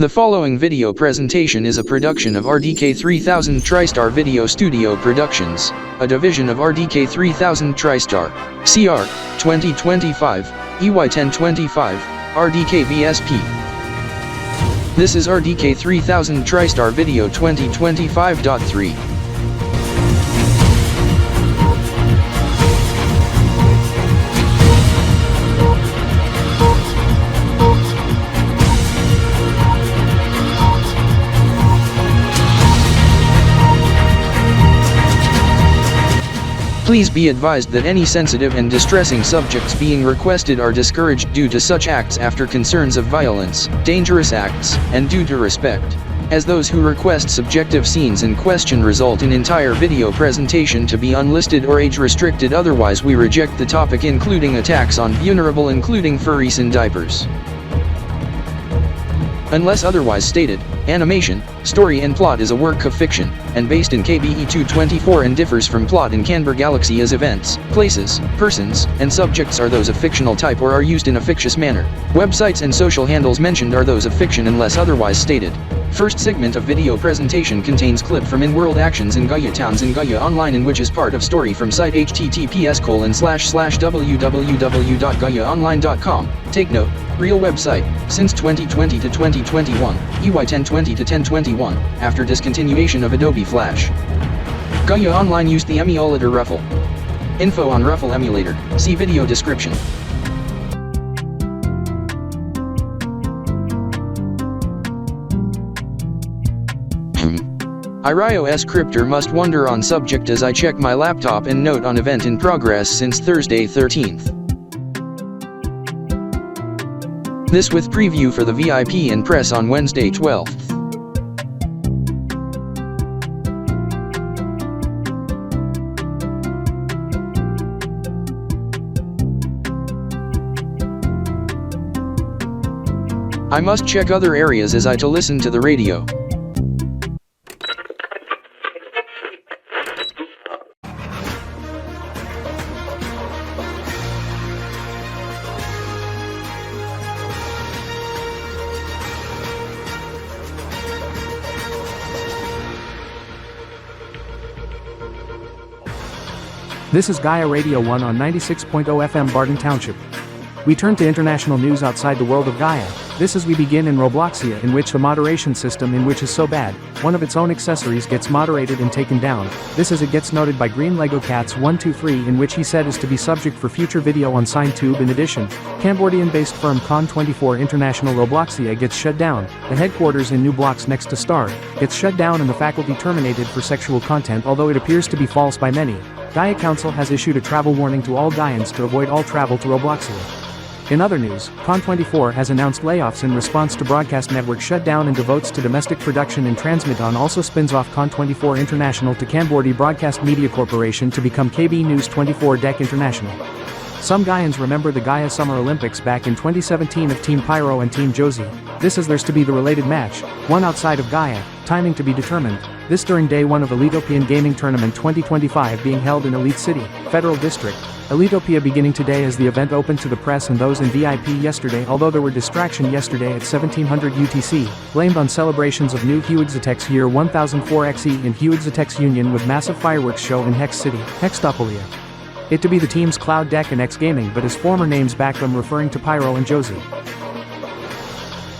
The following video presentation is a production of RDK 3000 TriStar Video Studio Productions, a division of RDK 3000 TriStar, CR, 2025, EY1025, RDKBSP. This is RDK 3000 TriStar Video 2025.3. Please be advised that any sensitive and distressing subjects being requested are discouraged due to such acts after concerns of violence, dangerous acts, and due to respect. As those who request subjective scenes in question result in entire video presentation to be unlisted or age restricted, otherwise we reject the topic, including attacks on vulnerable including furries in diapers. Unless otherwise stated, animation, story and plot is a work of fiction, and based in KBE 224 and differs from plot in Kanbor Galaxy, as events, places, persons, and subjects are those of fictional type or are used in a fictitious manner. Websites and social handles mentioned are those of fiction unless otherwise stated. First segment of video presentation contains clip from in-world actions in Gaia Towns in GaiaOnline, in which is part of story from site https://www.GaiaOnline.com. Take note, real website, since 2020 to 2021, EY1020 to 1021, after discontinuation of Adobe Flash. GaiaOnline used the emulator Ruffle. Info on Ruffle emulator, see video description. iOS scripter must wonder on subject as I check my laptop and note on event in progress since Thursday 13th. This with preview for the VIP and press on Wednesday 12th. I must check other areas as I to listen to the radio. This is Gaia Radio 1 on 96.0 FM Barton Township. We turn to international news outside the world of Gaia. This as we begin in Robloxia, in which the moderation system in which is so bad, one of its own accessories gets moderated and taken down. This as it gets noted by Green Lego Cats 123, in which he said is to be subject for future video on SignTube. In addition, Cambodian-based firm Con24 International Robloxia gets shut down, the headquarters in New Blocks next to Star, gets shut down and the faculty terminated for sexual content, although it appears to be false by many. Gaia Council has issued a travel warning to all Gaians to avoid all travel to Robloxia. In other news, Con24 has announced layoffs in response to broadcast network shutdown and devotes to domestic production, and Transmiton also spins off Con24 International to KanborZeven Broadcast Media Corporation to become KB News 24 Dec International. Some Gaians remember the Gaia Summer Olympics back in 2017 of Team Pyro and Team Josie. This is there's to be the related match, one outside of Gaia, timing to be determined. This during day one of Elitopia Gaming Tournament 2025 being held in Elite City, Federal District. Elitopia beginning today as the event opened to the press and those in VIP yesterday, although there were distraction yesterday at 1700 UTC, blamed on celebrations of new Huigzatex year 1004 XE in Huigzatex Union with massive fireworks show in Hex City, Hextopolia. It to be the team's Cloud Deck and X Gaming, but his former names back them, referring to Pyro and Josie.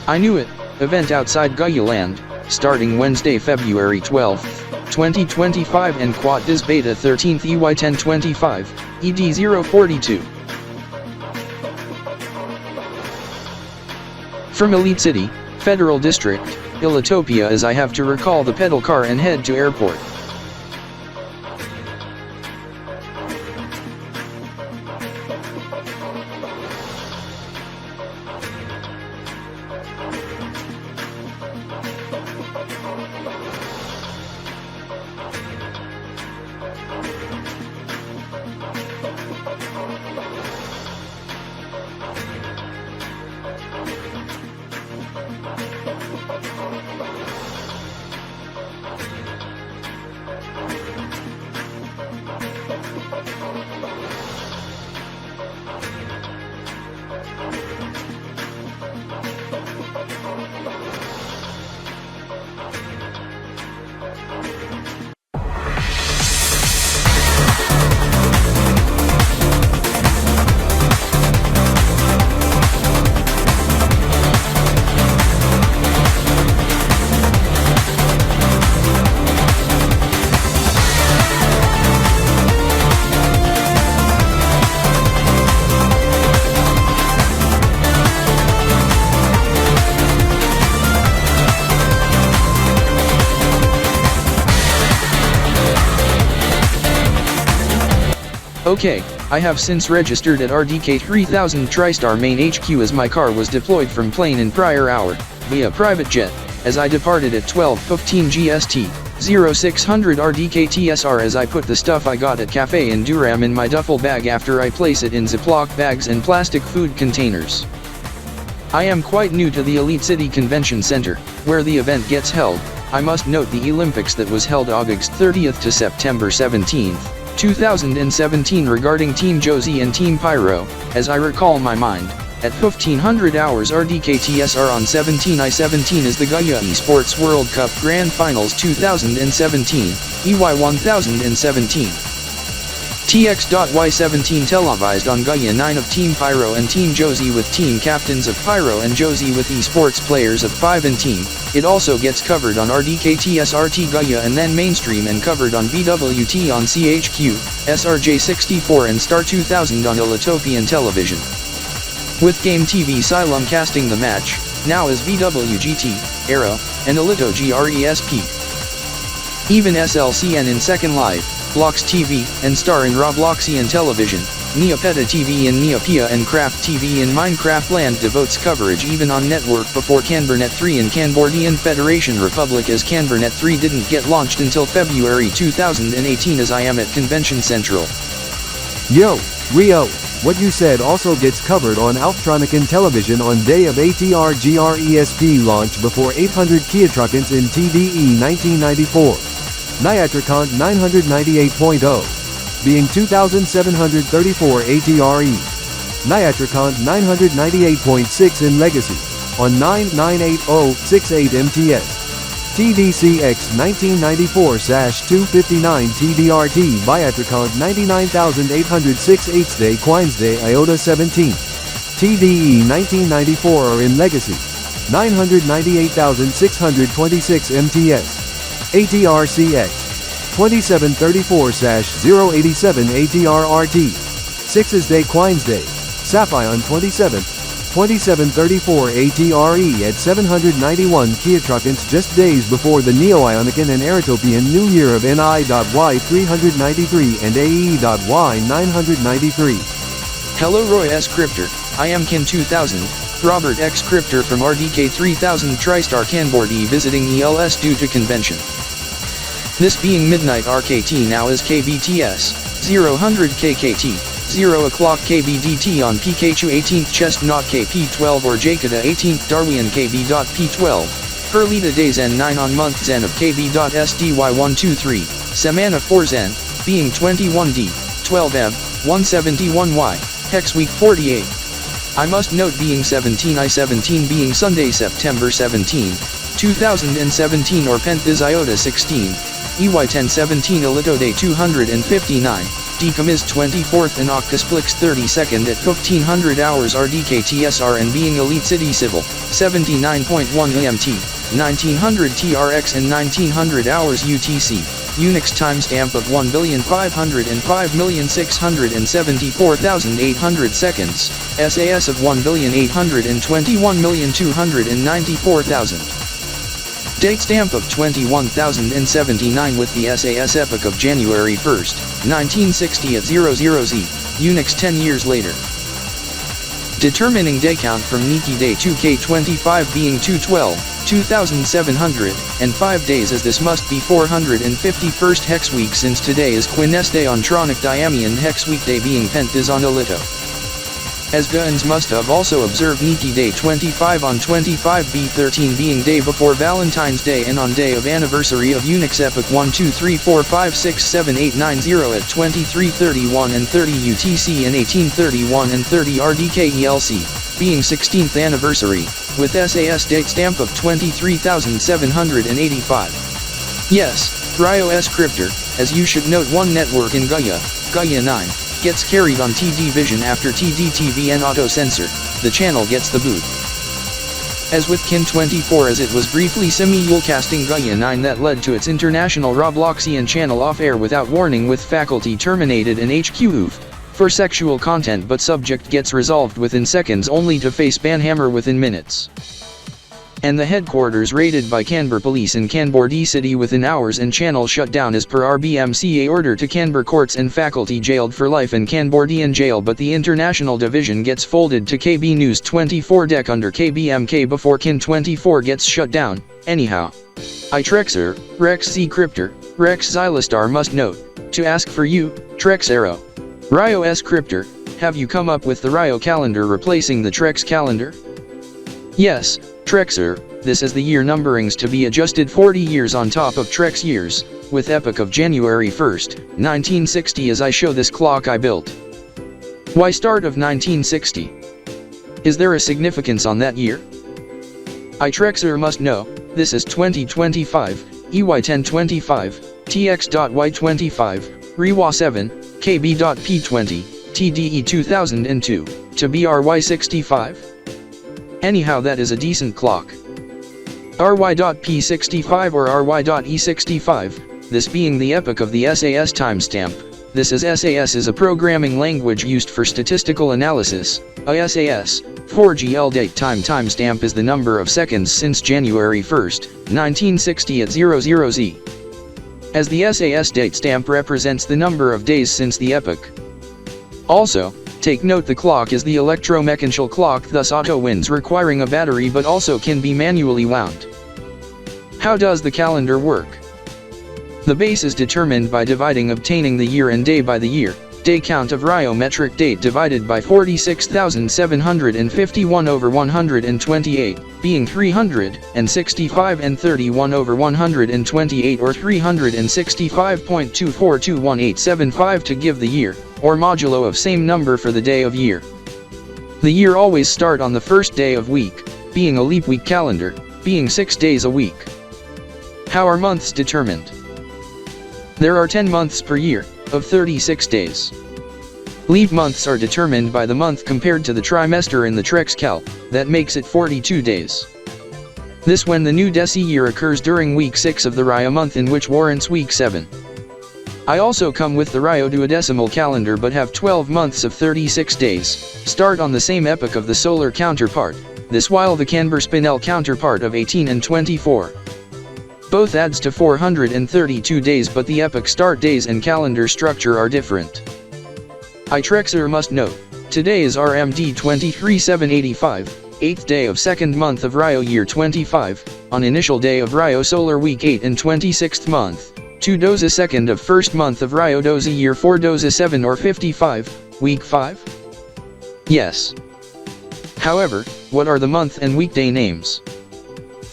I knew it, event outside Gaia Land, starting Wednesday February 12th, 2025 and Quad-Dis Beta 13th EY1025, ED042. From Elite City, Federal District, Elitopia, as I have to recall the pedal car and head to airport. Okay, I have since registered at RDK 3000 TriStar main HQ as my car was deployed from plane in prior hour, via private jet, as I departed at 12:15 GST, 0600 RDKTSR as I put the stuff I got at cafe in Durem in my duffel bag after I place it in Ziploc bags and plastic food containers. I am quite new to the Elite City Convention Center, where the event gets held. I must note the Olympics that was held August 30th to September 17th. 2017 regarding Team Josie and Team Pyro, as I recall my mind, at 1500 hours RDKTSR on 17/17 is the Gaia Esports World Cup Grand Finals 2017, EY 1017. TX.Y17 televised on Gaia 9 of Team Pyro and Team Josie with team captains of Pyro and Josie with esports players of 5 and team. It also gets covered on RDKTSRT Gaia and then mainstream and covered on BWT on CHQ, SRJ64 and Star 2000 on Elitopian television. With Game TV Xylem casting the match, now is VWGT, Arrow, and Elito GRESP. Even SLCN in Second Life, Blocks TV, and Star in Robloxian television, Neopeta TV in Neopia and Craft TV in Minecraft Land devotes coverage even on network before KanborNet 3 in KanborZeven Federation Republic as KanborNet 3 didn't get launched until February 2018 as I am at Convention Central. Yo, Rio, what you said also gets covered on Alptronican television on day of ATR GRESP launch before 800 Kiatrukans in TDE 1994. Niatricon 998.0. Being 2734 ATRE. Niatricon 998.6 in Legacy. On 998068 MTS. TDCX 1994-259 TDRT Biatricon 99806 8th-day Queensday IOTA 17. TDE 1994 are in Legacy. 998,626 MTS. ATRCX 2734-087 ATRRT 6th day Queensday Sapphire 2734 ATRE at 791 Kiatrukans just days before the Neo-Ionican and Eritopian New Year of NI.Y 393 and AE.Y 993. Hello Roy S. Cryptor, I am Kin 2000, Robert X. Cryptor from RDK 3000 TriStar KanborZeven visiting ELS due to convention. This being midnight RKT now is KBTS, 000 KKT, 0 o'clock KBDT on Pikachu 18th chest not KP12 or Jakata 18th Darwian KB.P 12, Perlita day Zen 9 on month Zen of KB.SDY 123, Semana 4 Zen, being 21D, 12M, 171Y, Hex week 48. I must note being 17/17 being Sunday September 17, 2017 or Penthis IOTA 16, EY 1017 Elito day 259, Decom is 24th and Octasplix 32nd at 1500 hours RDKTSR and being Elite City Civil, 79.1 AMT, 1900 TRX and 1900 hours UTC. Unix timestamp of 1,505,674,800 seconds, SAS of 1,821,294,000. Date stamp of 21,079 with the SAS epoch of January 1st, 1960 at 00Z, Unix 10 years later. Determining day count from Niki day 2K25 being 212, 2,705 days as this must be 451st hex week since today is Quineste on Tronic Diamian hex weekday being Penthis on Elito. As Guns must have also observed Niki day 25 on 25B13 being day before Valentine's Day and on day of anniversary of Unix epoch 123456789 at 2331 and 30 UTC and 1831 and 30 RDKELC, being 16th anniversary, with SAS date stamp of 23,785. Yes, Rio S. Cryptor, as you should note one network in Gaia, Gaia 9, gets carried on TD Vision after TD TV and Auto Sensor, the channel gets the boot. As with Kin 24 as it was briefly simulcasting Gaia 9 that led to its international Robloxian channel off-air without warning with faculty terminated and HQ oof, for sexual content but subject gets resolved within seconds only to face banhammer within minutes. and the headquarters raided by Canberra police in Canberra City within hours and channel shut down as per RBMCA order to Canberra courts and faculty jailed for life in Canberra in jail, but the international division gets folded to KB News 24 deck under KBMK before Kin 24 gets shut down. Anyhow, I Trexer, Rex Z Crypter, Rex Xylistar must note, to ask for you, Trexero. Rio S Crypter, have you come up with the Rio calendar replacing the Trex calendar? Yes, Trexer, this is the year numberings to be adjusted 40 years on top of Trex years, with epoch of January 1st, 1960 as I show this clock I built. Why start of 1960? Is there a significance on that year? I Trexer must know, this is 2025, EY1025, TX.Y25, REWA 7, KB.P 20, TDE 2002, to BRY65? Anyhow, that is a decent clock. RY.P65 or RY.E65, this being the epoch of the SAS timestamp. This is SAS is a programming language used for statistical analysis. A SAS 4GL date timestamp is the number of seconds since January 1st, 1960 at 00Z. As the SAS date stamp represents the number of days since the epoch. Also, take note the clock is the electromechanical clock, thus auto wins requiring a battery but also can be manually wound. How does the calendar work? The base is determined by obtaining the year and day by the year, day count of Rio metric date divided by 46,751 over 128, being 365 and 31 over 128 or 365.24217875 to give the year, or modulo of same number for the day of year. The year always start on the first day of week, being a leap week calendar, being 6 days a week. How are months determined? There are 10 months per year, of 36 days. Leap months are determined by the month compared to the trimester in the Trex Cal, that makes it 42 days. This when the new Deci year occurs during week 6 of the Rio month in which warrants week 7. I also come with the Rio duodecimal calendar but have 12 months of 36 days, start on the same epoch of the solar counterpart, this while the Canberra spinel counterpart of 18 and 24. Both adds to 432 days but the epoch start days and calendar structure are different. I Trexer must note, today is RMD 23785, 8th day of 2nd month of Rio year 25, on initial day of Rio solar week 8 and 26th month, 2 doza 2nd of 1st month of Rio doza year 4 doza 7 or 55, week 5? Yes. However, what are the month and weekday names?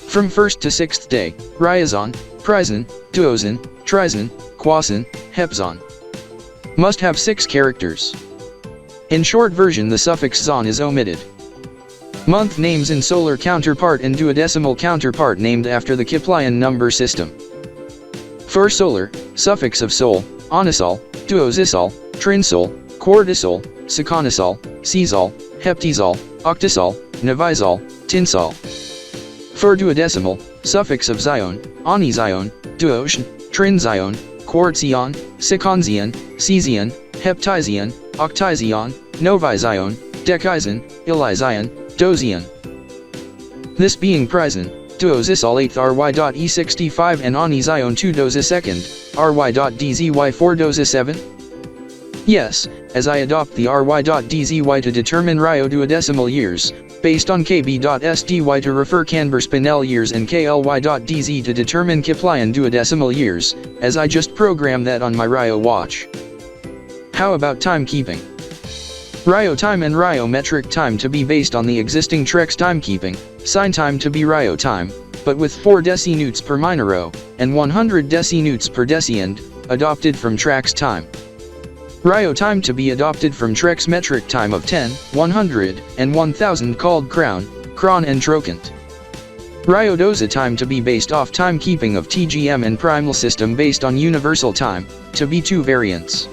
From 1st to 6th day, Ryazon, Prizon, Duozon, Trizon, Quason, Hepzon. Must have 6 characters. In short version the suffix zon is omitted. Month names in solar counterpart and duodecimal counterpart named after the Kiplian number system. For solar, suffix of sol, onisol, duozisol, trinsol, quartisol, seconisol, sesol, heptisol, octisol, novisol, tinsol. For duodecimal, suffix of zion, onizion, duotion, trinzion, quartzion, seconzion, cesion, heptizion, octizion, novizion, decizion, ilizion, dozion. This being Prizon, duozisol 8th ry.e65 and onizion 2 doza 2nd, ry.dzy 4 doza 7? Yes, as I adopt the ry.dzy to determine Rio duodecimal years, based on Kb.SDY to refer Canberra spinel years and kly.dz to determine Kiplian duodecimal years, as I just programmed that on my Rio watch. How about timekeeping? Rio time and Rio metric time to be based on the existing Trex timekeeping, sign time to be Rio time, but with 4 decinutes per minoro, and 100 decinutes per deciend, adopted from Trex time. Rio time to be adopted from Trex metric time of 10, 100, and 1000 called crown, cron and trocant. Rio doza time to be based off timekeeping of TGM and primal system based on universal time, to be 2 variants.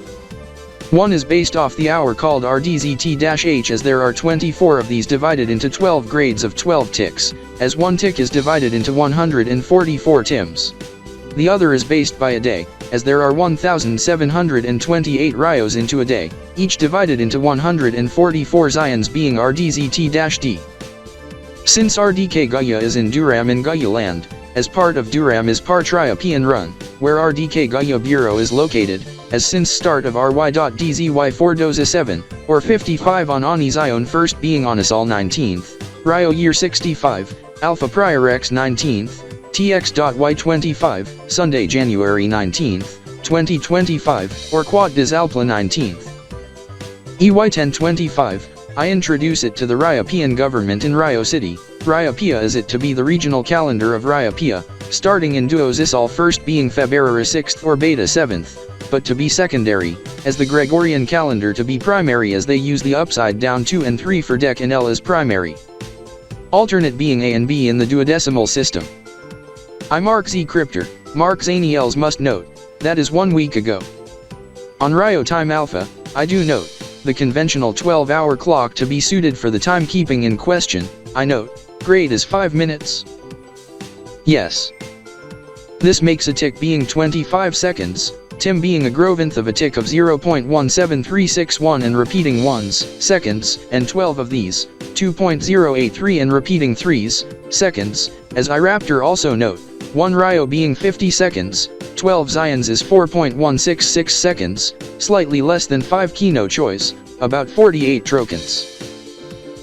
One is based off the hour called RDZT-H as there are 24 of these divided into 12 grades of 12 ticks, as 1 tick is divided into 144 tims. The other is based by a day, as there are 1,728 Rios into a day, each divided into 144 Zions being RDZT-D. Since RDK Gaia is in Durem in Gaia land, as part of Durem is Par-Tri-P Run, where RDK Gaia Bureau is located, as since start of ry.dzy 4 doza 7, or 55 on Ani Zion first being on Asal 19th, Rio year 65, Alpha Prior X 19th, TX.Y 25, Sunday January 19th, 2025, or Quad Diz Alpla 19th. EY 1025, I introduce it to the Raya-Pian government in Rio City. Raya-Pia is it to be the regional calendar of Raya-Pia, starting in duodecimal first being February 6th or Beta 7th, but to be secondary, as the Gregorian calendar to be primary as they use the upside down 2 and 3 for Dec and L as primary. Alternate being A and B in the duodecimal system. I Mark Z Cryptor, Mark Zaniels must note, that is 1 week ago. On Rio Time Alpha, I do note, the conventional 12-hour clock to be suited for the timekeeping in question, I note, grade is 5 minutes. Yes. This makes a tick being 25 seconds, Tim being a groventh of a tick of 0.17361 and repeating 1s, seconds, and 12 of these, 2.083 and repeating 3s, seconds, as iRaptor also note, 1 Rio being 50 seconds, 12 Zions is 4.166 seconds, slightly less than 5 Kino choice, about 48 trokans.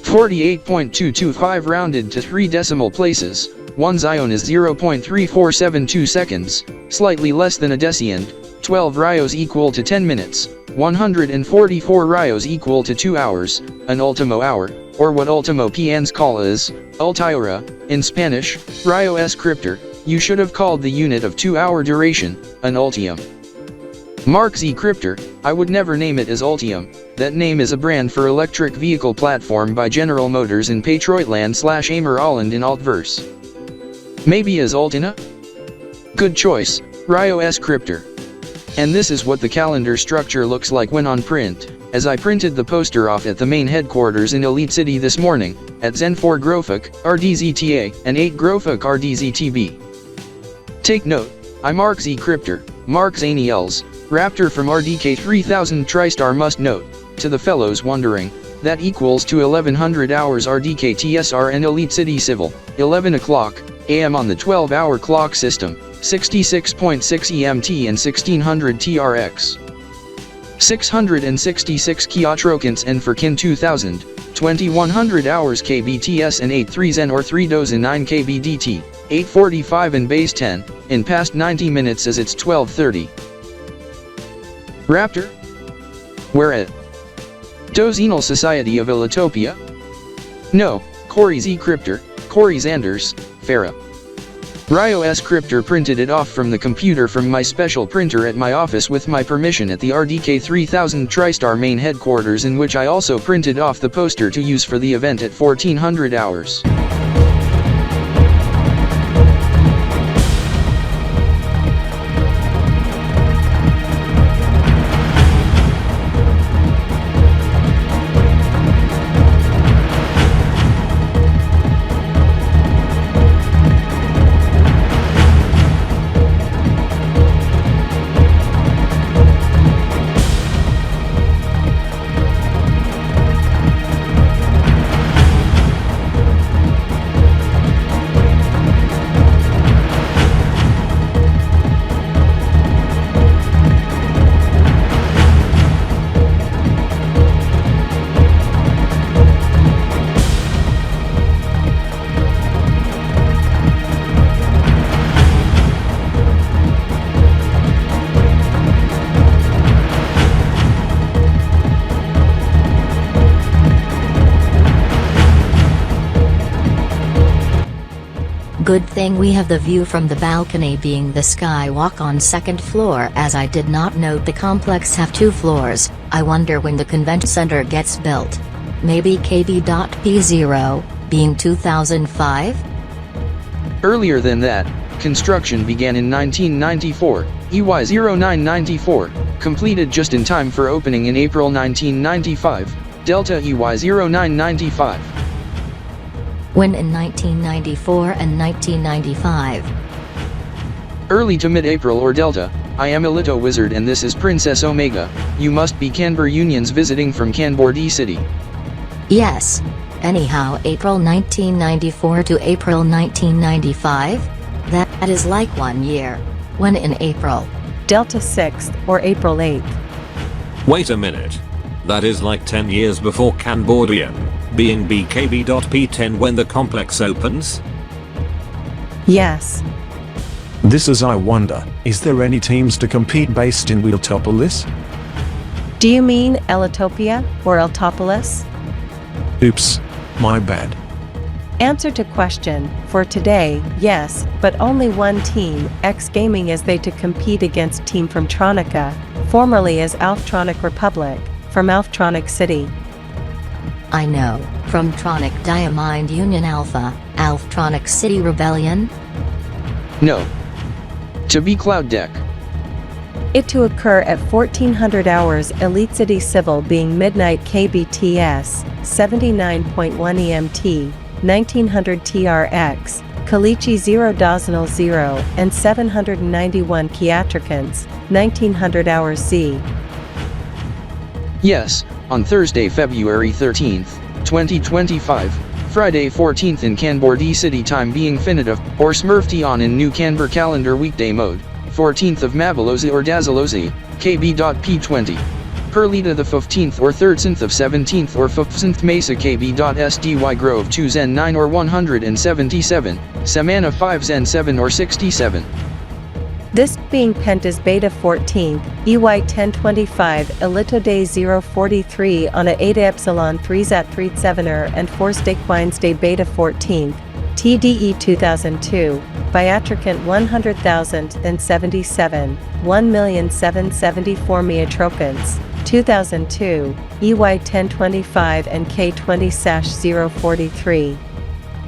48.225 rounded to 3 decimal places, 1 Zion is 0.3472 seconds, slightly less than a deciend, 12 Rios equal to 10 minutes, 144 Rios equal to 2 hours, an ultimo hour, or what ultimo pians call is, ultiora, in Spanish, Rio es Cryptor, you should have called the unit of 2-hour duration, an ultium. Mark Z Cryptor, I would never name it as Ultium, that name is a brand for electric vehicle platform by General Motors in Patroitland/Amer Holland in Altverse. Maybe as Altina? Good choice, Rio S Cryptor. And this is what the calendar structure looks like when on print, as I printed the poster off at the main headquarters in Elite City this morning, at Zen 4 Grofuk, RDZTA, and 8 Grofuk RDZTB. Take note, I Mark Z Cryptor, Mark Zaniels, Raptor from RDK 3000 TriStar must note, to the fellows wondering, that equals to 1100 hours RDKTSR and Elite City Civil, 11 o'clock AM on the 12-hour clock system, 66.6 EMT and 1600 TRX. 666 Kiotrokans and for Kin 2000, 2100 hours KBTS and 83 Zen or 3 dozen 9 KBDT, 845 and base 10, in past 90 minutes as it's 12:30. Raptor? Where at? Dozenal Society of Elitopia? No, Corey Z Cryptor, Corey Zanders, Farah. Rio S Cryptor printed it off from the computer from my special printer at my office with my permission at the RDK 3000 TriStar main headquarters, in which I also printed off the poster to use for the event at 1400 hours. Good thing we have the view from the balcony being the skywalk on 2nd floor, as I did not note the complex have 2 floors. I wonder when the convention center gets built. Maybe Kb.P 0, being 2005? Earlier than that, construction began in 1994, EY 0994, completed just in time for opening in April 1995, Delta EY 0995. When in 1994 and 1995? Early to mid-April or Delta. I am Elito Wizard and this is Princess Omega. You must be Kanbor Unions visiting from Kanbor D City. Yes. Anyhow, April 1994 to April 1995? That is like 1 year. When in April? Delta 6th or April 8th. Wait a minute. That is like 10 years before KanborZeven being Kb.P 10 when the complex opens? Yes. This is I wonder, is there any teams to compete based in Wheeltopolis? Do you mean Elitopia or Eltopolis? Oops. My bad. Answer to question, for today, yes, but only one team, X Gaming, is they to compete against team from Tronica, formerly as Alftronic Republic, from Alftronic City. I know, from Tronic Diamond Union Alpha, Alftronic City Rebellion? No. To be Cloud Deck. It to occur at 1400 hours Elite City Civil being midnight KBTS, 79.1 EMT, 1900 TRX, Kalichi 0.0 and 791 Kiatrikans, 1900 hours Z. Yes, on Thursday, February 13th, 2025, Friday 14th in KanborD City time being Finita, or Smurfty on in New Canberra calendar weekday mode, 14th of Mavalozi or Dazzalozi, Kb.P 20. Perlita the 15th or 13th of 17th or 15th Mesa KB.SDY Grove 2 Zen 9 or 177, Samana 5 Zen 7 or 67. This being Pentas Beta 14th, EY 1025 Elito Day 043 on a 8 Epsilon 3 Zat 37er and 4 Steakwines Day Beta 14th, TDE 2002, Biatricant 100,077, 1,774 Miatropins, 2002, EY 1025 and K20-043.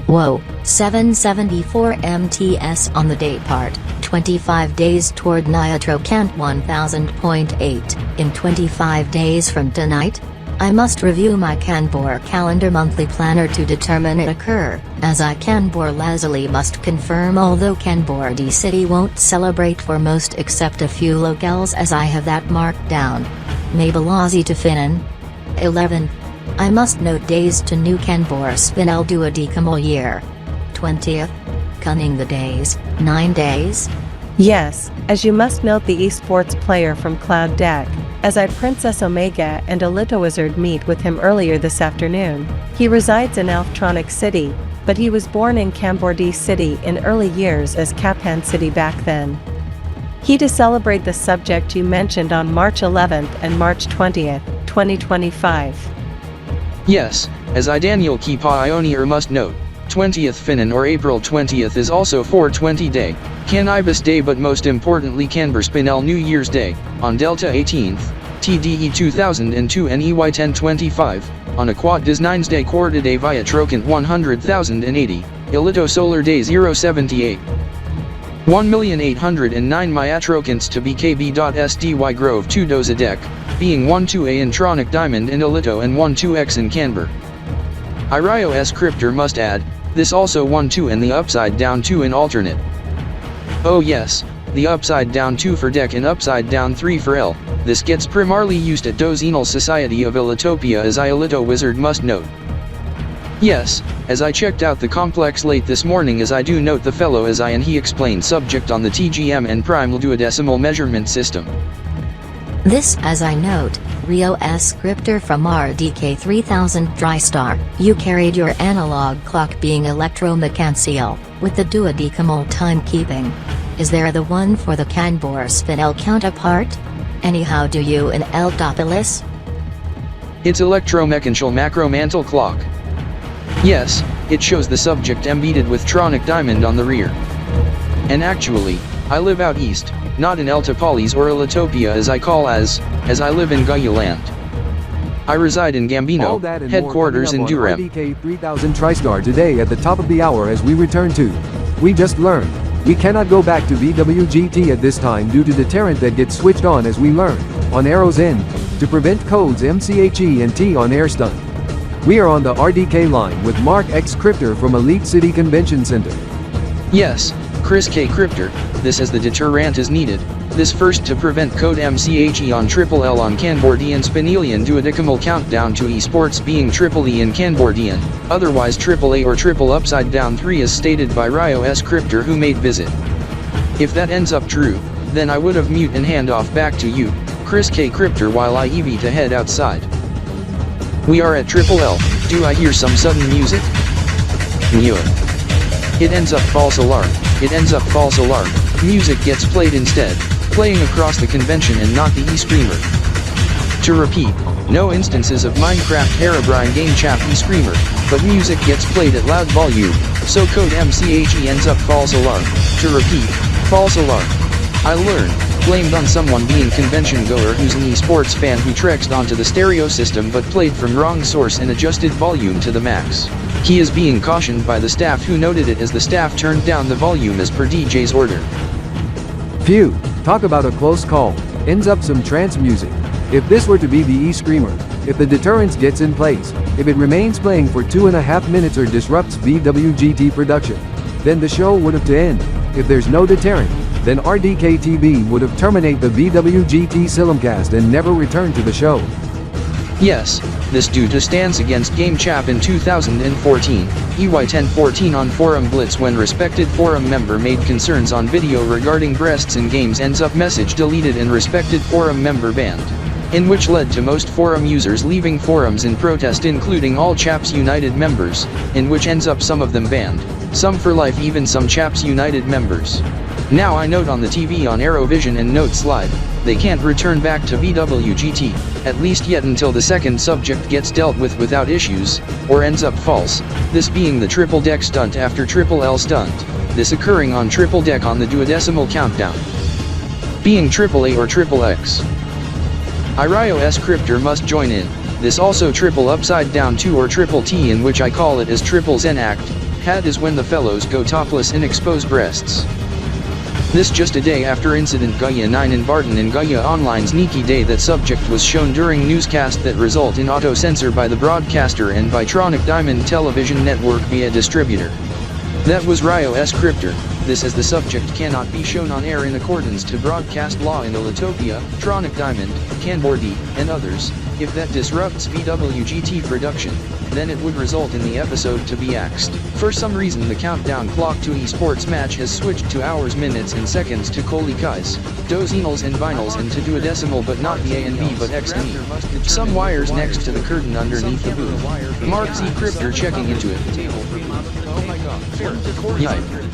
Whoa, 774 MTS on the day part, 25 days toward Niatrocant 1000.8, in 25 days from tonight? I must review my Kanbor calendar monthly planner to determine it occur, as I Kanbor lazily must confirm, although Kanbor D City won't celebrate for most except a few locales as I have that marked down. Mabalazi to Finan. 11. I must note days to New Kanbor Spinel duodecimal year. 20th. Cunning the days, 9 days? Yes, as you must note the esports player from Cloud Deck, as I Princess Omega and Alito Wizard meet with him earlier this afternoon. He resides in Alftronic City, but he was born in KanborD City in early years as Kapan City back then. He to celebrate the subject you mentioned on March 11th and March 20th, 2025. Yes, as I Daniel Kipa Ionier must note, 20th Finan or April 20th is also 420 day, Kb.SDY, but most importantly Kanbor Spinel New Year's Day, on Delta 18th, TDE 2002 and EY 1025, on a Quad Dis 9's Day Quarta Day via Trocant 100,080, Ilito Solar Day 078. 1,809 Miatrocants to be Kb.SDY Grove 2 Dozadek, being 12A in Tronic Diamond in Ilito and 12X in Kanbor. Irio S Cryptor must add, this also 12 and the upside down 2 in alternate. Oh yes, the upside down 2 for deck and upside down 3 for L, this gets primarily used at Dozenal Society of Elitopia as I Ilito Wizard must note. Yes, as I checked out the complex late this morning as I do note the fellow as I and he explained subject on the TGM and primal duodecimal measurement system. This as I note, Rio S Scriptor from RDK 3000 Drystar, you carried your analog clock being electromechanical, with the duodecimal timekeeping. Is there the one for the Kanbor Spinel counterpart? Anyhow do you in Eltopolis? It's electromechanical macro mantle clock. Yes, it shows the subject embedded with Tronic Diamond on the rear. And actually, I live out east, not in Eltopolis or Elitopia as I call as I live in GaiaOnline. I reside in Gambino, headquarters in Durem. RDK 3000 TriStar today at the top of the hour as we return to. We just learned. We cannot go back to VWGT at this time due to deterrent that gets switched on as we learn, on Arrow's end, to prevent codes MCHE and T on air stun. We are on the RDK line with Mark X Cryptor from Elite City Convention Center. Yes, Chris K. Cryptor, this as the deterrent is needed, This first to prevent code MCHE on triple L on KanborZeven Spinelian duodecimal countdown to esports being triple E in KanborZeven, otherwise triple A or triple upside down 3 as stated by RioS Cryptor who made visit. If that ends up true, then I would have mute and hand off back to you, Chris K. Cryptor while I EV to head outside. We are at triple L, do I hear some sudden music? New. It ends up false alarm, it ends up false alarm, music gets played instead, playing across the convention and not the e-screamer. To repeat, no instances of Minecraft Herobrine game chap e-screamer, but music gets played at loud volume, so code MCHE ends up false alarm. To repeat, false alarm. I learned, blamed on someone being convention goer who's an esports fan who trekked onto the stereo system but played from wrong source and adjusted volume to the max. He is being cautioned by the staff who noted it as the staff turned down the volume as per DJ's order. Phew, talk about a close call, ends up some trance music. If this were to be the e-screamer, if the deterrence gets in place, if it remains playing for 2.5 minutes or disrupts VWGT production, then the show would have to end. If there's no deterrent, then RDKTV would have terminated the VWGT Silimcast and never returned to the show. Yes, this due to stance against Game Chap in 2014, EY 1014 on Forum Blitz when respected forum member made concerns on video regarding breasts in games ends up message deleted and respected forum member banned. In which led to most forum users leaving forums in protest including all Chaps United members, in which ends up some of them banned, some for life even some Chaps United members. Now I note on the TV on Aerovision and note slide, they can't return back to VWGT, at least yet until the second subject gets dealt with without issues, or ends up false, this being the triple deck stunt after triple L stunt, this occurring on triple deck on the duodecimal countdown. Being triple A or triple X. RioS Cryptor must join in, this also triple upside down 2 or triple T in which I call it as triple Zen act, had is when the fellows go topless and expose breasts. This just a day after incident Gaia 9 in Barton and GaiaOnline Sneaky Day that subject was shown during newscast that result in auto-censor by the broadcaster and by Tronic Diamond Television Network via distributor. That was RioS Cryptor, this as the subject cannot be shown on air in accordance to broadcast law in Elitopia, Tronic Diamond, KanborZeven, and others. If that disrupts VWGT production, then it would result in the episode to be axed. For some reason the countdown clock to esports match has switched to hours, minutes and seconds to colicais, dozenals and vinyls and to duodecimal but not the A and B but X and E. Some wires next to the curtain underneath the booth. Mark Z Cryptor checking into it. Oh my god, fair.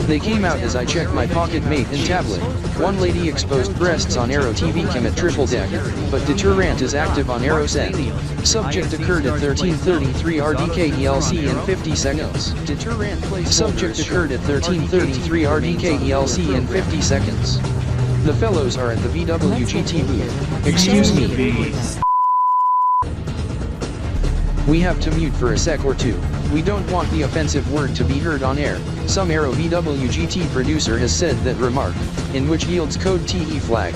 They came out as I checked my pocket mate and tablet. One lady exposed breasts on Aero TV cam at triple deck, but deterrent is active on Aero Zen. Subject occurred at 1333 RDK ELC in 50 seconds. Subject occurred at 1333 RDK ELC in 50 seconds. The fellows are at the VWGT booth. Excuse me. We have to mute for a sec or two. We don't want the offensive word to be heard on air. Some Aero VWGT producer has said that remark, in which yields code TE flag.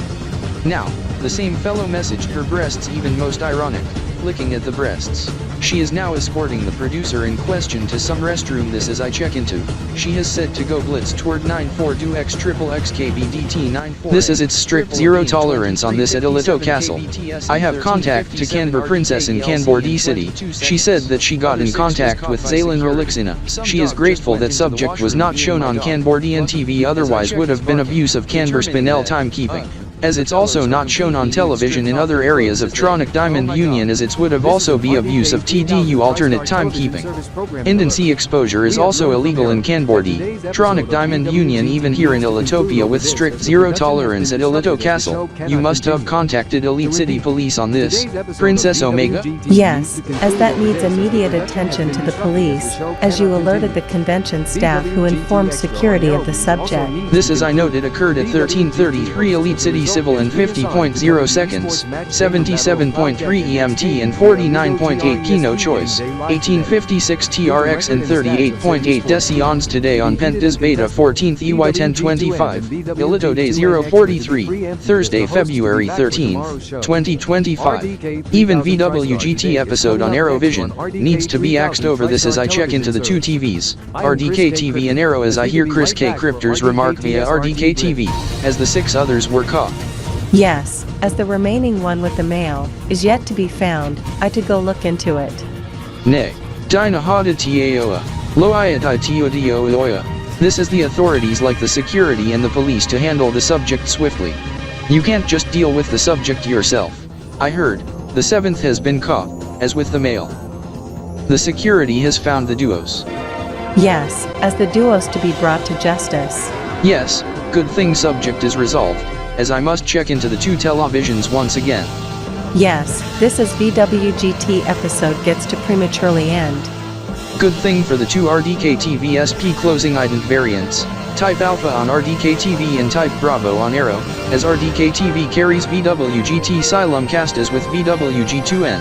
Now, the same fellow messaged her breasts even most ironic, looking at the breasts. She is now escorting the producer in question to some restroom this as I check into. She has said to go blitz toward 94 do X triple X KBDT 94. This is its strict zero tolerance on this at Elito Castle. I have contact to Canberra Princess in KanborZeven City. She said that she got in contact with Zaylan Rolixina. She is grateful that subject was not shown on KanborZeven TV otherwise would have been abuse of Canberra Spinel timekeeping. As it's also not shown on television in other areas of Tronic Diamond Union as it would have also be abuse of TDU alternate timekeeping. Indency exposure is also illegal in KanborZeven, Tronic Diamond Union even here in Elitopia with strict zero tolerance at Elito Castle. You must have contacted Elite City Police on this, Princess Omega? Yes, as that needs immediate attention to the police, as you alerted the convention staff who informed security of the subject. This as I noted occurred at 1333 Elite City Civil in 50.0 seconds, 77.3 EMT and 49.8 Kino Choice, 1856 TRX and 38.8 Decions today on Pentas Beta 14th EY 1025, Elito Day 043, Thursday February 13th, 2025. Even VWGT episode on Aerovision, needs to be axed over this as I check into the two TVs, RDK TV and Aero as I hear Chris K. Cryptor's remark via RDK TV, as the 6 others were caught. Yes, as the remaining one with the mail is yet to be found, I to go look into it. Nay. Dina hada taoa. Loiatai teodioa. This is the authorities like the security and the police to handle the subject swiftly. You can't just deal with the subject yourself. I heard, the 7th has been caught, as with the mail. The security has found the duos. Yes, as the duos to be brought to justice. Yes, good thing subject is resolved, as I must check into the 2 televisions once again. Yes, this is VWGT episode gets to prematurely end. Good thing for the 2 RDKTVSP closing ident variants, Type Alpha on RDKTV and Type Bravo on Arrow, as RDKTV carries VWGT Xylem castas with VWG2N.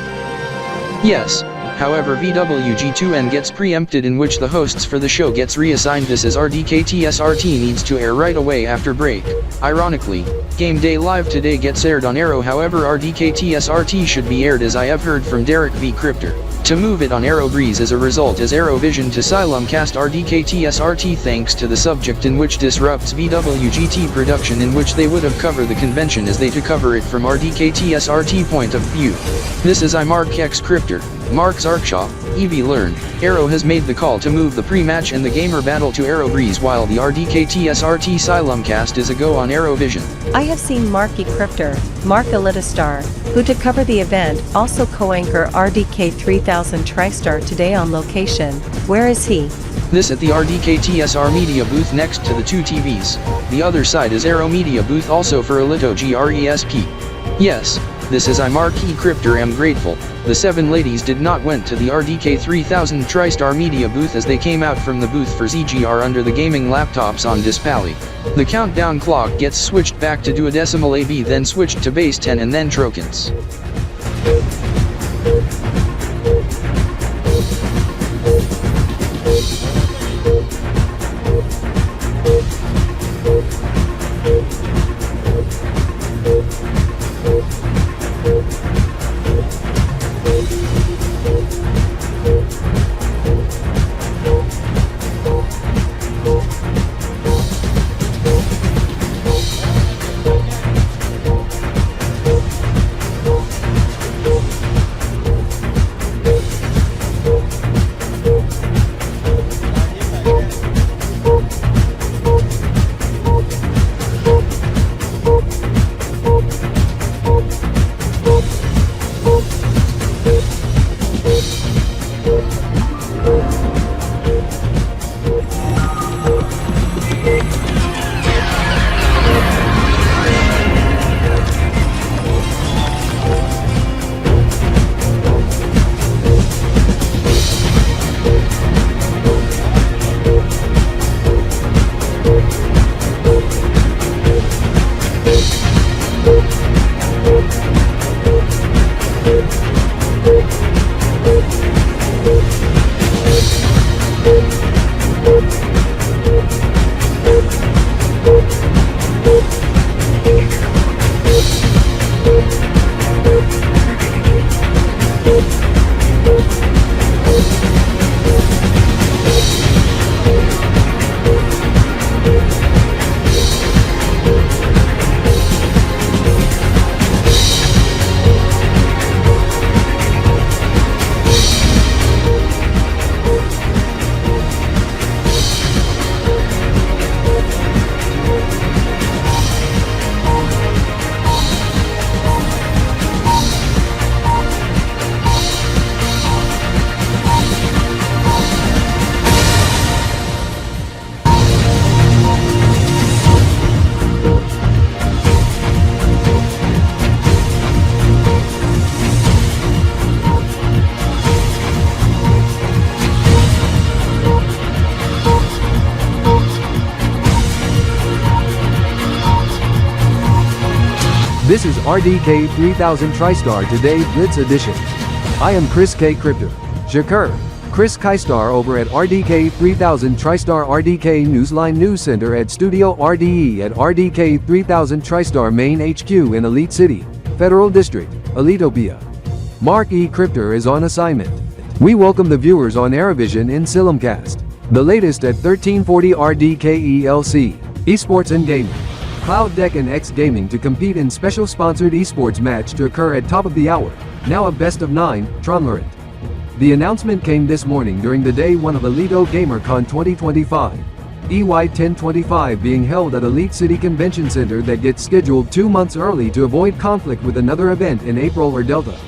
Yes, however VWG2N gets preempted, in which the hosts for the show gets reassigned. This as RDKTSRT needs to air right away after break. Ironically, Game Day Live today gets aired on Arrow, however RDKTSRT should be aired, as I have heard from Derek V. Cryptor, to move it on Arrow Breeze as a result, as Arrow Vision to Xylem cast RDKTSRT thanks to the subject, in which disrupts VWGT production, in which they would have covered the convention as they to cover it from RDKTSRT point of view. This is I Mark X Cryptor, Mark Zarkshaw, EV learned, Arrow has made the call to move the pre-match and the gamer battle to Arrow Breeze, while the RDKTSRT Xylem cast is a go on Arrow Vision. I have seen Mark E. Cryptor, Mark Elitastar, who to cover the event also co-anchor RDK 3000 TriStar today on location. Where is he? This at the RDKTSR media booth next to the 2 TVs. The other side is Arrow media booth also for Elito GRESP. Yes, this is I Mark E. Cryptor am grateful. The 7 ladies did not went to the RDK 3000 TriStar media booth, as they came out from the booth for ZGR under the gaming laptops on Dispally. The countdown clock gets switched back to duodecimal AB, then switched to base 10 and then trokins. This is RDK 3000 TriStar Today Blitz Edition. I am Chris K. Cryptor. Shakur. Chris Kaistar over at RDK 3000 TriStar RDK Newsline News Center at Studio RDE at RDK 3000 TriStar Main HQ in Elite City, Federal District, Elitopia. Mark E. Cryptor is on assignment. We welcome the viewers on Aerovision in Silimcast, the latest at 1340 RDK ELC, Esports and Gaming. Cloud Deck and X Gaming to compete in special sponsored esports match to occur at top of the hour, now a best of 9, Tronlerant. The announcement came this morning during the day 1 of Elito GamerCon 2025. EY 1025 being held at Elite City Convention Center that gets scheduled 2 months early to avoid conflict with another event in April or Delta.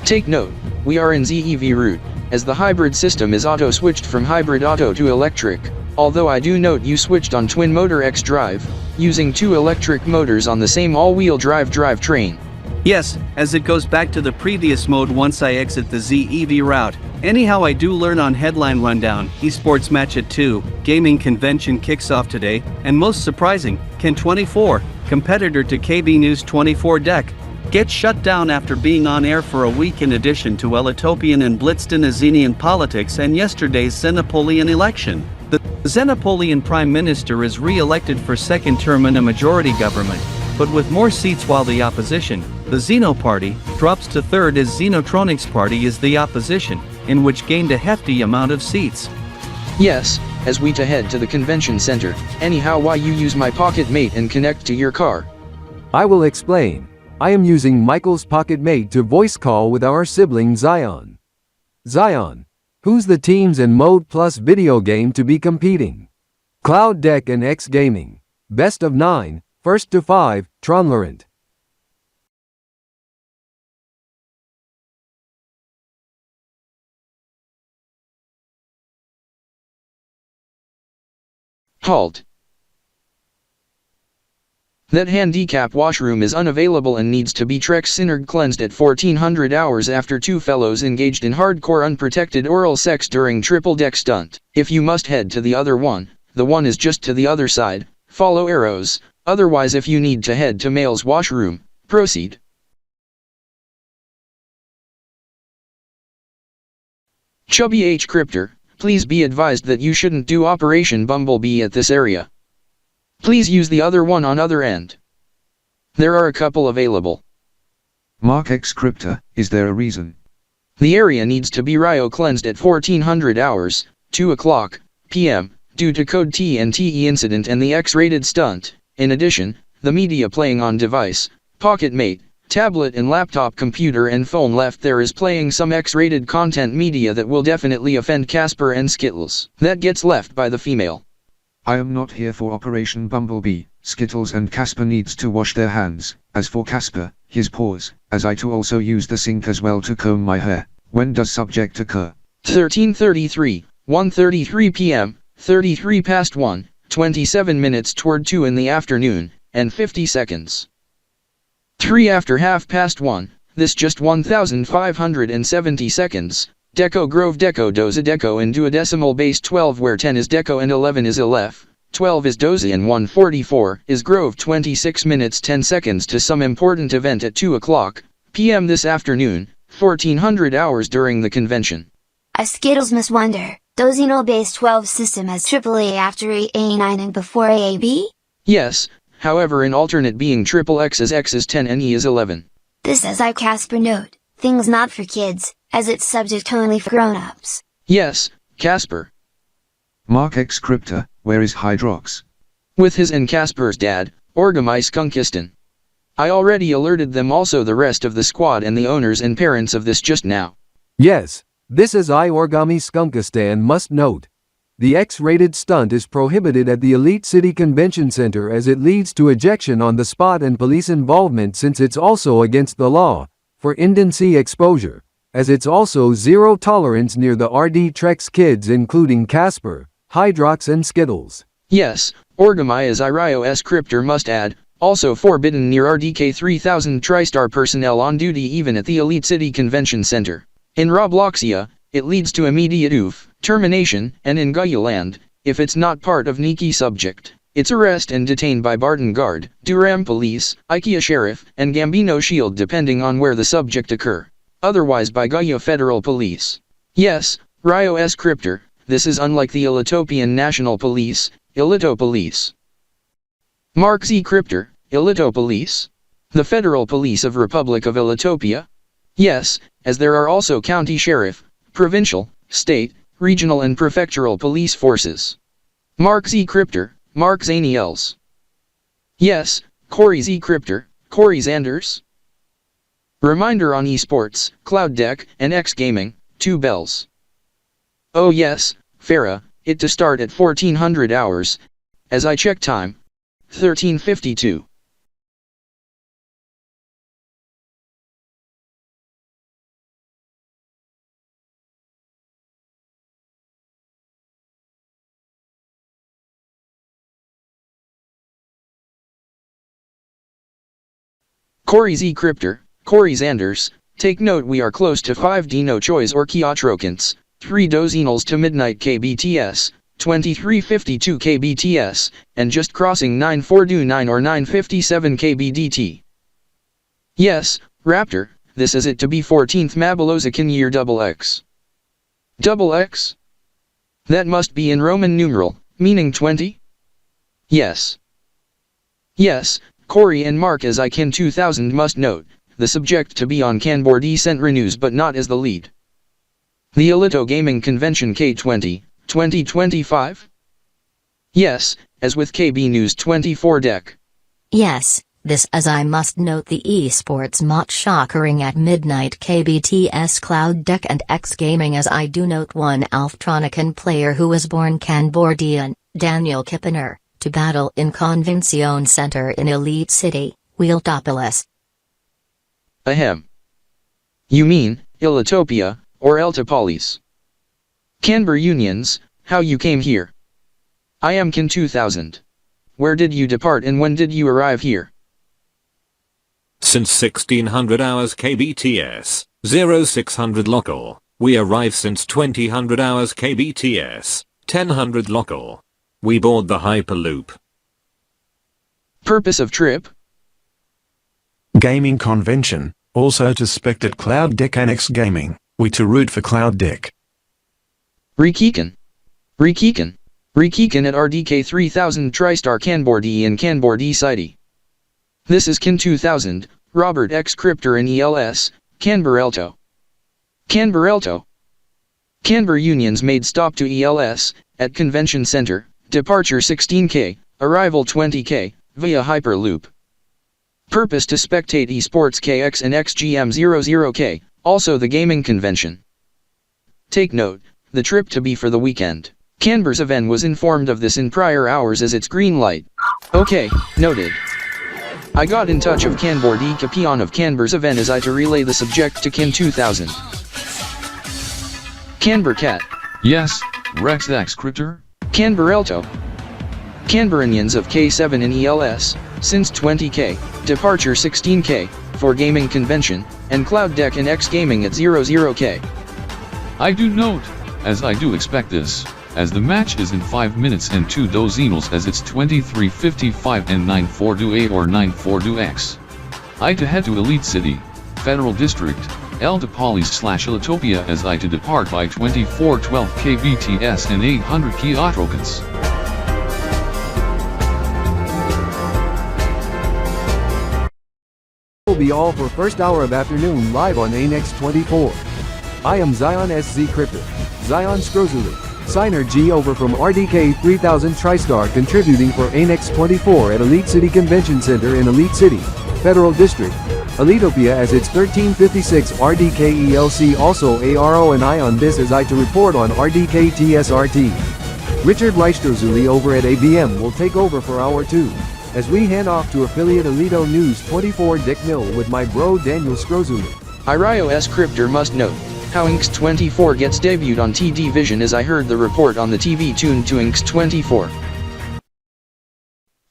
Take note, we are in ZEV route, as the hybrid system is auto-switched from hybrid auto to electric, although I do note you switched on twin motor X drive, using 2 electric motors on the same all-wheel drive drivetrain. Yes, as it goes back to the previous mode once I exit the ZEV route. Anyhow, I do learn on Headline Rundown, esports match at 2, gaming convention kicks off today, and most surprising, Ken24, competitor to KB News 24 Deck, gets shut down after being on air for a week in addition to Elitopian and Blitzden-Azenian politics and yesterday's Xenopolian election. The Xenopolian Prime Minister is re-elected for second term in a majority government, but with more seats, while the opposition, the Xeno Party, drops to third as Xenotronics Party is the opposition, in which gained a hefty amount of seats. Yes, as we to head to the convention center. Anyhow, why you use my Pocket Mate and connect to your car? I will explain. I am using Michael's Pocket Mate to voice call with our sibling Zion. Zion, who's the teams and mode plus video game to be competing? Cloud Deck and X Gaming. Best of 9, first to 5, Tronlerant. Halt. That handicap washroom is unavailable and needs to be Trek Synerg cleansed at 1400 hours after 2 fellows engaged in hardcore unprotected oral sex during triple deck stunt. If you must head to the other one, the one is just to the other side, follow arrows, otherwise if you need to head to male's washroom, proceed. Chubby H. Cryptor, please be advised that you shouldn't do Operation Bumblebee at this area. Please use the other one on other end. There are a couple available. Mark X Cryptor, is there a reason? The area needs to be Ryo cleansed at 1400 hours, 2 o'clock p.m., due to Code TNTE incident and the X-rated stunt. In addition, the media playing on device, Pocket Mate, tablet and laptop computer and phone left there is playing some X-rated content media that will definitely offend Casper and Skittles. That gets left by the female. I am not here for Operation Bumblebee. Skittles and Casper needs to wash their hands. As for Casper, his paws, as I too also use the sink as well to comb my hair. When does subject occur? 13:33, 1:33 p.m., 33 past 1, 27 minutes toward 2 in the afternoon, and 50 seconds. 3 after half past 1, this just 1570 seconds. Deco Grove Deco Doza Deco in duodecimal base 12 where 10 is Deco and 11 is Aleph, 12 is Doza and 144 is Grove 26 minutes 10 seconds to some important event at 2 o'clock p.m. this afternoon, 1400 hours during the convention. A Skittles must wonder, Dozino base 12 system has AAA after AA9 and before AAB? Yes, however in alternate being triple X is 10 and E is 11. This as I Casper note, things not for kids, as it's subject only for grown-ups. Yes, Casper. Mark X Cryptor, where is Hydrox? With his and Casper's dad, Orgamai Skunkistan. I already alerted them also the rest of the squad and the owners and parents of this just now. Yes, this is Origami Skunkistan must note. The X-rated stunt is prohibited at the Elite City Convention Center as it leads to ejection on the spot and police involvement since it's also against the law for indecency exposure, as it's also zero tolerance near the RD kids including Casper, Hydrox and Skittles. Yes, Orgamai as Irio S. Cryptor must add, also forbidden near RDK 3000 TriStar personnel on duty even at the Elite City Convention Center. In Robloxia, it leads to immediate oof, termination, and in GaiaOnline, if it's not part of Niki subject, it's arrest and detained by Barton Guard, Durem Police, IKEA Sheriff, and Gambino Shield depending on where the subject occur. Otherwise by Gaia Federal Police. Yes, Rio S. Cryptor, this is unlike the Elitopian National Police, Elito Police. Mark Z. Cryptor, Elito Police? The Federal Police of Republic of Elitopia? Yes, as there are also county sheriff, provincial, state, regional and prefectural police forces. Mark Z. Cryptor, Mark Zaniels. Yes, Corey Z Cryptor, Corey Zanders. Reminder on esports, Cloud Deck, and X Gaming, 2 bells. Oh yes, Farah, it to start at 1400 hours, as I check time, 13:52. Corey Z Cryptor, Corey Zanders, take note we are close to 5D no choice or Kiotrokins, 3 dozenals to midnight KBTS, 2352 KBTS, and just crossing 942 or 957 KBDT. Yes, Raptor, this is it to be 14th Mabelozakin year XX. XX? That must be in Roman numeral, meaning 20? Yes. Yes, Corey and Mark as ICANN 2000 must note, the subject to be on KanborZeven sent renews but not as the lead. The Alito Gaming Convention K20, 2025? Yes, as with KB News 24 deck. Yes, this as I must note the esports mot shockering at midnight KBTS Cloud Deck and X Gaming as I do note one Alftronican player who was born KanborZeven, Daniel Kippener, to battle in Convention Center in Elite City, Wheeltopolis. Ahem. You mean, Ilitopia, or Eltopolis. Canberra Unions, how you came here? I am Kin 2000. Where did you depart and when did you arrive here? Since 1600 hours KBTS, 0600 local, we arrive since 2000 hours KBTS, 1000 local. We board the Hyperloop. Purpose of trip? Gaming convention, also to spect at Cloud Deck and X Gaming, we to root for Cloud Deck. Rekikin at RDK 3000 TriStar KanborZeven and KanborZeven City. This is Kin 2000, Robert X Cryptor in ELS, Canberra Canberra Unions made stop to ELS, at Convention Center, departure 16K, arrival 20K, via Hyperloop. Purpose to spectate esports KX and XGM 00K, also the gaming convention. Take note, the trip to be for the weekend. KanborZeven was informed of this in prior hours as its green light. Okay, noted. I got in touch of KB.P of KanborZeven as I to relay the subject to Kin 2000. Canbercat. Yes, Rex X Cryptor. Canberelto. Canberranians of K7 in ELS, since 20K, departure 16K, for gaming convention, and Cloud Deck and X Gaming at 00K. I do note, as I do expect this, as the match is in 5 minutes and 2 dozenals as it's 23:55 and 942A or 942X. I to head to Elite City, Federal District, Eltopolis/Elitopia as I to depart by 24:12 KBTS and 800 Kiotrokins. Will be all for first hour of afternoon live on ANX 24. I am Zion SZ Cryptor, Zion Scrozuli, Signer G over from RDK 3000 TriStar contributing for ANX 24 at Elite City Convention Center in Elite City, Federal District, Elitopia as its 1356 RDK ELC also ARO and I on this as I to report on RDKTSRT. Richard Leistrozuli over at ABM will take over for hour 2. As we hand off to affiliate Alito News 24 Dick Mill with my bro Daniel Scrozuli. Irayo S Cryptor must note, how Inks 24 gets debuted on TD Vision as I heard the report on the TV tuned to Inks 24.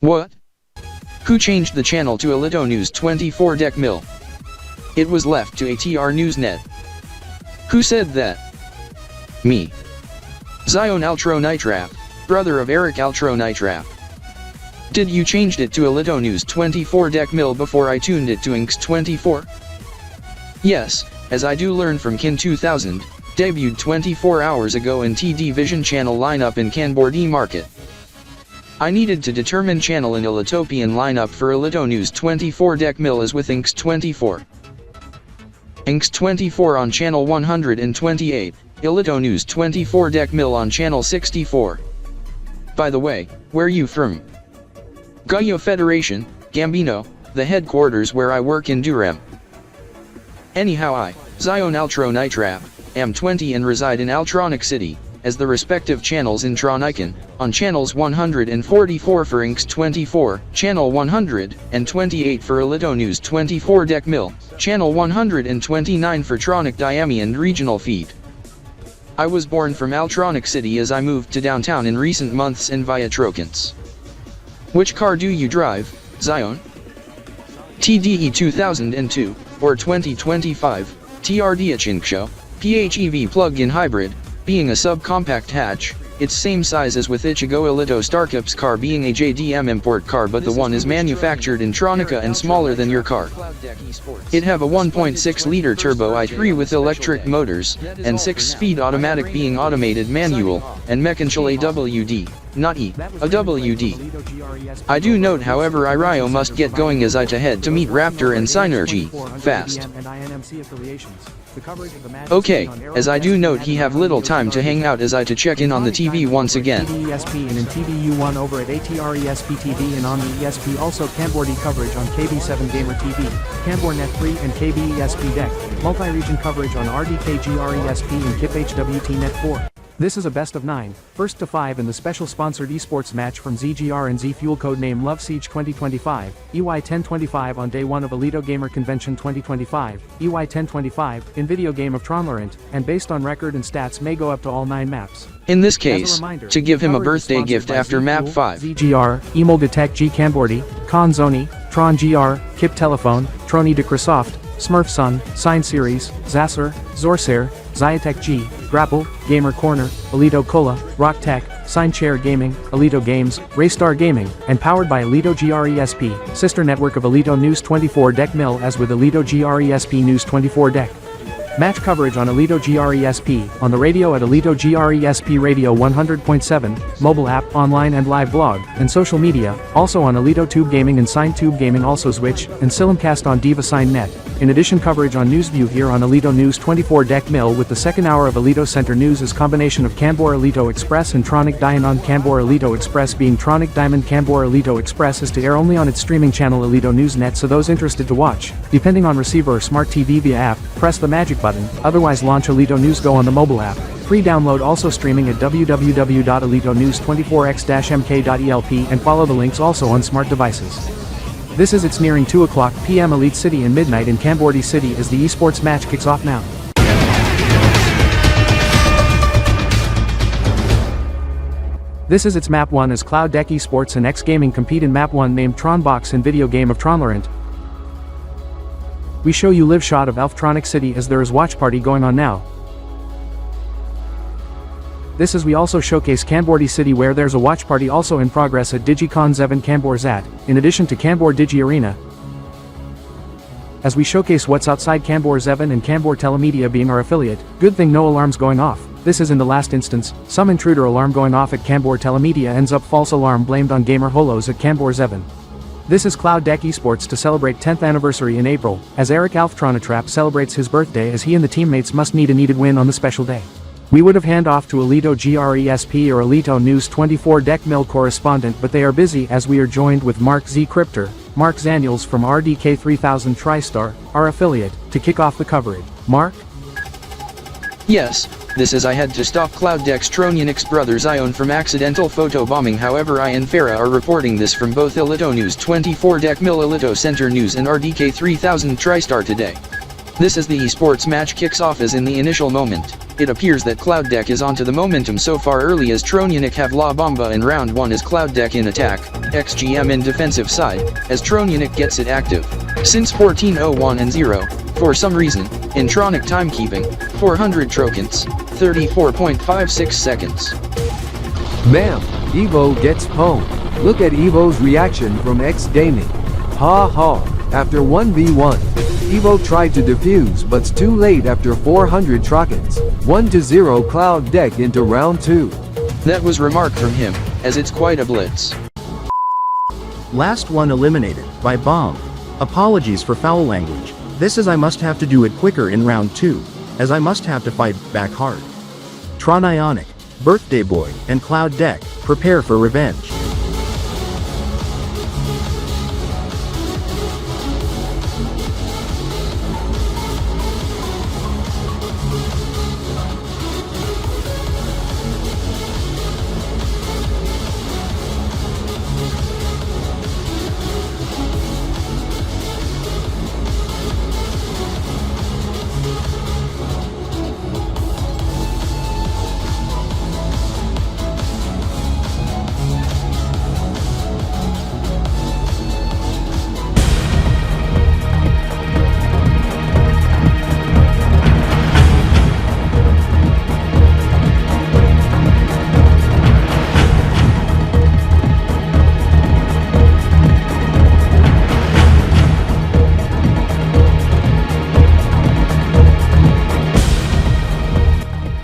What? Who changed the channel to Alito News 24 Deck Mill? It was left to ATR Newsnet. Who said that? Me. Zion Altro Nitrap, brother of Eric Altro Nitrap. Did you changed it to Alito News 24 Deck Mill before I tuned it to Inks 24? Yes, as I do learn from Kin 2000, debuted 24 hours ago in TD Vision channel lineup in KanborZeven market. I needed to determine channel in Elitopian lineup for Alito News 24 Deck Mill as with Inks 24. Inks 24 on channel 128, Alito News 24 Deck Mill on channel 64. By the way, where you from? Gaia Federation, Gambino, the headquarters where I work in Durem. Anyhow I, Zion Altro Nitrap, am 20 and reside in Altronic City, as the respective channels in Tronican, on channels 144 for Inks 24, channel 128 for Alito News 24 Dec Mil, channel 129 for Tronic Diami and regional feed. I was born from Altronic City as I moved to downtown in recent months and via Trokans. Which car do you drive, Zion? TDE 2002, or 2025, TRDK PHEV plug-in hybrid, being a subcompact hatch, it's same size as with Ichigo Alito Starcup's car being a JDM import car, but the one is manufactured in Tronica and smaller than your car. It have a 1.6 liter turbo i3 with electric motors, and 6-speed automatic being automated manual, and mechanical AWD, not E, a WD. I do note however Irio must get going as I to head to meet Raptor and Synergy, fast. Okay, as I do note he have little time to hang out as I to check in on the TV once again. ESP and in TVU1 over at ATRESP TV and on the ESP also KanborD coverage on KB.7 Gamer TV, Kambor Net 3 and KB.SDY Deck, multi-region coverage on RDK GRESP and KP.HWT Net 4. This is a best of 9, first to 5 in the special sponsored esports match from ZGR and Z Fuel codename Love Siege 2025, EY 1025 on day 1 of Alito Gamer Convention 2025, EY 1025, in video game of Tronlerant, and based on record and stats may go up to all 9 maps. In this case, to give him a birthday gift after map 5. ZGR, Emolgatech G KanborD, Konzoni, Tron GR, Kip Telephone, Troni de Crisoft, Smurf Sun, Sign Series, Zasser, Zorsair, Zyatech G, Grapple, Gamer Corner, Alito Cola, Rock Tech, Sign Chair Gaming, Alito Games, Raystar Gaming, and powered by Alito GRESP, sister network of Alito News 24 Dec Mil as with Alito GRESP News 24 Dec. Match coverage on Alito GRESP, on the radio at Alito GRESP Radio 100.7, mobile app, online and live blog, and social media, also on Alito Tube Gaming and Sign Tube Gaming, also Switch, and Silimcast on Diva Sign Net. In addition, coverage on Newsview here on Alito News 24 Dec Mil with the second hour of Alito Center News is combination of Kambor Alito Express and Tronic Diamond. Kambor Alito Express being Tronic Diamond. Kambor Alito Express is to air only on its streaming channel Alito News Net, so those interested to watch, depending on receiver or smart TV via app, press the magic button, otherwise launch Alito News Go on the mobile app. Free download, also streaming at www.alitonews24x-mk.elp and follow the links also on smart devices. This is it's nearing 2 o'clock p.m. Elite City and midnight in KanborD City as the esports match kicks off now. This is its map 1 as Cloud Deck Esports and X Gaming compete in map 1 named Tronbox in video game of Tronlerant. We show you live shot of Elftronic City as there is watch party going on now. This is we also showcase KanborD City where there's a watch party also in progress at KanborZeven KanborZat, in addition to Kambor Digi Arena. As we showcase what's outside KanborZeven and Kambor Telemedia being our affiliate, good thing no alarms going off. This is in the last instance, some intruder alarm going off at Kambor Telemedia ends up false alarm blamed on gamer holos at KanborZeven. This is Cloud Deck Esports to celebrate 10th anniversary in April, as Eric Alftronatrap celebrates his birthday as he and the teammates must need a needed win on the special day. We would have hand off to Alito GRESP or Alito News 24 Dec Mil correspondent, but they are busy as we are joined with Mark Z Cryptor, Mark Zaniels from RDK 3000 TriStar, our affiliate, to kick off the coverage. Mark? Yes, this is I had to stop Cloud Deck's Tronianix brother Zion from accidental photo bombing. However, I and Farah are reporting this from both Alito News 24 Dec Mil, Alito Center News and RDK 3000 TriStar today. This is the esports match kicks off as in the initial moment. It appears that Cloud Deck is onto the momentum so far early as Tronianic have La Bomba in round 1 as Cloud Deck in attack, XGM in defensive side, as Tronianic gets it active. Since 14:01 and 0, for some reason, in Tronic timekeeping, 400 Trokans, 34.56 seconds. Ma'am, Evo gets pwned. Look at Evo's reaction from X Gaming. Ha ha, after 1v1. Evo tried to defuse but's too late after 400 Trokans. 1-0 Cloud Deck into round 2. That was remark from him, as it's quite a blitz. Last one eliminated, by bomb. Apologies for foul language. This is I must have to do it quicker in round 2, as I must have to fight back hard. Tron Ionic, Birthday Boy, and Cloud Deck, prepare for revenge.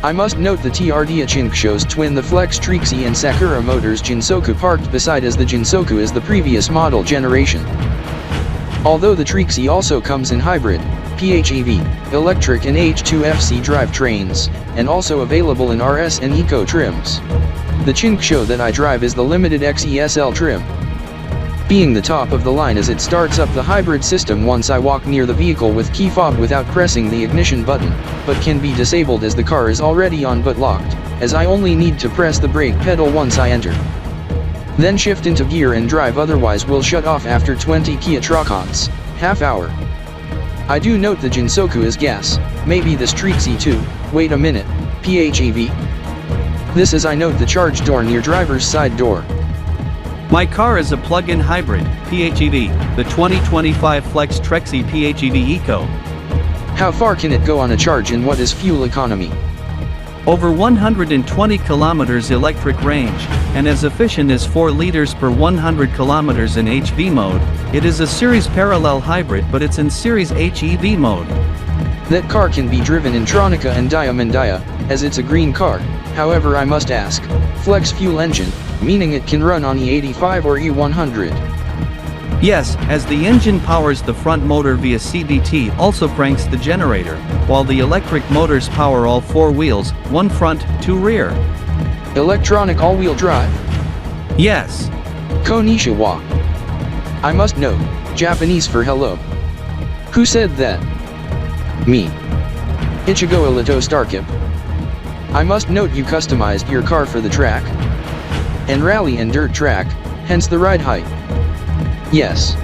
I must note the TRD Chink shows twin the Flex Trixie and Sakura Motors Jinsoku parked beside as the Jinsoku is the previous model generation. Although the Trixie also comes in hybrid, PHEV, electric and H2FC drivetrains, and also available in RS and Eco trims. The Chink show that I drive is the limited XESL trim, being the top of the line as it starts up the hybrid system once I walk near the vehicle with key fob without pressing the ignition button, but can be disabled as the car is already on but locked, as I only need to press the brake pedal once I enter. Then shift into gear and drive, otherwise will shut off after 20 Kia Trocons, half hour. I do note the Jinsoku is gas, maybe this Trixie too, wait a minute, PHEV. This is I note the charge door near driver's side door. My car is a plug-in hybrid, PHEV, the 2025 Flex Trexie PHEV Eco. How far can it go on a charge and what is fuel economy? Over 120 kilometers electric range, and as efficient as 4 liters per 100 kilometers in HV mode. It is a series parallel hybrid, but it's in series HEV mode. That car can be driven in Tronica and Diamondia, as it's a green car. However, I must ask, flex fuel engine, meaning it can run on E85 or E100. Yes, as the engine powers the front motor via CVT, also cranks the generator, while the electric motors power all 4 wheels, 1 front, 2 rear. Electronic all-wheel drive? Yes. Konnichiwa. I must note, Japanese for hello. Who said that? Me. Ichigo Ilito Starkip. I must note you customized your car for the track and rally and dirt track, hence the ride height. Yes.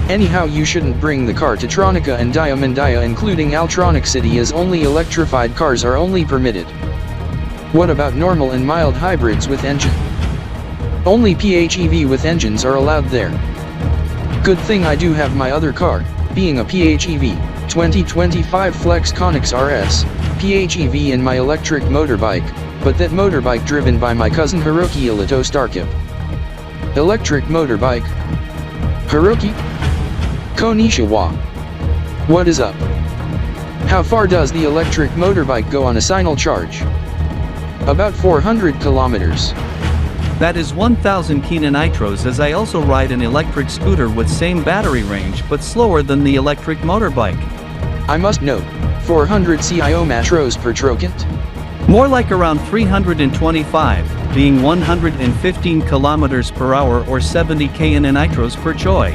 Anyhow, you shouldn't bring the car to Tronica and Diamondia, including Altronic City, as only electrified cars are only permitted. What about normal and mild hybrids with engine? Only PHEV with engines are allowed there. Good thing I do have my other car, being a PHEV, 2025 Flex Connex RS, PHEV in my electric motorbike, but that motorbike driven by my cousin Hiroki Ilito Starkip. Electric motorbike? Hiroki? Konnichiwa. What is up? How far does the electric motorbike go on a single charge? About 400 kilometers. That is 1000 kina nitros, as I also ride an electric scooter with same battery range but slower than the electric motorbike. I must note, 400 CIO matros per trocant? More like around 325, being 115 kilometers per hour or 70 kn nitros per choi.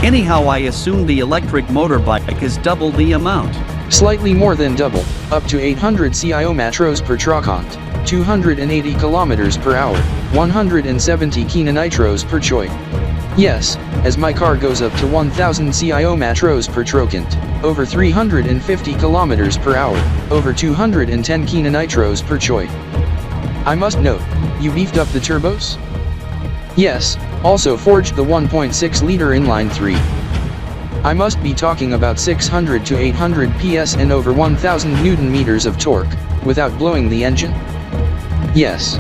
Anyhow, I assume the electric motorbike is double the amount. Slightly more than double, up to 800 CIO matros per trocant, 280 kilometers per hour, 170 kina nitros per choi. Yes, as my car goes up to 1000 CIO matros per trocant, over 350 kilometers per hour, over 210 kina nitros per choi. I must note, you beefed up the turbos? Yes, also forged the 1.6 liter inline 3. I must be talking about 600 to 800 PS and over 1000 Newton meters of torque, without blowing the engine? Yes.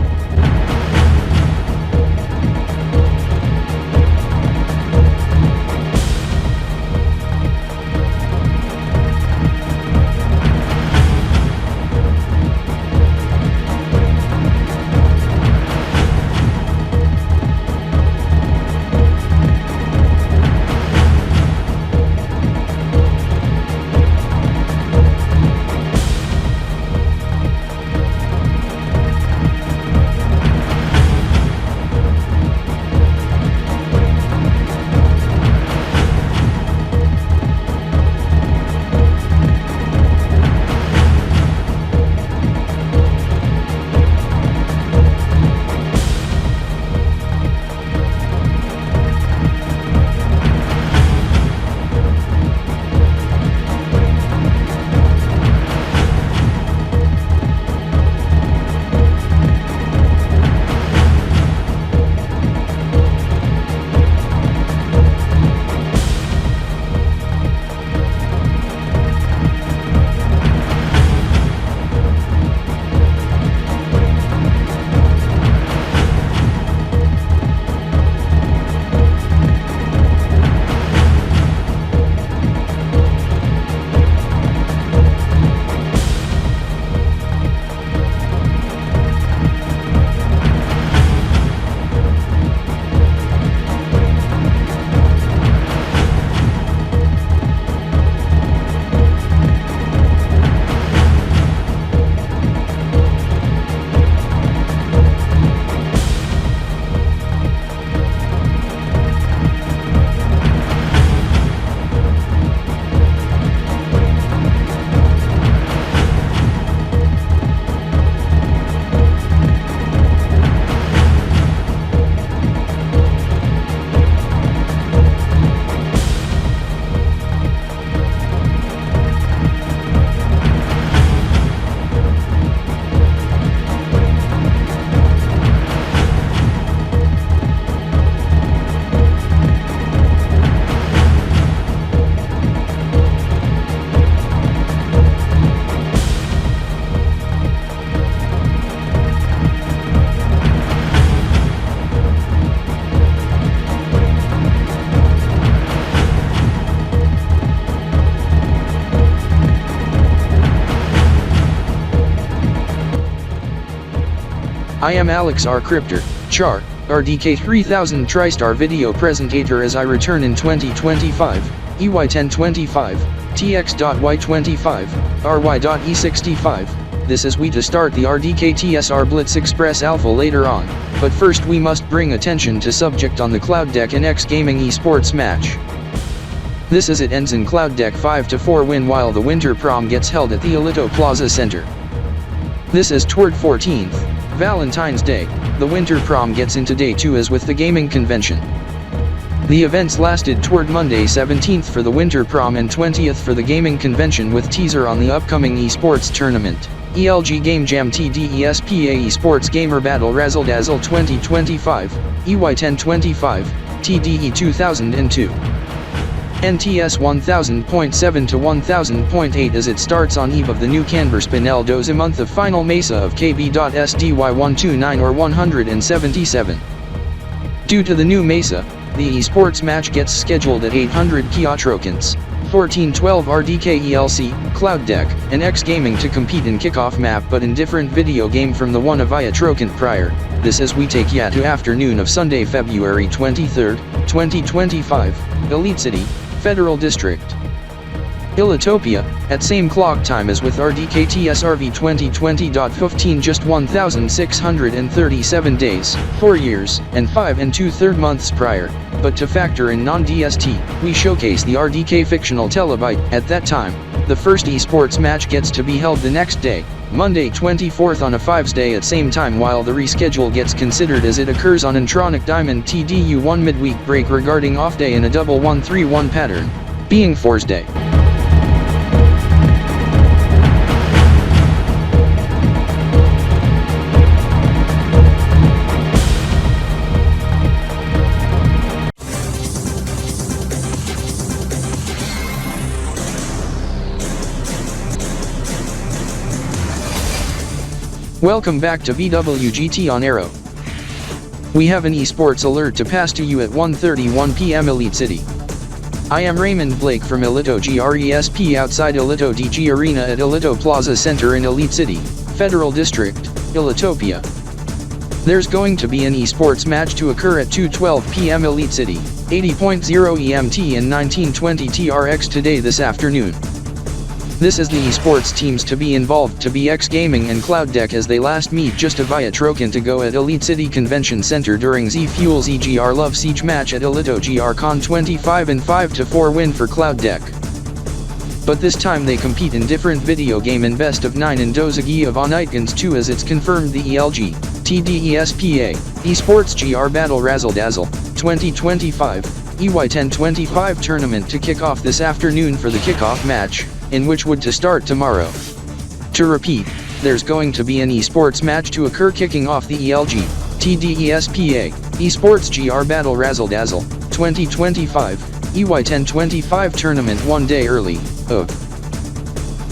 I am Alex R. Cryptor, Char, RDK 3000 TriStar video presentator as I return in 2025, EY1025, TX.Y25, RY.E65. This is we to start the RDKTSR Blitz Express Alpha later on, but first we must bring attention to subject on the Cloud Deck and X Gaming esports match. This is it ends in Cloud Deck 5-4 win while the Winter Prom gets held at the Alito Plaza Center. This is toward 14th, Valentine's Day. The Winter Prom gets into day 2 as with the gaming convention. The events lasted toward Monday 17th for the Winter Prom and 20th for the gaming convention with teaser on the upcoming esports tournament, ELG Game Jam TDESPA Esports Gamer Battle Razzle Dazzle 2025, EY1025, TDE 2002. NTS 1000.7 to 1000.8 as it starts on eve of the new KanborZeven DOGE month of final Mesa of KB.SDY 129 or 177. Due to the new Mesa, the esports match gets scheduled at 800 Kiotrokans, 1412 RDK ELC, Cloud Deck, and X Gaming to compete in kickoff map but in different video game from the one of Trokan prior. This as we take ya to afternoon of Sunday, February 23, 2025, Elite City, Federal District, Ilitopia, at same clock time as with RDKTSR v 2020.15 just 1,637 days, 4 years, and 5 2/3 months prior, but to factor in non-DST, we showcase the RDK fictional telebyte. At that time, the first esports match gets to be held the next day, Monday 24th on a 5's day at same time while the reschedule gets considered as it occurs on Intronic Diamond TDU1 midweek break regarding off day in a double 1-3-1 pattern, being 4's day. Welcome back to VWGT on Arrow. We have an esports alert to pass to you at 1:31 p.m. Elite City. I am Raymond Blake from Alito GRESP outside Alito DG Arena at Alito Plaza Center in Elite City, Federal District, Ilitopia. There's going to be an esports match to occur at 2:12 p.m. Elite City, 80.0 EMT and 1920 TRX today this afternoon. This is the esports teams to be involved to be X Gaming and Cloud Deck as they last meet just a Trokan to go at Elite City Convention Center during Z Fuel's EGR Love Siege match at Alito GRCon 25 and 5-4 win for Cloud Deck. But this time they compete in different video game and best of 9 and Dozagi of Onitgans 2 as it's confirmed the ELG, TDESPA, Esports GR Battle Razzle Dazzle, 2025, EY1025 tournament to kick off this afternoon for the kickoff match, in which would to start tomorrow. To repeat, there's going to be an esports match to occur kicking off the ELG, TDESPA, Esports GR Battle Razzle Dazzle, 2025, EY1025 tournament 1 day early, of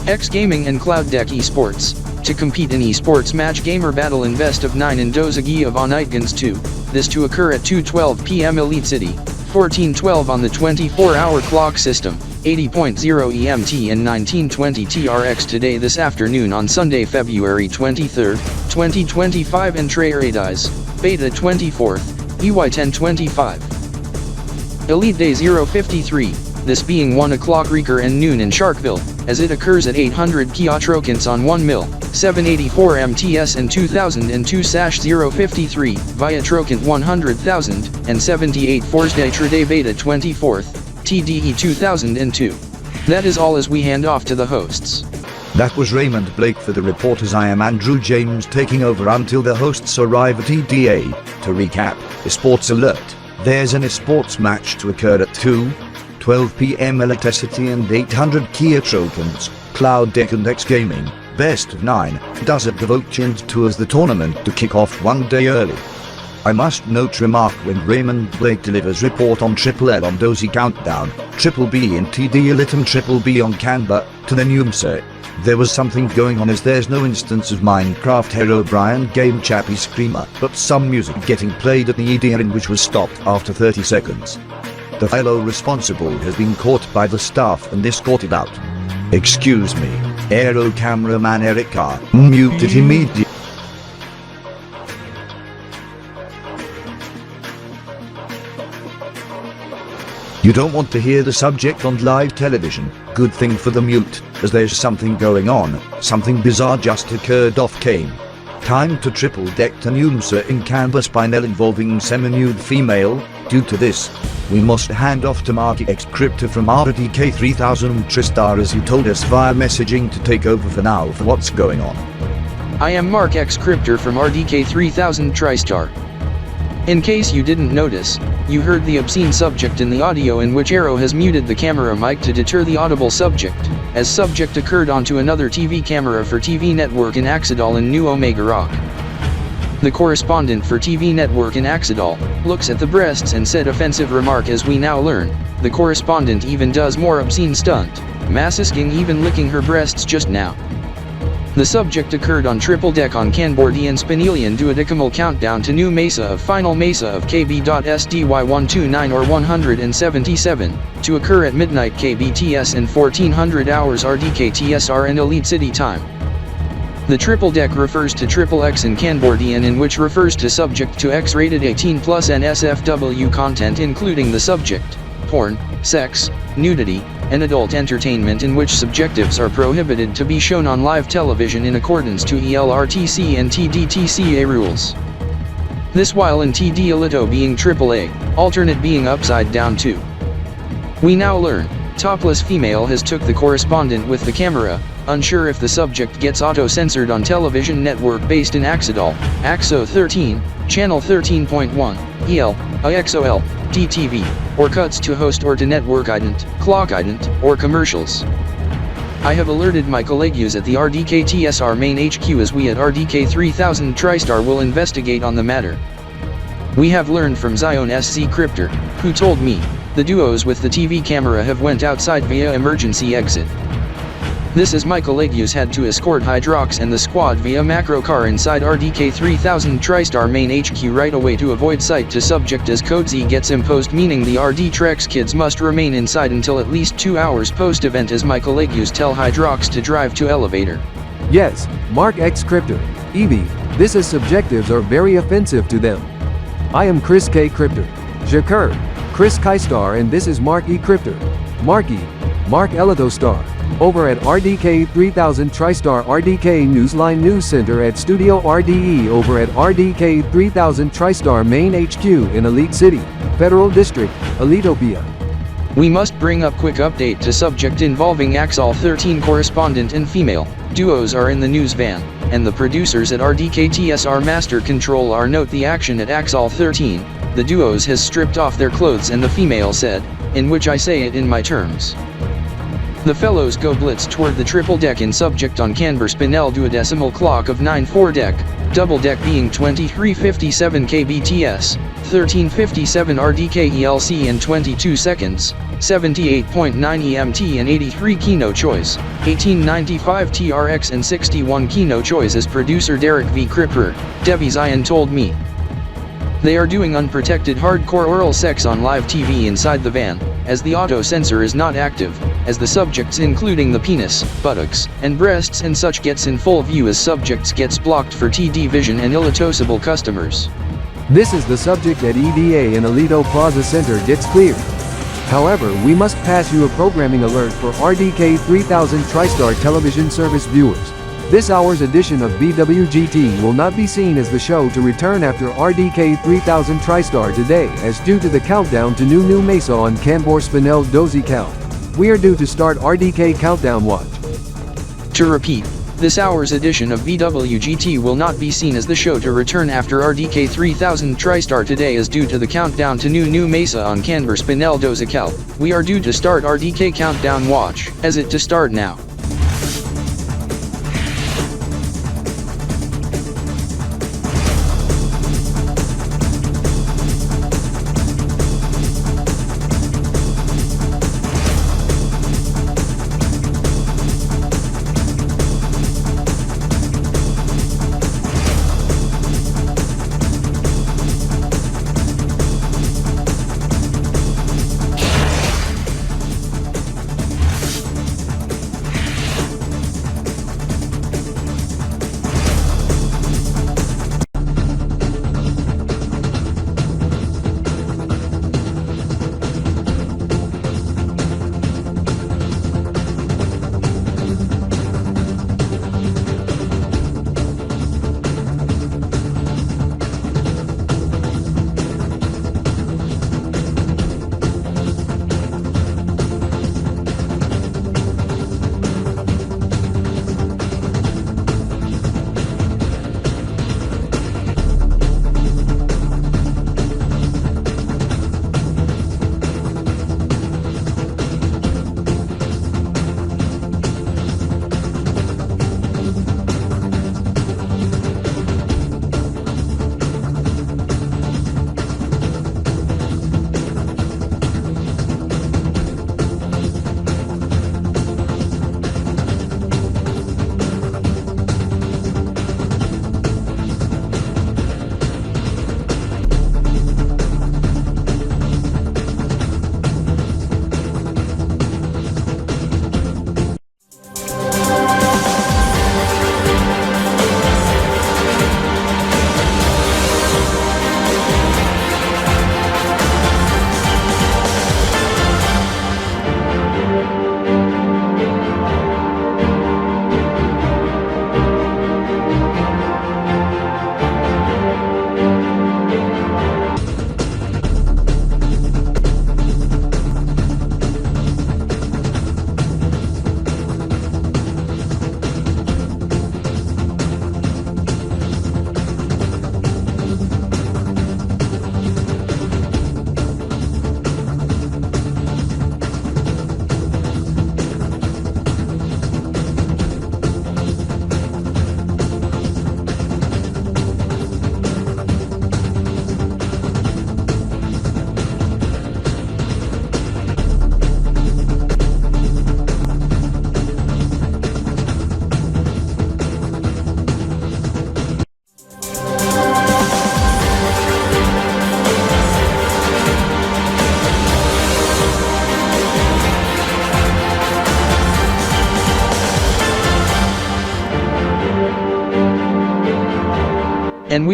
X Gaming and Cloud Deck Esports, to compete in esports match gamer battle in best of 9 in Dozagi of Onitgans 2, this to occur at 2:12 p.m. Elite City, 14:12 on the 24-hour clock system, 80.0 EMT and 1920 TRX today this afternoon on Sunday, February 23, 2025 and Trayradis, Beta 24th, EY1025. Elite Day 053, this being 1 o'clock Reeker and noon in Sharkville, as it occurs at 800 Kiotrokans on 1 mil, 784 MTS and 2002-053, via Trokan 100,000, and 78 Forsday Trade Beta 24th, TDE 2002. That is all as we hand off to the hosts. That was Raymond Blake for the reporters. I am Andrew James taking over until the hosts arrive at EDA. To recap, Esports Alert, there's an esports match to occur at 2:12 p.m. Elite City and 800 Kiotrokans, Cloud Deck and X Gaming, best of 9, does it devote tours the tournament to kick off 1 day early. I must note remark when Raymond Blake delivers report on Triple L on Dozy Countdown, Triple B in TD Elite and Triple B on Canberra, to the Numse. There was something going on as there's no instance of Minecraft Hero Brian Game Chappy Screamer, but some music getting played at the EDA in which was stopped after 30 seconds. The fellow responsible has been caught by the staff and escorted out. Excuse me, Aero cameraman Eric R. muted immediately. You don't want to hear the subject on live television. Good thing for the mute, as there's something going on. Something bizarre just occurred off cam. Time to triple deck to new Musa in KanborZeven involving semi-nude female. Due to this, we must hand off to Mark X Cryptor from RDK 3000 Tristar, as he told us via messaging to take over for now for what's going on. I am Mark X Cryptor from RDK 3000 Tristar. In case you didn't notice, you heard the obscene subject in the audio in which Arrow has muted the camera mic to deter the audible subject, as subject occurred onto another TV camera for TV network in Axidal in New Omega Rock. The correspondent for TV network in Axidal looks at the breasts and said offensive remark. As we now learn, the correspondent even does more obscene stunt, massisking, even licking her breasts just now. The subject occurred on triple deck on KanborZeven Spinelian duodecimal countdown to new Mesa of final Mesa of Kb.SDY 129 or 177, to occur at midnight KBTS and 1400 hours RDKTSR and Elite City time. The triple deck refers to triple X in KanborZeven, in which refers to subject to X-rated 18+ and SFW content including the subject, porn, sex, nudity, and adult entertainment, in which subjectives are prohibited to be shown on live television in accordance to ELRTC and TDTCA rules. This while in TD Alito being AAA, alternate being upside down too. We now learn, topless female has took the correspondent with the camera, unsure if the subject gets auto-censored on television network based in Axidal, AXO 13, channel 13.1, EL, IXOL, DTV, or cuts to host or to network ident, clock ident, or commercials. I have alerted my colleagues at the RDKTSR main HQ, as we at RDK 3000 Tristar will investigate on the matter. We have learned from Zion SC Cryptor, who told me, the duos with the TV camera have went outside via emergency exit. This is my colleagues had to escort Hydrox and the squad via macro car inside RDK 3000 Tristar main HQ right away to avoid sight to subject as Code Z gets imposed, meaning the RD Trex kids must remain inside until at least 2 hours post-event, as my colleagues tell Hydrox to drive to elevator. Yes, Mark X Cryptor, Evie, this is subjectives are very offensive to them. I am Chris K Cryptor, Jakur, Chris Kaistar, and this is Mark E Cryptor, Marky, Mark Elitostar. Over at RDK 3000 Tristar RDK Newsline News Center at Studio RDE over at RDK 3000 Tristar Main HQ in Elite City, Federal District, Elitopia. We must bring up quick update to subject involving Axol 13 correspondent and female. Duos are in the news van, and the producers at RDKTSR Master Control are note the action at Axol 13. The duos has stripped off their clothes and the female said, in which I say it in my terms. The fellows go blitz toward the triple deck in subject on KanborZeven duodecimal clock of 9-4 deck, double deck being 23:57 kbts, 13:57 RDK ELC in 22 seconds, 78.9 EMT and 83 Kino choice, 1895 TRX and 61 Kino choice, as producer Derek V. Cripper, Debbie Zion told me. They are doing unprotected hardcore oral sex on live TV inside the van, as the auto sensor is not active, as the subjects including the penis, buttocks, and breasts and such gets in full view, as subjects gets blocked for TD vision and illitosable customers. This is the subject at EVA and Alito Plaza Center gets cleared. However, we must pass you a programming alert for RDK 3000 Tristar television service viewers. This hour's edition of BWGT will not be seen as the show to return after RDK 3000 Tristar today, as due to the countdown to new Mesa on KanborZeven duodecimal. We are due to start RDK countdown watch. To repeat, this hour's edition of BWGT will not be seen as the show to return after RDK 3000 Tristar today, as due to the countdown to new Mesa on KanborZeven duodecimal. We are due to start RDK countdown watch, as it to start now.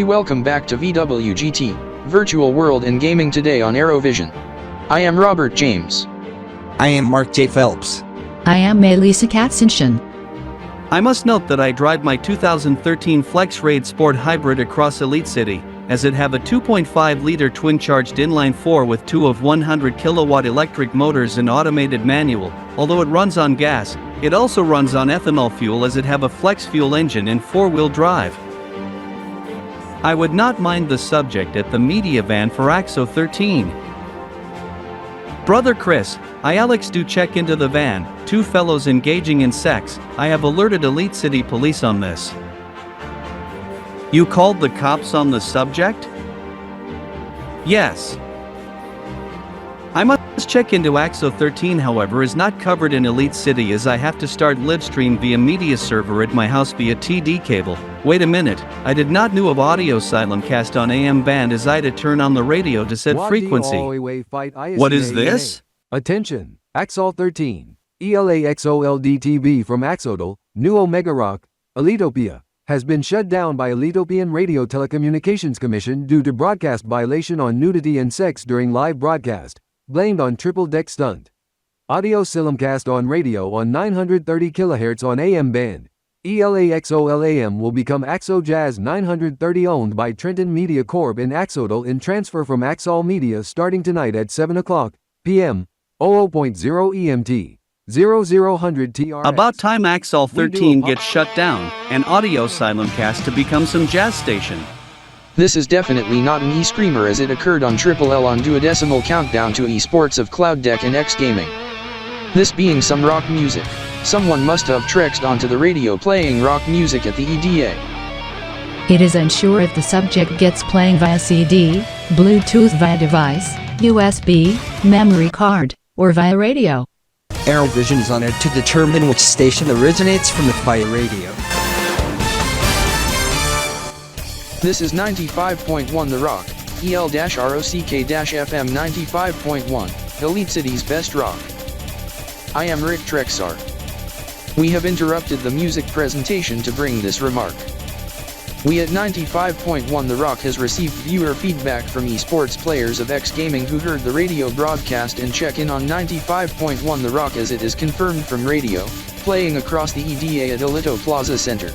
welcome back to VWGT, Virtual World and Gaming today on Aerovision. I am Robert James. I am Mark J. Phelps. I am Melissa Katzenschen. I must note that I drive my 2013 Flex Raid Sport Hybrid across Elite City, as it have a 2.5-liter twin-charged inline-4 with 2 of 100 kilowatt electric motors and automated manual. Although it runs on gas, it also runs on ethanol fuel as it have a flex fuel engine and 4-wheel drive. I would not mind the subject at the media van for AXO 13. Brother Chris, Alex do check into the van, 2 fellows engaging in sex. I have alerted Elite City Police on this. You called the cops on the subject? Yes. I must check into AXO 13, however, is not covered in Elite City as I have to start livestream via media server at my house via TD cable. Wait a minute, I did not know of audio simulcast on AM band as I had to turn on the radio to set frequency. What is this? Attention, AXO 13, ELAXOLDTV from Axodal, New Omega Rock, Elitopia, has been shut down by Elitopian Radio Telecommunications Commission due to broadcast violation on nudity and sex during live broadcast, blamed on triple deck stunt. Audio simulcast on radio on 930 kHz on AM band. ELAXOLAM will become AXO Jazz 930 owned by Trenton Media Corp in Axodal in transfer from Axol Media starting tonight at 7 o'clock p.m. 00.0 EMT. 0000 TRS. About time Axol 13 gets shut down, and audio simulcast to become some jazz station. This is definitely not an e-screamer as it occurred on Triple L on duodecimal countdown to esports of Cloud Deck and X Gaming. This being some rock music, someone must have trexed onto the radio playing rock music at the EDA. It is unsure if the subject gets playing via CD, Bluetooth via device, USB, memory card, or via radio. Aerovision is honored to determine which station originates from the fire radio. This is 95.1 The Rock, EL-ROCK-FM 95.1, Elite City's best rock. I am Rick Trexar. We have interrupted the music presentation to bring this remark. We at 95.1 The Rock has received viewer feedback from esports players of X Gaming who heard the radio broadcast and check in on 95.1 The Rock as it is confirmed from radio, playing across the EDA at Elito Plaza Center.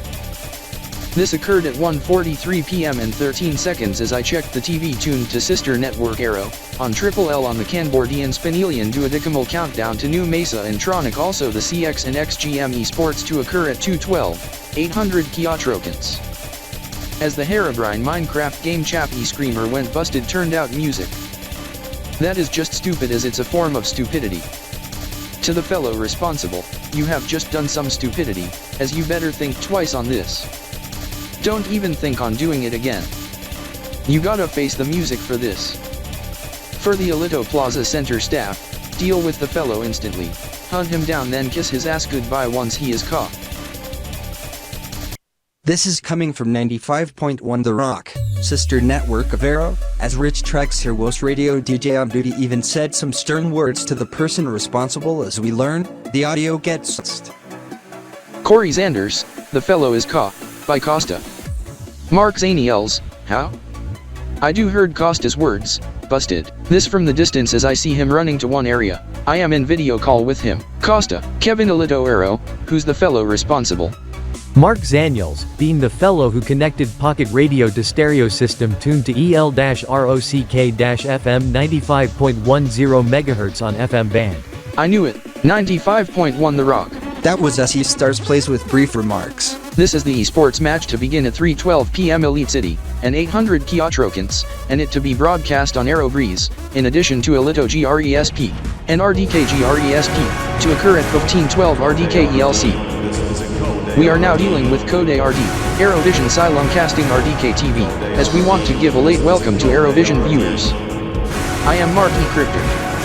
This occurred at 1:43 p.m. and 13 seconds as I checked the TV tuned to sister network Aero, on Triple L on the KanborZeven Spinelian duodecimal countdown to New Mesa and Tronic, also the CX and XGM esports to occur at 2:12, 800 Kiotrokans. As the Herobrine Minecraft game Chappy Screamer went busted turned out music. That is just stupid as it's a form of stupidity. To the fellow responsible, you have just done some stupidity, as you better think twice on this. Don't even think on doing it again. You gotta face the music for this. For the Elito Plaza Center staff, deal with the fellow instantly, hunt him down then kiss his ass goodbye once he is caught. This is coming from 95.1 The Rock, sister network of Aero, as Rich Trex here was radio DJ on duty even said some stern words to the person responsible as we learn, the audio gets lost. Corey Zanders, the fellow is caught, by Costa. Mark Zaniels, how? I do heard Costa's words, busted. This from the distance as I see him running to one area. I am in video call with him. Costa, Kevin Alito Aero, who's the fellow responsible. Mark Zaniels, being the fellow who connected pocket radio to stereo system tuned to EL-ROCK-FM 95.10 MHz on FM band. I knew it, 95.1 The Rock. That was SE Stars plays with brief remarks. This is the esports match to begin at 3:12 p.m. Elite City, and 800 Kiotrokans, and it to be broadcast on Aero Breeze, in addition to Elito GRESP, and RDK GRESP, to occur at 1512 RDK ELC. We are now dealing with Code ARD, Aerovision Simulcasting RDK TV, as we want to give a late welcome to Aerovision viewers. I am Mark E. Crypter.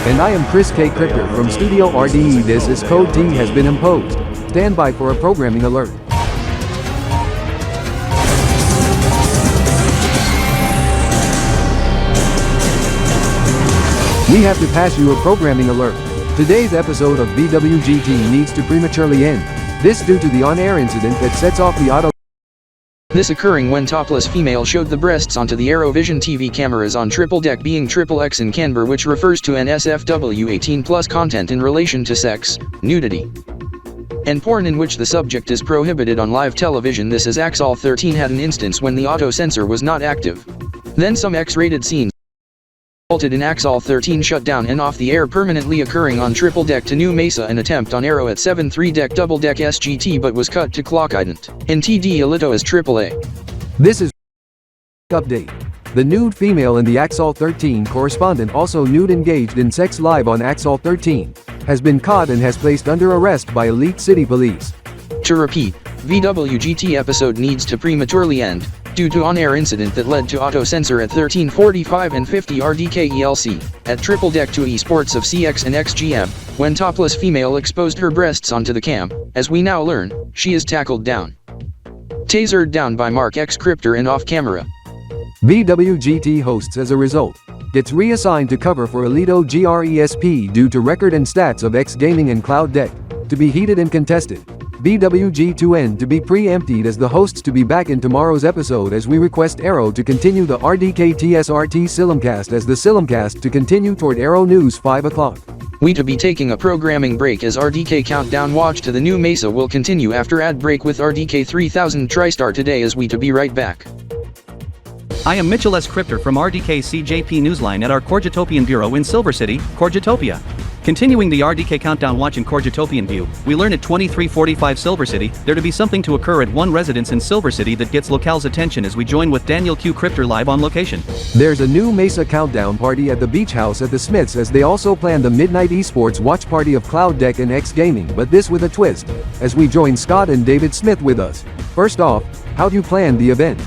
And I am Chris K. Crypter from Studio RDE. This is Code T has been imposed. Stand by for a programming alert. We have to pass you a programming alert. Today's episode of BWGT needs to prematurely end. This due to the on-air incident that sets off the auto. This occurring when topless female showed the breasts onto the AeroVision TV cameras on triple deck being XXX in Canberra, which refers to an SFW 18+ content in relation to sex, nudity, and porn in which the subject is prohibited on live television. This is Axol 13 had an instance when the auto censor was not active. Then some X-rated scenes resulted in Axol 13 shut down and off the air permanently, occurring on triple deck to New Mesa. An attempt on Aero at 7-3 deck double deck SGT but was cut to clock ident. In TD Alito as AAA. This is update. The nude female in the Axol 13 correspondent, also nude engaged in sex live on Axol 13, has been caught and has placed under arrest by Elite City Police. To repeat, VWGT episode needs to prematurely end, due to on-air incident that led to auto-censor at 13:45 and 50 RDK ELC, at triple deck 2 esports of CX and XGM, when topless female exposed her breasts onto the cam. As we now learn, she is tackled down, tasered down by Mark X Cryptor and off camera. VWGT hosts as a result gets reassigned to cover for Alito GRESP due to record and stats of X Gaming and Cloud Deck to be heated and contested. BWG2N to be pre-emptied as the hosts to be back in tomorrow's episode, as we request Aero to continue the RDKTSR Silimcast as the Silimcast to continue toward Aero News 5 o'clock. We to be taking a programming break as RDK Countdown Watch to the New Mesa will continue after ad break with RDK 3000 TriStar today, as we to be right back. I am Mitchell S. Cryptor from RDK CJP Newsline at our Corgitopian Bureau in Silver City, Corgitopia. Continuing the RDK Countdown Watch in Corgitopian View, we learn at 2345 Silver City, there to be something to occur at one residence in Silver City that gets locale's attention, as we join with Daniel Q. Cryptor live on location. There's a new Mesa countdown party at the Beach House at the Smiths, as they also plan the Midnight Esports watch party of Cloud Deck and X Gaming, but this with a twist, as we join Scott and David Smith with us. First off, how do you plan the event?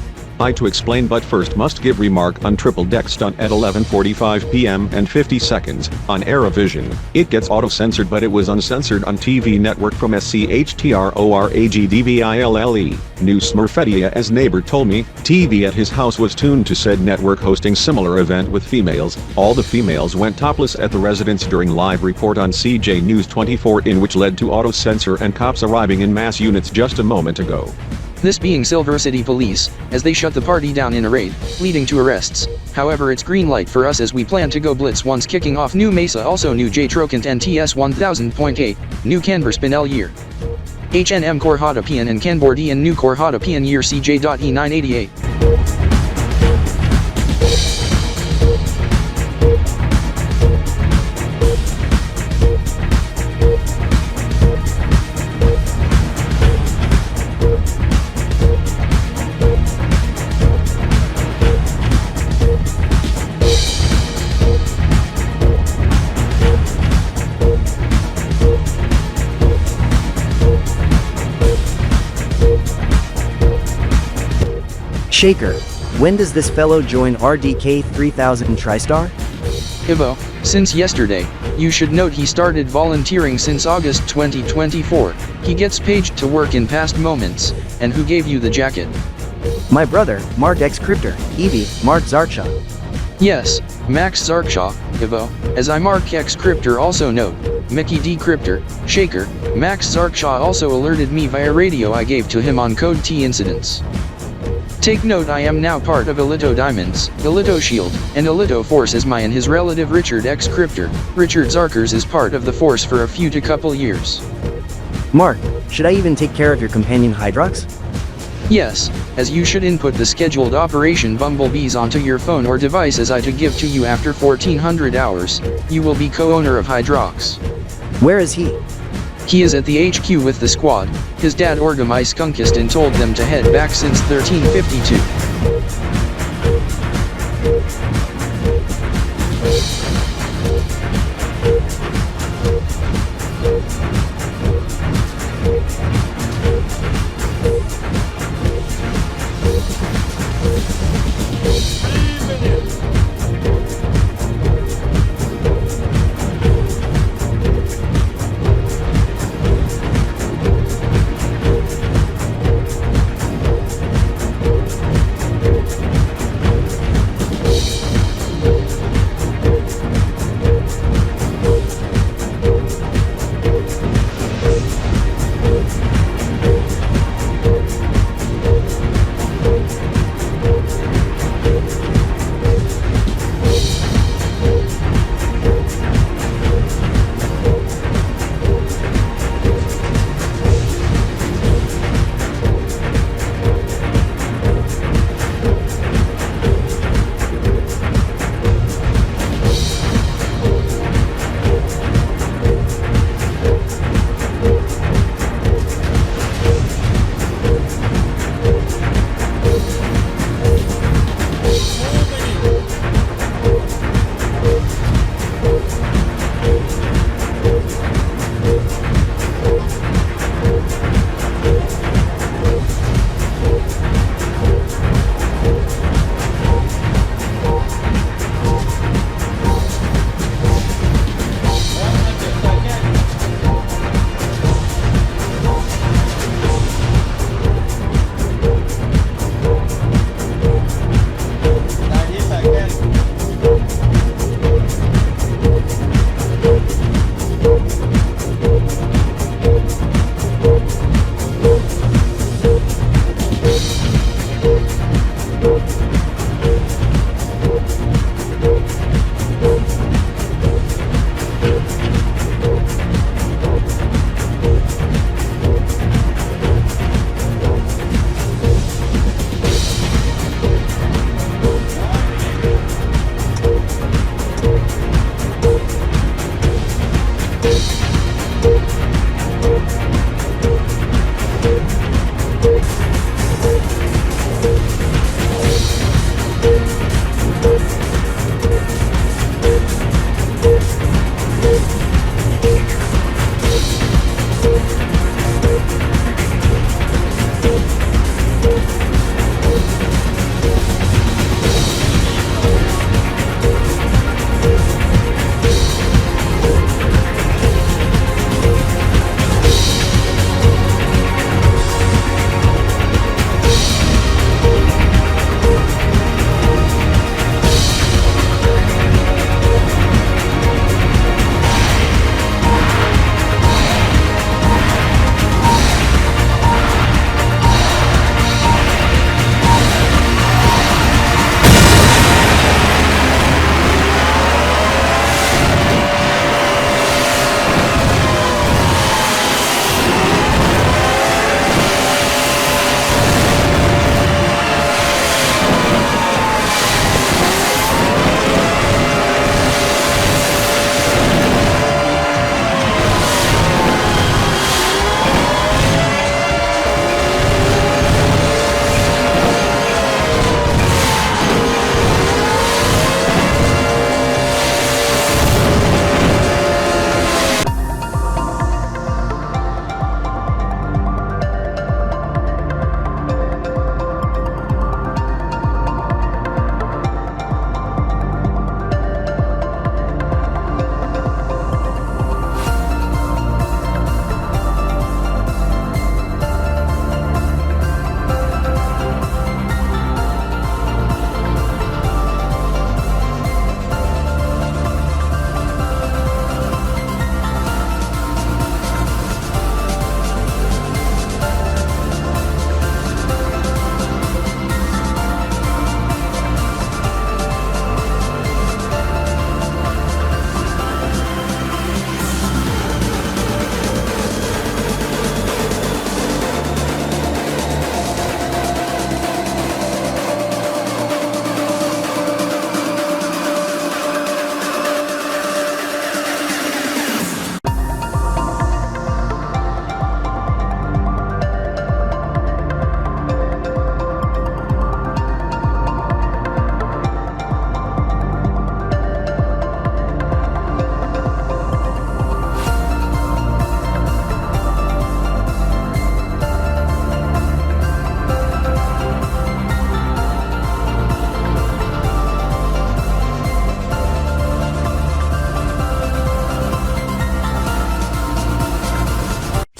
I to explain, but first must give remark on triple deck stunt at 11:45 p.m. and 50 seconds on AeroVision. It gets auto-censored, but it was uncensored on TV network from SCHTRORAGDVILLE. New Smurfetia, as neighbor told me, TV at his house was tuned to said network hosting similar event with females. All the females went topless at the residence during live report on CJ News 24, in which led to auto-censor and cops arriving in mass units just a moment ago. This being Silver City Police, as they shut the party down in a raid, leading to arrests. However, it's green light for us as we plan to go blitz once kicking off New Mesa. Also new J Trocant NTS 1000.8, new Canberra Spinel year. HNM Corhadapian and KanborD and new Corhadapian year CJ.E988. Shaker, when does this fellow join RDK 3000 TriStar? Ivo, since yesterday. You should note he started volunteering since August 2024. He gets paged to work in past moments. And who gave you the jacket? My brother, Mark X Cryptor, Evie, Mark Zarkshaw. Yes, Max Zarkshaw, Ivo, as I Mark X Cryptor also note, Mickey D Cryptor, Shaker, Max Zarkshaw also alerted me via radio I gave to him on Code T incidents. Take note, I am now part of Alito Diamonds, Alito Shield, and Alito Force as my and his relative Richard X Cryptor. Richard Zarkers is part of the Force for a few to couple years. Mark, should I even take care of your companion Hydrox? Yes, as you should input the scheduled Operation Bumblebees onto your phone or device as I to give to you after 1400 hours. You will be co-owner of Hydrox. Where is he? He is at the HQ with the squad. His dad orged my skunkist and told them to head back since 1352.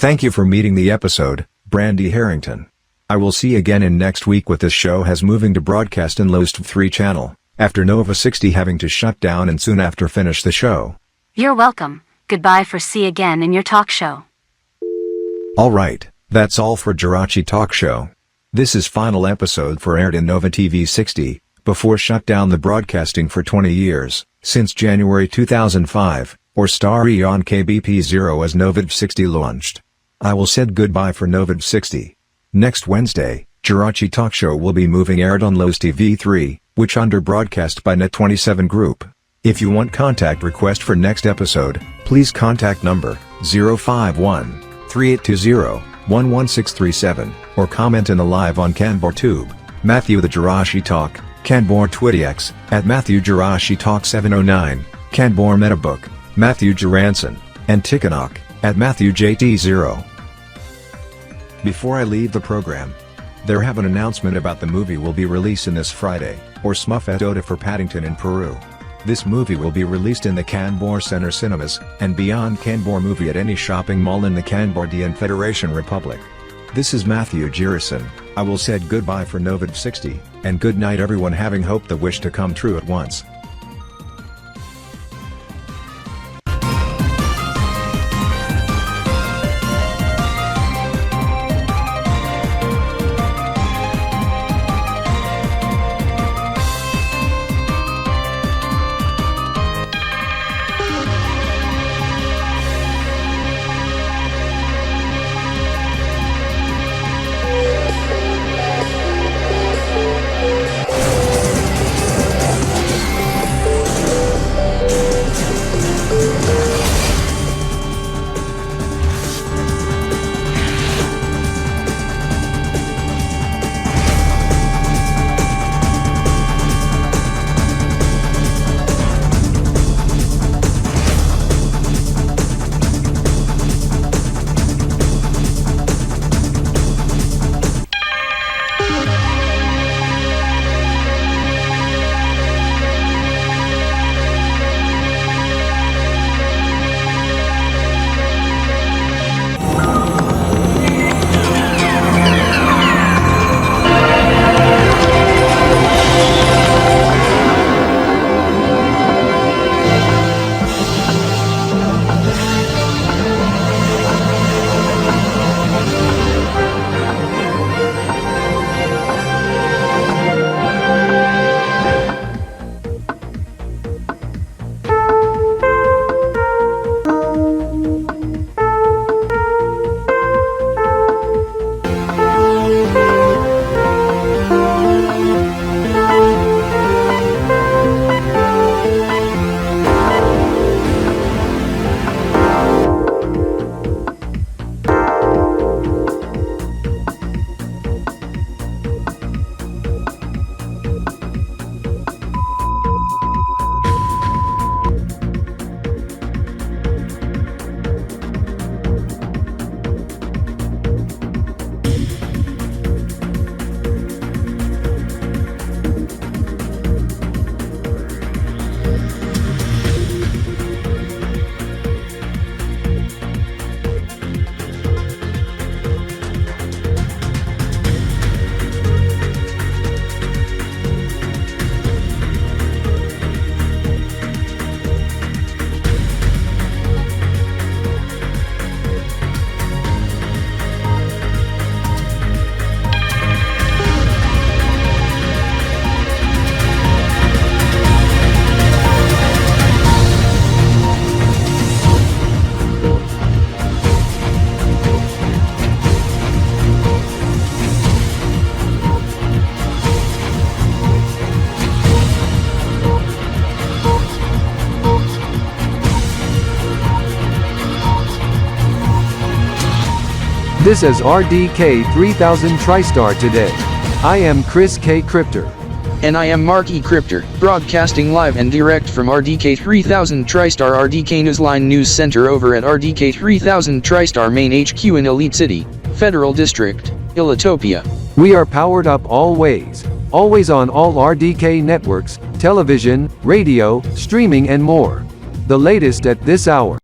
Thank you for meeting the episode, Brandy Harrington. I will see you again in next week with this show has moving to broadcast in Lost 3 channel, after Nova 60 having to shut down and soon after finish the show. You're welcome. Goodbye for see again in your talk show. Alright, that's all for Jirachi Talk Show. This is final episode for aired in Nova TV 60, before shut down the broadcasting for 20 years, since January 2005, or starry on Kb.P 0 as Nova 60 launched. I will said goodbye for Nova 60. Next Wednesday, Jirachi Talk Show will be moving aired on Lowe's TV 3, which under broadcast by Net27 Group. If you want contact request for next episode, please contact number 051-3820-11637, or comment in the live on KanborTube, Matthew the Jirachi Talk, Kanbor TwittyX, at Matthew Jirachi Talk 709, Kanbor Metabook, Matthew Jaranson, and Tikkanok, at Matthew JT0. Before I leave the program, there have an announcement about the movie will be released in this Friday, or Smuffetota for Paddington in Peru. This movie will be released in the Kanbor Center Cinemas, and beyond Kanbor Movie at any shopping mall in the Cambodian Federation Republic. This is Matthew Jirison. I will said goodbye for Nova 60, and good night everyone having hope the wish to come true at once. This is RDK 3000 TriStar today. I am Chris K. Crypter. And I am Mark E. Crypter, broadcasting live and direct from RDK 3000 TriStar RDK Newsline News Center over at RDK 3000 TriStar Main HQ in Elite City, Federal District, Elitopia. We are powered up always on all RDK networks, television, radio, streaming and more. The latest at this hour.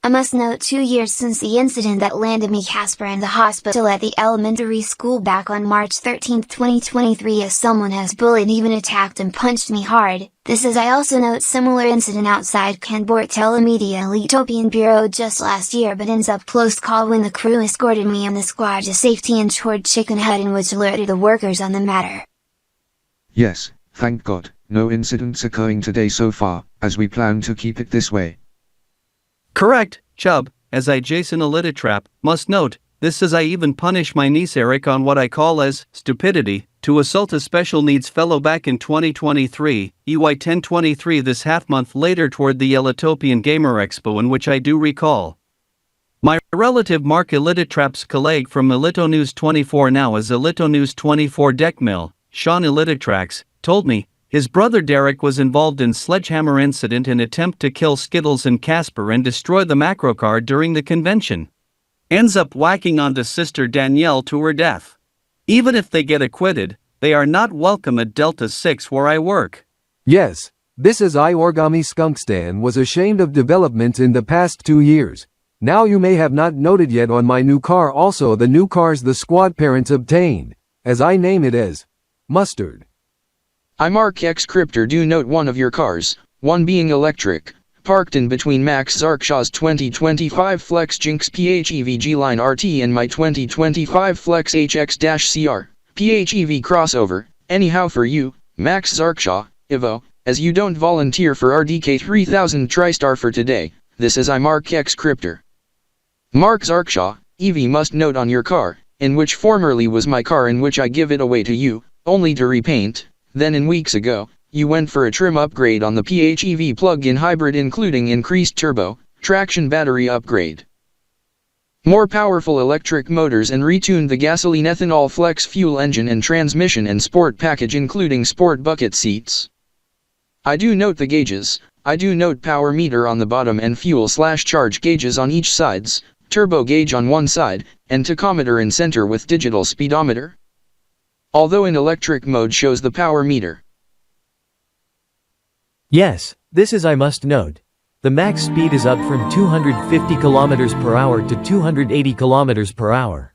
I must note 2 years since the incident that landed me Casper in the hospital at the elementary school back on March 13, 2023 as someone has bullied even attacked and punched me hard. This is I also note similar incident outside Kanbor Telemedia Elitopian Bureau just last year but ends up close call when the crew escorted me and the squad to safety and toward Chicken Hut in which alerted the workers on the matter. Yes, thank God, no incidents occurring today so far, as we plan to keep it this way. Correct, Chubb, as I Jason Elititrap, must note, this is I even punish my niece Eric on what I call as stupidity, to assault a special needs fellow back in 2023, EY 1023 this half month later toward the Elitopian Gamer Expo in which I do recall. My relative Mark Elititrap's colleague from Elito News 24 now as Elito News 24 Deckmill, Sean Elititrax, told me, his brother Derek was involved in sledgehammer incident in attempt to kill Skittles and Casper and destroy the macro card during the convention. Ends up whacking onto sister Danielle to her death. Even if they get acquitted, they are not welcome at Delta 6 where I work. Yes, this is Origami Skunkstan was ashamed of developments in the past 2 years. Now you may have not noted yet on my new car also the new cars the squad parents obtained, as I name it as Mustard. I Mark X Crypter do note one of your cars, one being electric, parked in between Max Zarkshaw's 2025 Flex Jinx PHEV G-Line RT and my 2025 Flex HX-CR, PHEV crossover. Anyhow for you, Max Zarkshaw, Ivo, as you don't volunteer for RDK 3000 TriStar for today, this is I Mark X Crypter. Mark Zarkshaw, EV must note on your car, in which formerly was my car in which I give it away to you, only to repaint. Then in weeks ago, you went for a trim upgrade on the PHEV plug-in hybrid including increased turbo, traction battery upgrade, more powerful electric motors and retuned the gasoline ethanol flex fuel engine and transmission and sport package including sport bucket seats. I do note the gauges, I do note power meter on the bottom and fuel/charge gauges on each sides, turbo gauge on one side, and tachometer in center with digital speedometer. Although in electric mode shows the power meter. Yes, this is I must note. The max speed is up from 250 km per hour to 280 km per hour.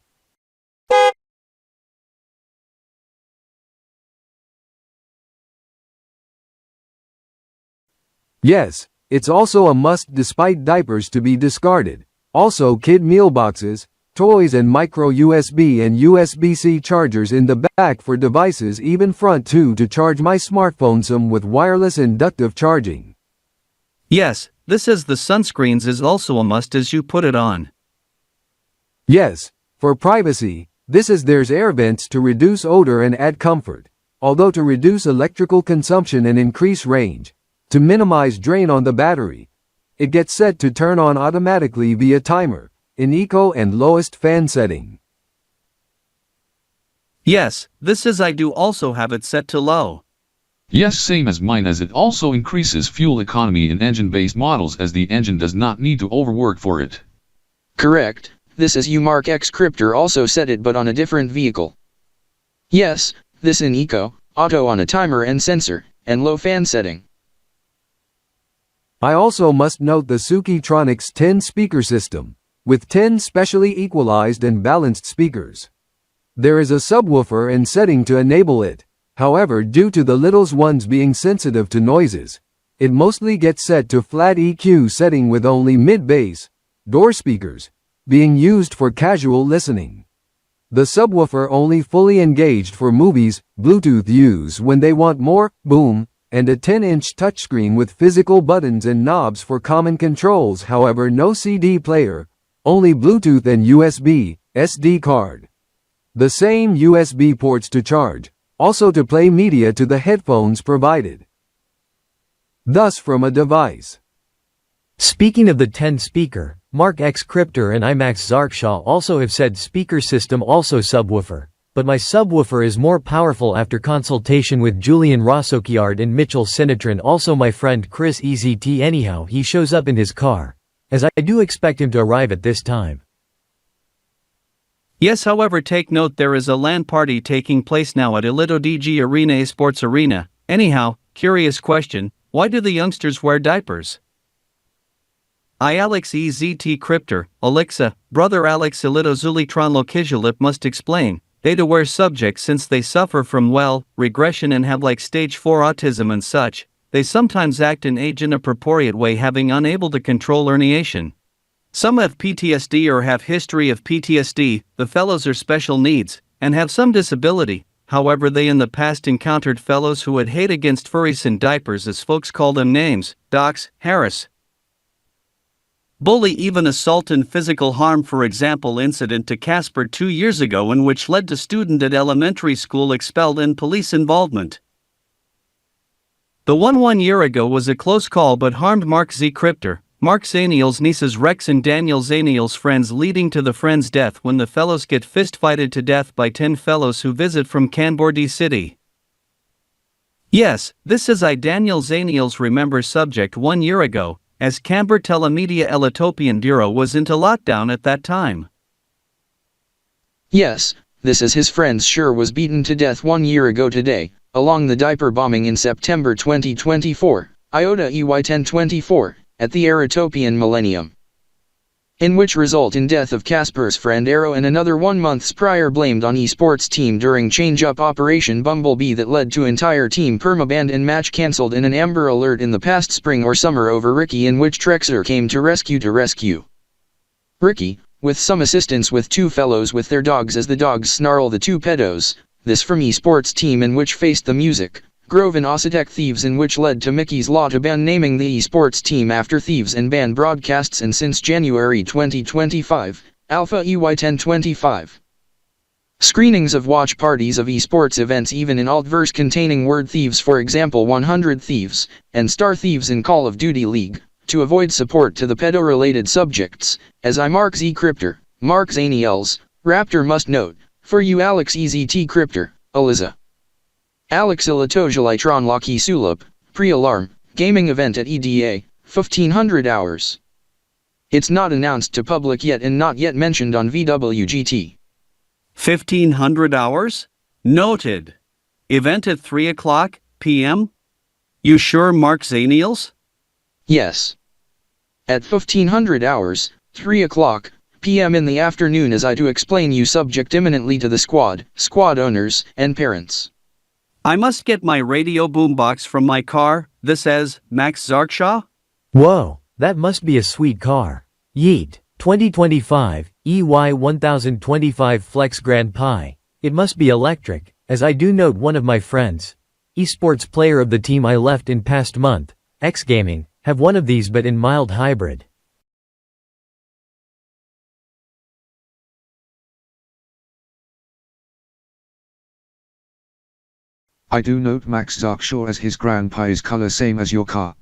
Yes, it's also a must despite diapers to be discarded. Also kid meal boxes, toys and micro USB and USB-C chargers in the back for devices, even front too, to charge my smartphone, some with wireless inductive charging. Yes, this as the sunscreens is also a must as you put it on. Yes, for privacy, this is there's air vents to reduce odor and add comfort, although to reduce electrical consumption and increase range, to minimize drain on the battery. It gets set to turn on automatically via timer, in eco and lowest fan setting. Yes, this is I do also have it set to low. Yes, same as mine, as it also increases fuel economy in engine-based models as the engine does not need to overwork for it. Correct, this is Mark X Cryptor also set it but on a different vehicle. Yes, this in eco, auto on a timer and sensor, and low fan setting. I also must note the Sukitronics 10 speaker system, with 10 specially equalized and balanced speakers. There is a subwoofer and setting to enable it. However, due to the little ones being sensitive to noises, it mostly gets set to flat EQ setting with only mid-bass, door speakers, being used for casual listening. The subwoofer only fully engaged for movies, Bluetooth use when they want more boom, and a 10-inch touchscreen with physical buttons and knobs for common controls. However, no CD player, only Bluetooth and USB, SD card. The same USB ports to charge, also to play media to the headphones provided. Thus from a device. Speaking of the 10 speaker, Mark X Cryptor and IMAX Zarkshaw also have said speaker system also subwoofer, but my subwoofer is more powerful after consultation with Julian Rossokiard and Mitchell Sinatron, also my friend Chris EZT. Anyhow, he shows up in his car, as I do expect him to arrive at this time. Yes, however, take note there is a LAN party taking place now at Elito DG Arena Esports Arena. Anyhow, curious question, why do the youngsters wear diapers? Alex EZT Cryptor, Alexa, brother Alex Elito Zulitron Lokizulip must explain, they do wear subjects since they suffer from regression and have like stage 4 autism and such, they sometimes act in age inappropriate way, having unable to control herniation. Some have PTSD or have history of PTSD, the fellows are special needs, and have some disability. However, they in the past encountered fellows who would hate against furries in diapers, as folks call them names, dox, harass, bully, even assault and physical harm. For example, incident to Casper 2 years ago in which led to student at elementary school expelled and police involvement. The one year ago was a close call but harmed Mark Z Cryptor, Mark Zaniel's nieces Rex and Daniel Zaniel's friends, leading to the friend's death when the fellows get fist-fighted to death by 10 fellows who visit from KanborD City. Yes, this is I Daniel Zaniel's remember subject 1 year ago, as Kambor Telemedia Elitopian Bureau was into lockdown at that time. Yes, this is his friends sure was beaten to death 1 year ago today, along the diaper bombing in September 2024, IOTA EY 1024. At the Eritopian Millennium, in which result in death of Casper's friend Arrow and another 1 month prior blamed on esports team during change-up Operation Bumblebee that led to entire team permabanned and match cancelled in an Amber Alert in the past spring or summer over Ricky, in which Trexer came to rescue Ricky, with some assistance with 2 fellows with their dogs as the dogs snarl the 2 pedos, this from esports team in which faced the music, Grove and Ossitec Thieves, in which led to Mickey's law to ban naming the esports team after Thieves and ban broadcasts, and since January 2025, Alpha EY 1025. Screenings of watch parties of esports events even in altverse containing word thieves, for example 100 Thieves, and Star Thieves in Call of Duty League, to avoid support to the pedo-related subjects, as I Mark Z Cryptor, Mark Zaniels, Raptor must note, for you Alex EZT Cryptor, Eliza. Alex Ilitojalitron Loki Sulip, pre-alarm, gaming event at EDA, 1500 hours. It's not announced to public yet and not yet mentioned on VWGT. 1500 hours? Noted. Event at 3 o'clock p.m.? You sure, Mark Zaniels? Yes. At 1500 hours, 3 o'clock p.m. in the afternoon, as I do explain you subject imminently to the squad owners, and parents. I must get my radio boombox from my car, this as Max Zarkshaw? Whoa, that must be a sweet car. Yeet. 2025, EY 1025 Flex Grand Pi. It must be electric, as I do note one of my friends, esports player of the team I left in past month, X Gaming, have one of these but in mild hybrid. I do note Max Zarkshaw as his Grand Pi is color same as your car.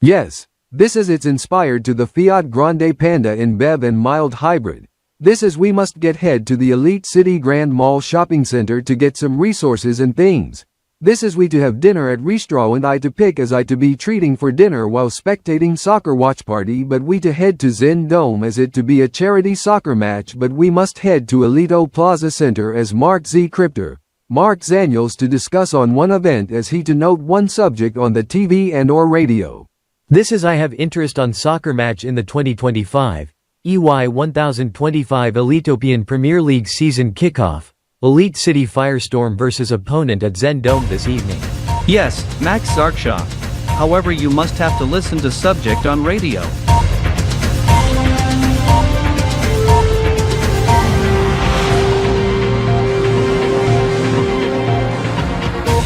Yes, this is it's inspired to the Fiat Grande Panda in BEV and mild hybrid. This is we must get head to the Elite City Grand Mall shopping center to get some resources and things. This is we to have dinner at Restro and I to pick as I to be treating for dinner while spectating soccer watch party but we to head to Zen Dome as it to be a charity soccer match but we must head to Alito Plaza Center as Mark Z Cryptor, Mark Zaniels to discuss on one event as he to note one subject on the TV and or radio. This is I have interest on soccer match in the 2025, EY 1025 Elitopian Premier League season kickoff, Elite City Firestorm versus opponent at Zen Dome this evening. Yes, Max Zarkshaw. However, you must have to listen to subject on radio.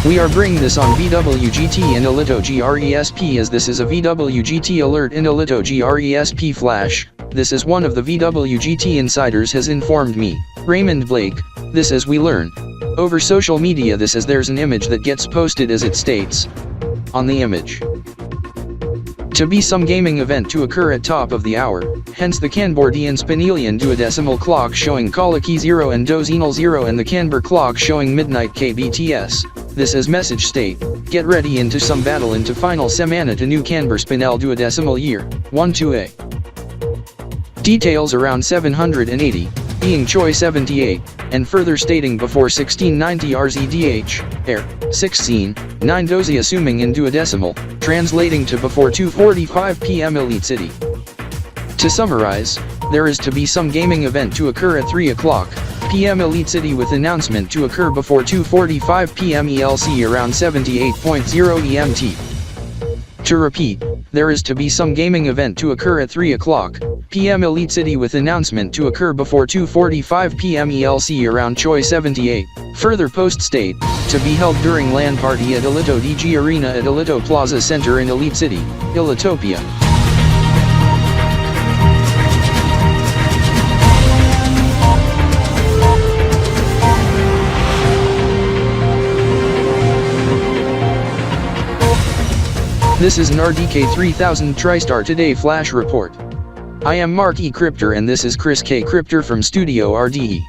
We are bringing this on VWGT and Alito GRESP as this is a VWGT alert in Alito GRESP flash. This is one of the VWGT insiders has informed me, Raymond Blake, this as we learn. Over social media this as there's an image that gets posted as it states. On the image. To be some gaming event to occur at top of the hour, hence the KanborZeven Spinelian duodecimal clock showing Kalaki 0 and duodecimal 0 and the Kanbor clock showing midnight KBTS. This as message state, get ready into some battle into final semana to new Kanbor Spinel duodecimal year, 1-2A. Details around 780, being Choi 78, and further stating before 1690 RZDH, air, 16, 9 dozy assuming in duodecimal, translating to before 2:45 p.m. Elite City. To summarize, there is to be some gaming event to occur at 3 o'clock p.m. Elite City with announcement to occur before 2:45 p.m. ELC around 78.0 EMT. To repeat, there is to be some gaming event to occur at 3 o'clock p.m. Elite City with announcement to occur before 2:45 p.m. ELC around Choi 78. Further post state, to be held during LAN party at Alito DG Arena at Alito Plaza Center in Elite City, Elitopia. This is an RDK 3000 TriStar Today Flash Report. I am Mark E. Cryptor and this is Chris K. Cryptor from Studio RDE.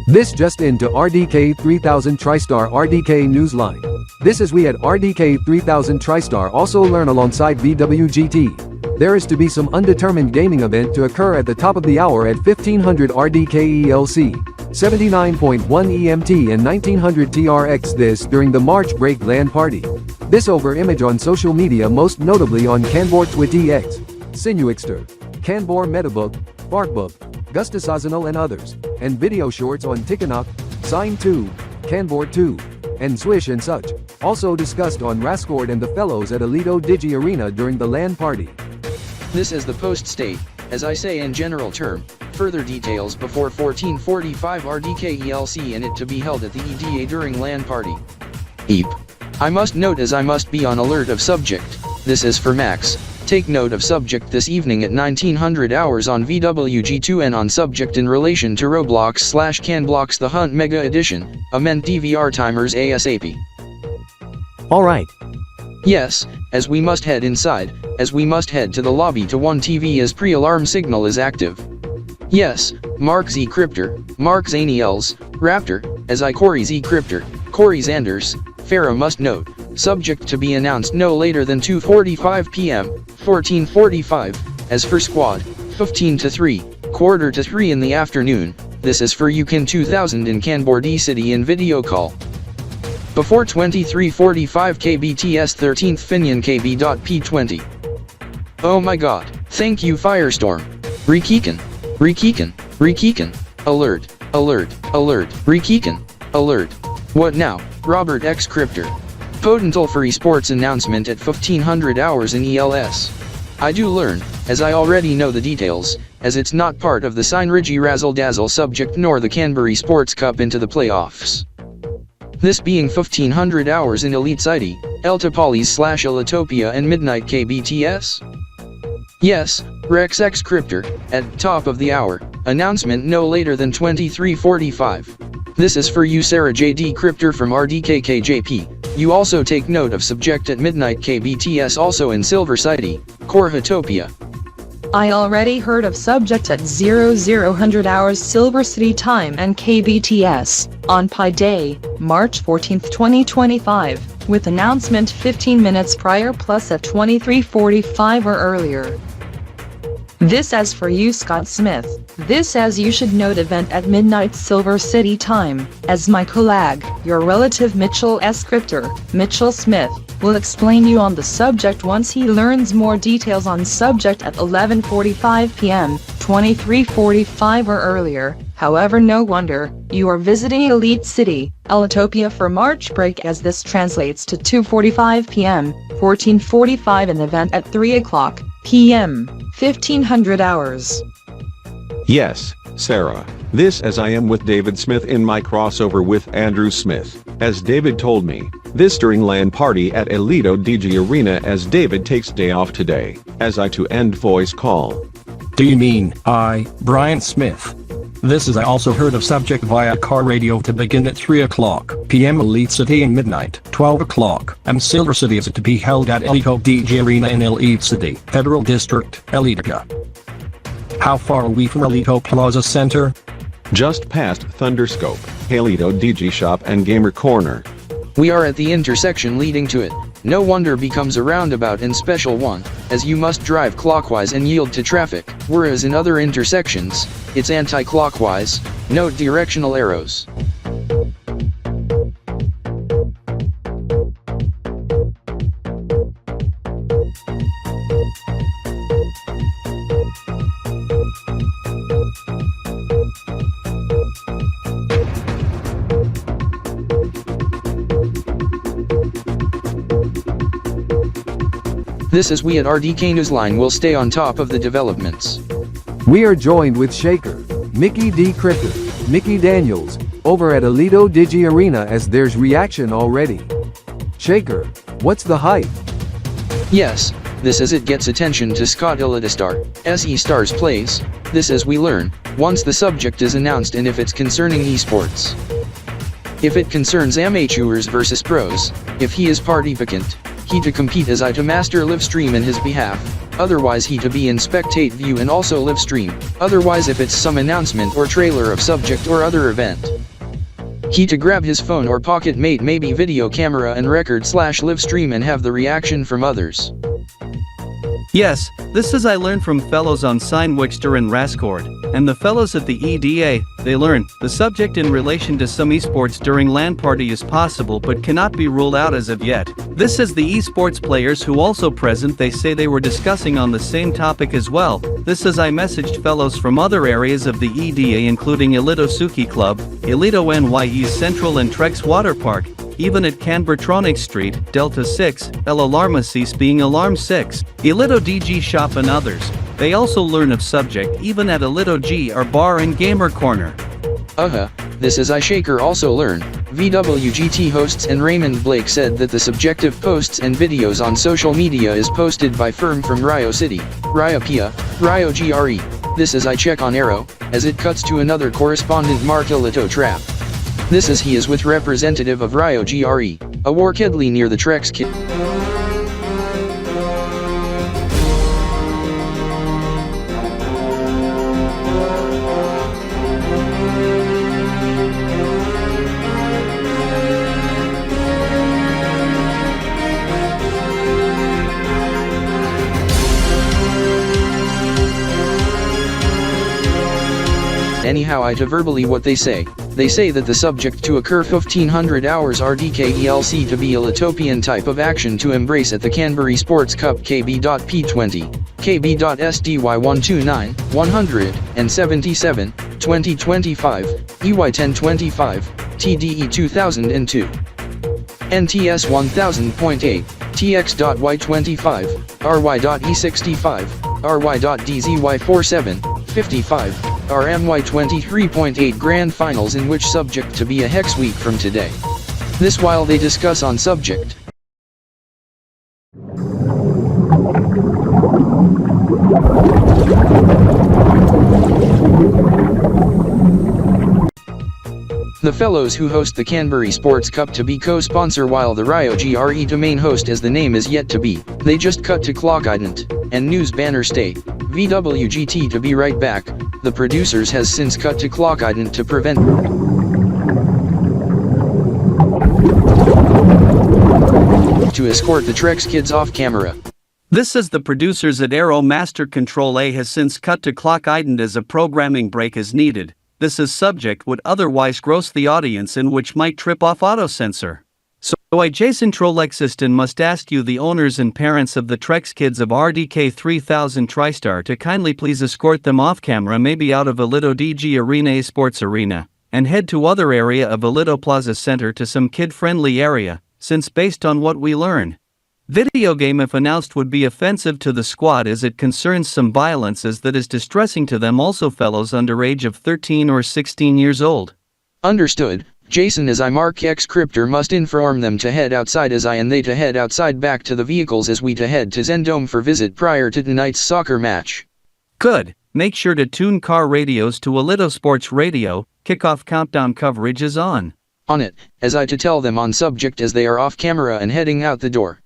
This just into RDK 3000 TriStar RDK Newsline. This is we at RDK 3000 TriStar also learn alongside VWGT. There is to be some undetermined gaming event to occur at the top of the hour at 1500 RDK ELC, 79.1 EMT and 1900 TRX this during the March break LAN party. This over image on social media most notably on Kanbor TwitX, Sinuixter, Kanbor Metabook, Barkbook, Gustasazanal and others, and video shorts on TikTok, Sign 2, Kanbor 2, and Swish and such, also discussed on Rascord and the fellows at Alito Digi Arena during the LAN party. This is the post state, as I say in general term, further details before 14:45 RDK ELC and it to be held at the EDA during LAN party. EEP. I must note as I must be on alert of subject, this is for Max, take note of subject this evening at 1900 hours on VWG2 and on subject in relation to Roblox/Canblocks The Hunt Mega Edition, amend DVR timers ASAP. Alright. Yes, as we must head inside, as we must head to the lobby to 1 TV as pre-alarm signal is active. Yes, Mark Z Cryptor, Mark Zaniels, Raptor, as I Corey Z Cryptor, Corey Zanders, Farah must note, subject to be announced no later than 2:45 p.m., 14:45, as for squad, 15 to 3, quarter to 3 in the afternoon, this is for Yukon 2000 in Kanbor D City in video call. Before 23:45 KBTS 13th Finian KB.P 20. Oh my god, thank you Firestorm. Rekikan, Rekikan, Rekikan, alert, alert, alert, Rekikan, alert. What now, Robert X Cryptor. Potental for esports announcement at 1500 hours in ELS. I do learn, as I already know the details, as it's not part of the Seinrigi Razzle Dazzle subject nor the Canberra Sports Cup into the playoffs. This being 1500 hours in Elite City, Eltopolis/Elitopia and Midnight KBTS? Yes, Rex X Cryptor, at top of the hour, announcement no later than 23:45. This is for you Sarah JD Cryptor from RDK KJP. You also take note of subject at Midnight KBTS also in Silver City, Korhatopia. I already heard of subject at 0000 hours Silver City time and KBTS, on Pi Day, March 14, 2025, with announcement 15 minutes prior plus at 23:45 or earlier. This as for you Scott Smith. This as you should note event at midnight Silver City time, as my colleague, your relative Mitchell S. Cryptor, Mitchell Smith, will explain you on the subject once he learns more details on subject at 11:45 p.m., 23:45 or earlier. However, no wonder, you are visiting Elite City, Elitopia for March break as this translates to 2:45 p.m., 14:45 an event at 3 o'clock p.m., 1500 hours. Yes, Sarah. This as I am with David Smith in my crossover with Andrew Smith. As David told me, this during LAN party at Elito DG Arena as David takes day off today, as I to end voice call. Do you mean, I, Brian Smith? This is I also heard of subject via car radio to begin at 3 o'clock p.m. Elite City and midnight, 12 o'clock, and Silver City is to be held at Elito DG Arena in Elite City, Federal District, Elitopia. How far are we from Elito Plaza Center? Just past Thunderscope, Halito DG Shop and Gamer Corner. We are at the intersection leading to it. No wonder becomes a roundabout and special one, as you must drive clockwise and yield to traffic, whereas in other intersections, it's anti-clockwise. Note directional arrows. This is we at RDK Newsline will stay on top of the developments. We are joined with Shaker, Mickey D. Cryptor, Mickey Daniels, over at Elito Digi Arena as there's reaction already. Shaker, what's the hype? Yes, this as it gets attention to Scott Elitostar, SE Stars plays, this as we learn, once the subject is announced and if it's concerning esports. If it concerns amateurs versus pros, if he is participant, he to compete as I to master live stream in his behalf, otherwise he to be in spectate view and also live stream, otherwise if it's some announcement or trailer of subject or other event. He to grab his phone or pocket mate maybe video camera and record/live stream and have the reaction from others. Yes, this is I learned from fellows on Seinwixter and Rascord, and the fellows at the EDA, they learn, the subject in relation to some esports during LAN party is possible but cannot be ruled out as of yet. This is the esports players who also present they say they were discussing on the same topic as well. This is I messaged fellows from other areas of the EDA including Elito Suki Club, Elito NYE's Central and Trex Water Park, even at Canbertronic Street, Delta 6, El Alarmasis being Alarm 6, Elito DG Shop and others. They also learn of subject even at Elito GR Bar and Gamer Corner. This is I Shaker also learn. VWGT hosts and Raymond Blake said that the subjective posts and videos on social media is posted by firm from Rio City, Rio Pia, Rio GRE. This is I check on Arrow, as it cuts to another correspondent Mark Elito Trap. This is he is with representative of Rio GRE, a war Kedley near the Trex kit. Anyhow I to verbally what they say that the subject to occur 1500 hours RDK ELC to be a Litopian type of action to embrace at the Canberra Sports Cup Kb.P 20, Kb.SDY 129, 177, 2025, EY 1025, TDE 2002. NTS 1000.8, TX.Y25, RY.E65, RY.DZY47, 55, are MY 23.8 Grand Finals in which subject to be a hex week from today. This while they discuss on subject. The fellows who host the Canberra Sports Cup to be co-sponsor while the Rio GRE domain host as the name is yet to be, they just cut to clock ident, and news banner state, VWGT to be right back, the producers has since cut to clock ident to prevent to escort the Trex kids off camera. This is the producers at Aero Master Control A has since cut to clock ident as a programming break is needed. This is subject would otherwise gross the audience in which might trip off auto-censor. So I Jason Trolexiston must ask you the owners and parents of the Trex kids of RDK 3000 TriStar to kindly please escort them off camera maybe out of Alito DG Arena Sports Arena, and head to other area of Alito Plaza Center to some kid-friendly area, since based on what we learn, video game if announced would be offensive to the squad as it concerns some violences that is distressing to them also fellows under age of 13 or 16 years old. Understood. Jason as I Mark X Cryptor must inform them to head outside as I and they to head outside back to the vehicles as we to head to Zen Dome for visit prior to tonight's soccer match. Good. Make sure to tune car radios to Alito Sports Radio, kickoff countdown coverage is on. On it, as I to tell them on subject as they are off camera and heading out the door.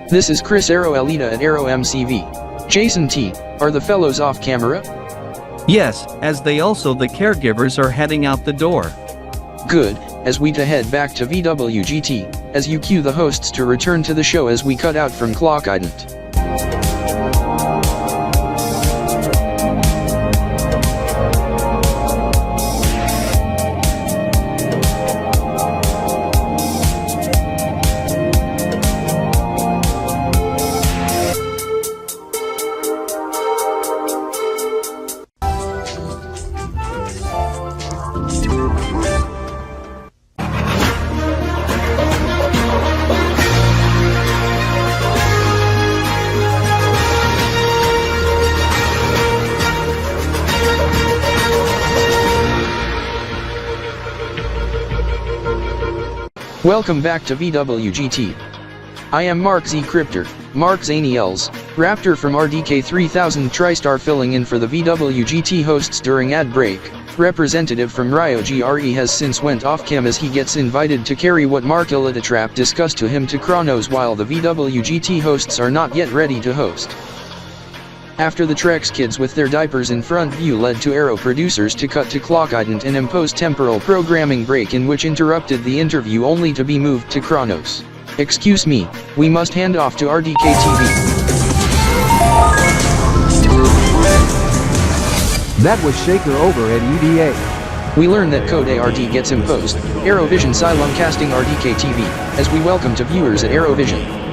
This is Chris Aero Elita at Aero MCV. Jason T, are the fellows off camera? Yes, as they also the caregivers are heading out the door. Good, as we to head back to VWGT, as you cue the hosts to return to the show as we cut out from clock ident. Welcome back to VWGT. I am Mark Z Cryptor, Mark Zaniels, Raptor from RDK 3000 TriStar filling in for the VWGT hosts during ad break. Representative from Rio GRE has since went off cam as he gets invited to carry what Mark Ilitatrap discussed to him to Chronos while the VWGT hosts are not yet ready to host. After the Trex kids with their diapers in front view led to Aero producers to cut to clock ident and impose temporal programming break in which interrupted the interview only to be moved to Chronos. Excuse me, we must hand off to RDK TV. That was Shaker over at EDA. We learn that code ARD gets imposed, Aerovision Cylon casting RDK TV, as we welcome to viewers at Aerovision.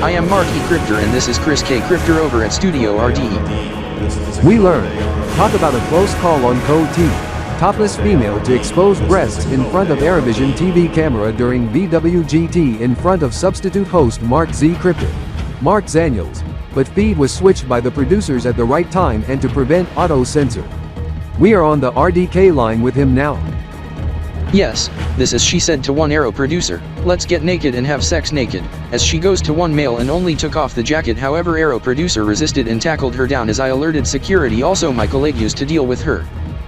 I am Mark E. Cryptor and this is Chris K. Cryptor over at Studio RDE. We learn. Talk about a close call on Code T. Topless female to expose breasts in front of Aerovision TV camera during VWGT in front of substitute host Mark Z. Cryptor. Mark Zaniels. But feed was switched by the producers at the right time and to prevent auto-censor. We are on the RDK line with him now. Yes, this is she said to one Aero producer, let's get naked and have sex naked, as she goes to one male and only took off the jacket however Aero producer resisted and tackled her down as I alerted security also my colleagues to deal with her.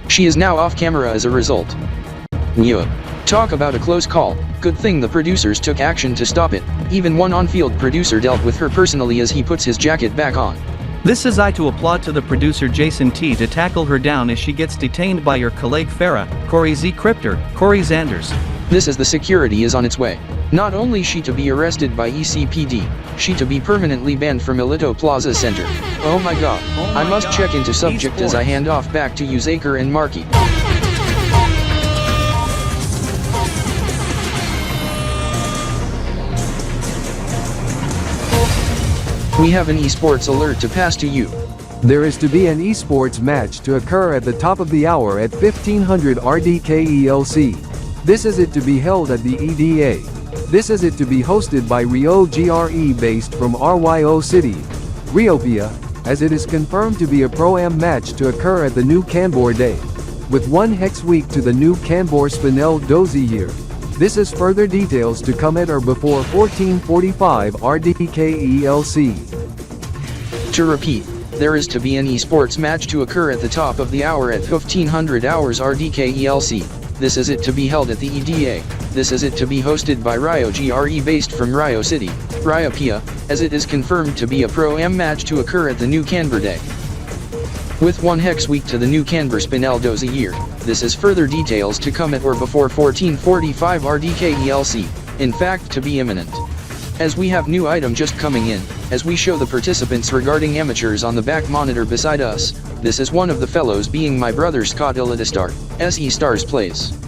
She is now off camera as a result. Yeah. Talk about a close call, good thing the producers took action to stop it, even one on-field producer dealt with her personally as he puts his jacket back on. This is I to applaud to the producer Jason T to tackle her down as she gets detained by your colleague Farah, Corey Z Cryptor, Corey Zanders. This is the security is on its way. Not only she to be arrested by ECPD, she to be permanently banned from Alito Plaza Center. Oh my god, I must check into subject as I hand off back to you Zaker and Marky. We have an esports alert to pass to you. There is to be an esports match to occur at the top of the hour at 1500 RDKELC. This is it to be held at the EDA. This is it to be hosted by Rio GRE based from RYO City, Riopia, as it is confirmed to be a Pro-Am match to occur at the new Kanbor Day, with 1 hex week to the new Kanbor Spinel Dozy year. This is further details to come at or before 1445 RDKELC. To repeat, there is to be an esports match to occur at the top of the hour at 1500 hours RDKELC. This is it to be held at the EDA. This is it to be hosted by Rio GRE based from Rio City, Rio Pia, as it is confirmed to be a Pro-Am match to occur at the new Kanbor Day, with 1 hex week to the new Kanbor Spinel Dozy year. This is further details to come at or before 1445 RDKELC, in fact to be imminent. As we have new item just coming in, as we show the participants regarding amateurs on the back monitor beside us, this is one of the fellows being my brother Scott Elidistar, SE Stars Plays.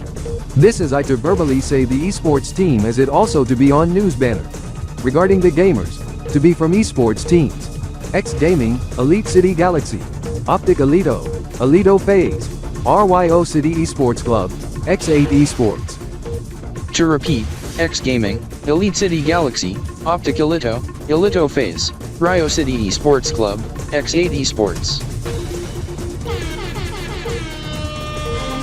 This is I to verbally say the esports team as it also to be on news banner. Regarding the gamers, to be from esports teams, X Gaming, Elite City Galaxy, Optic Alito, Alito Phase, RYO City Esports Club, X8 Esports. To repeat, X Gaming, Elite City Galaxy, Optic Alito, Alito Phase, Rio City Esports Club, X8 Esports.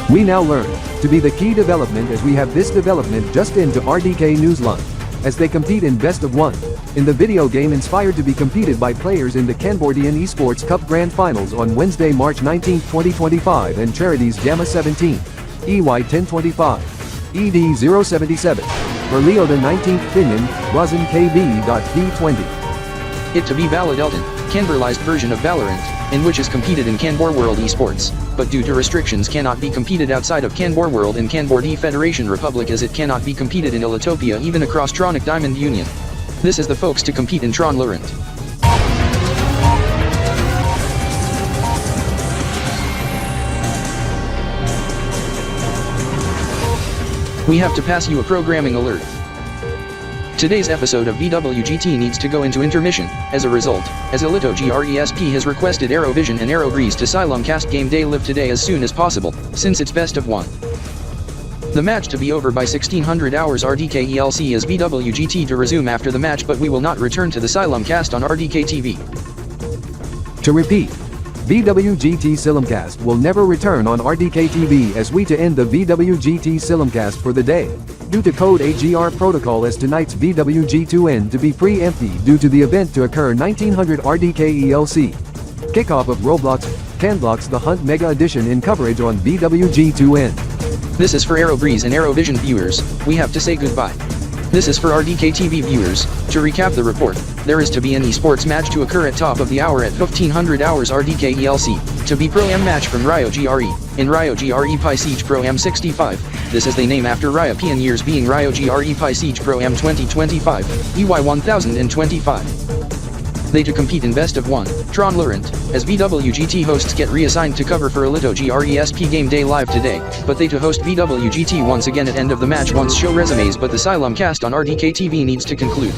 We now learn to be the key development as we have this development just into RDK Newsline, as they compete in Best of 1, in the video game inspired to be competed by players in the Kanbordian Esports Cup Grand Finals on Wednesday, March 19, 2025 and Charities Gamma 17, EY 1025, ED 077, for Leo the 19th Pinion, Rosin KB.P 20. It to be Valid Elton, Kanborlized version of Valorant, in which is competed in Kanbor World Esports, but due to restrictions cannot be competed outside of Kanbor World in Kanbor D Federation Republic as it cannot be competed in Elitopia even across Tronic Diamond Union. This is the folks to compete in Tron Laurent. We have to pass you a programming alert. Today's episode of VWGT needs to go into intermission. As a result, as Alito GRESP has requested Aerovision and Aerogrease to Cast Game Day live today as soon as possible, since it's Best of 1. The match to be over by 1600 hours RDKELC is VWGT to resume after the match, but we will not return to the Cast on RDK TV. To repeat, VWGT Silimcast will never return on RDK TV as we to end the VWGT Silimcast for the day, due to Code AGR protocol as tonight's VWG2N to be pre-empty due to the event to occur 1900 RDKELC. Kickoff of Roblox, Canblocks The Hunt Mega Edition in coverage on VWG2N. This is for Aerobreeze and Aerovision viewers, we have to say goodbye. This is for RDK TV viewers. To recap the report, there is to be an esports match to occur at top of the hour at 1500 hours RDKELC, to be Pro-Am match from Rio GRE, in Rio GRE Pi Siege Pro-Am 65, this is the name after Rio Pian years being Rio GRE Pi Siege Pro-Am 2025, EY 1025. They to compete in Best of 1, Tron Laurent, as VWGT hosts get reassigned to cover for Alito GRESP Game Day live today, but they to host VWGT once again at end of the match once show resumes, but the Cast on RDK TV needs to conclude.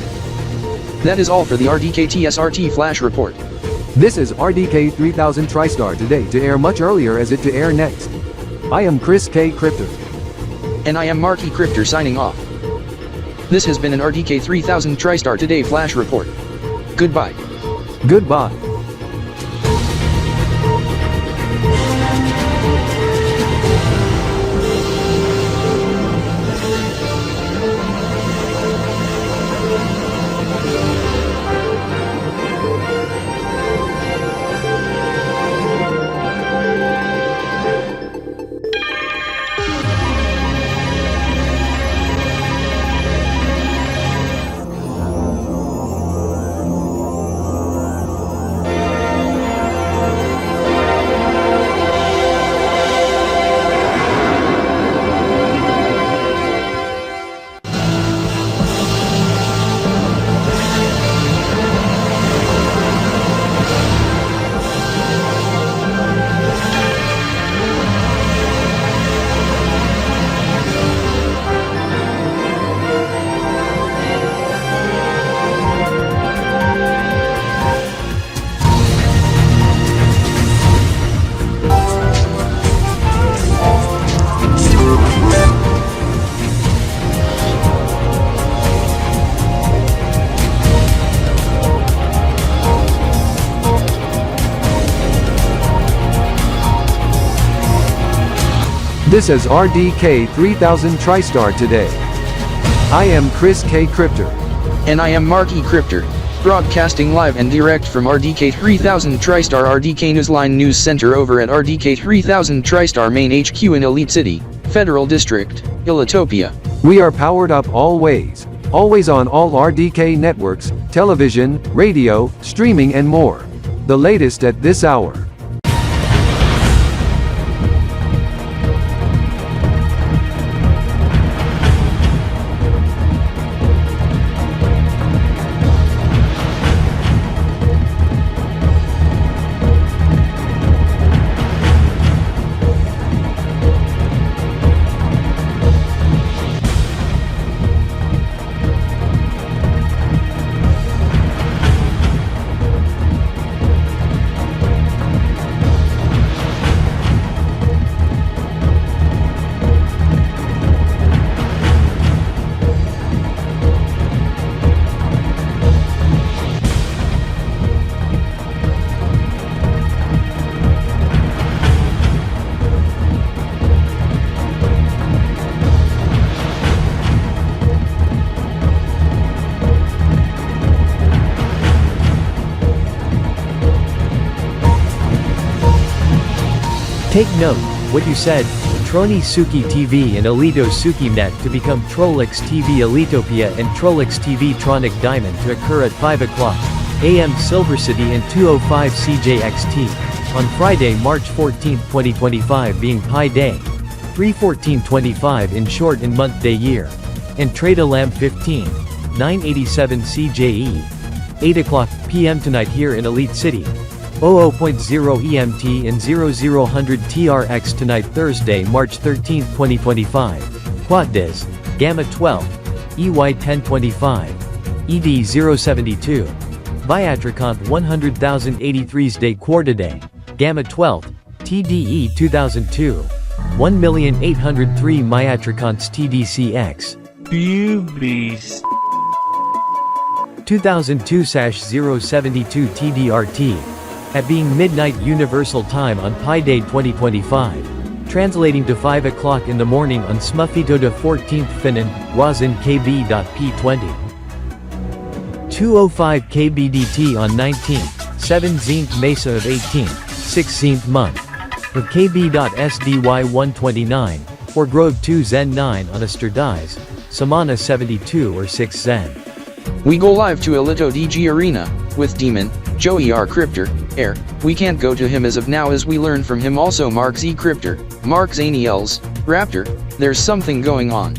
That is all for the RDKTSR Flash Report. This is RDK 3000 TriStar today to air much earlier as it to air next. I am Chris K. Cryptor. And I am Marky Cryptor signing off. This has been an RDK 3000 TriStar Today Flash Report. Goodbye. Goodbye. This is RDK 3000 TriStar today. I am Chris K. Crypter. And I am Mark E. Crypter, broadcasting live and direct from RDK 3000 TriStar RDK Newsline News Center over at RDK 3000 TriStar Main HQ in Elite City, Federal District, Ilitopia. We are powered up always on all RDK networks, television, radio, streaming and more. The latest at this hour. Take note, what you said, Troni Suki TV and Alito Suki Net to become Trolix TV Elitopia and Trolix TV Tronic Diamond to occur at 5 o'clock AM Silver City and 205 CJXT, on Friday, March 14, 2025 being Pi Day, 3/14/25 in short and month day year, and Trade Alarm 15, 987 CJE, 8 o'clock PM tonight here in Elite City. 00.0 EMT and 0000 TRX tonight Thursday, March 13, 2025. Quad Diz, Gamma 12, EY 1025, ED 072. Viatricont 100,083's Day Quarter Day, Gamma 12, TDE 2002. 1,803 Myatriconts TDCX. Boobies. 2002/072 TDRT. At being midnight Universal Time on Pi Day 2025. Translating to 5 o'clock in the morning on Smuffito de 14th Finan, Wazin KB.P 20. 205 KBDT on 19th, 17th Mesa of 18th, 16th month. Of KB.SDY 129, or Grove 2 Zen 9 on Asterdize, Samana 72 or 6 Zen. We go live to Alito DG Arena, with Demon, Joey R. Crypter, Air. We can't go to him as of now as we learn from him also Mark Z. Crypter, Mark Zaniels, Raptor, there's something going on.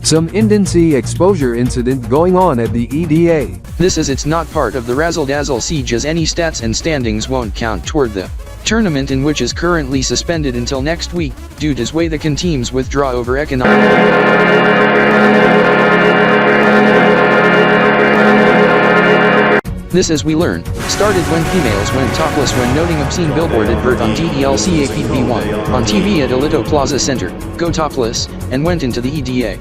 Some Indency exposure incident going on at the EDA. This is it's not part of the Razzle Dazzle Siege as any stats and standings won't count toward the tournament in which is currently suspended until next week, due to way the can teams withdraw over economic. This, as we learn, started when females went topless when noting obscene billboard advert on DELCAPP1, on TV at Alito Plaza Center, go topless, and went into the EDA.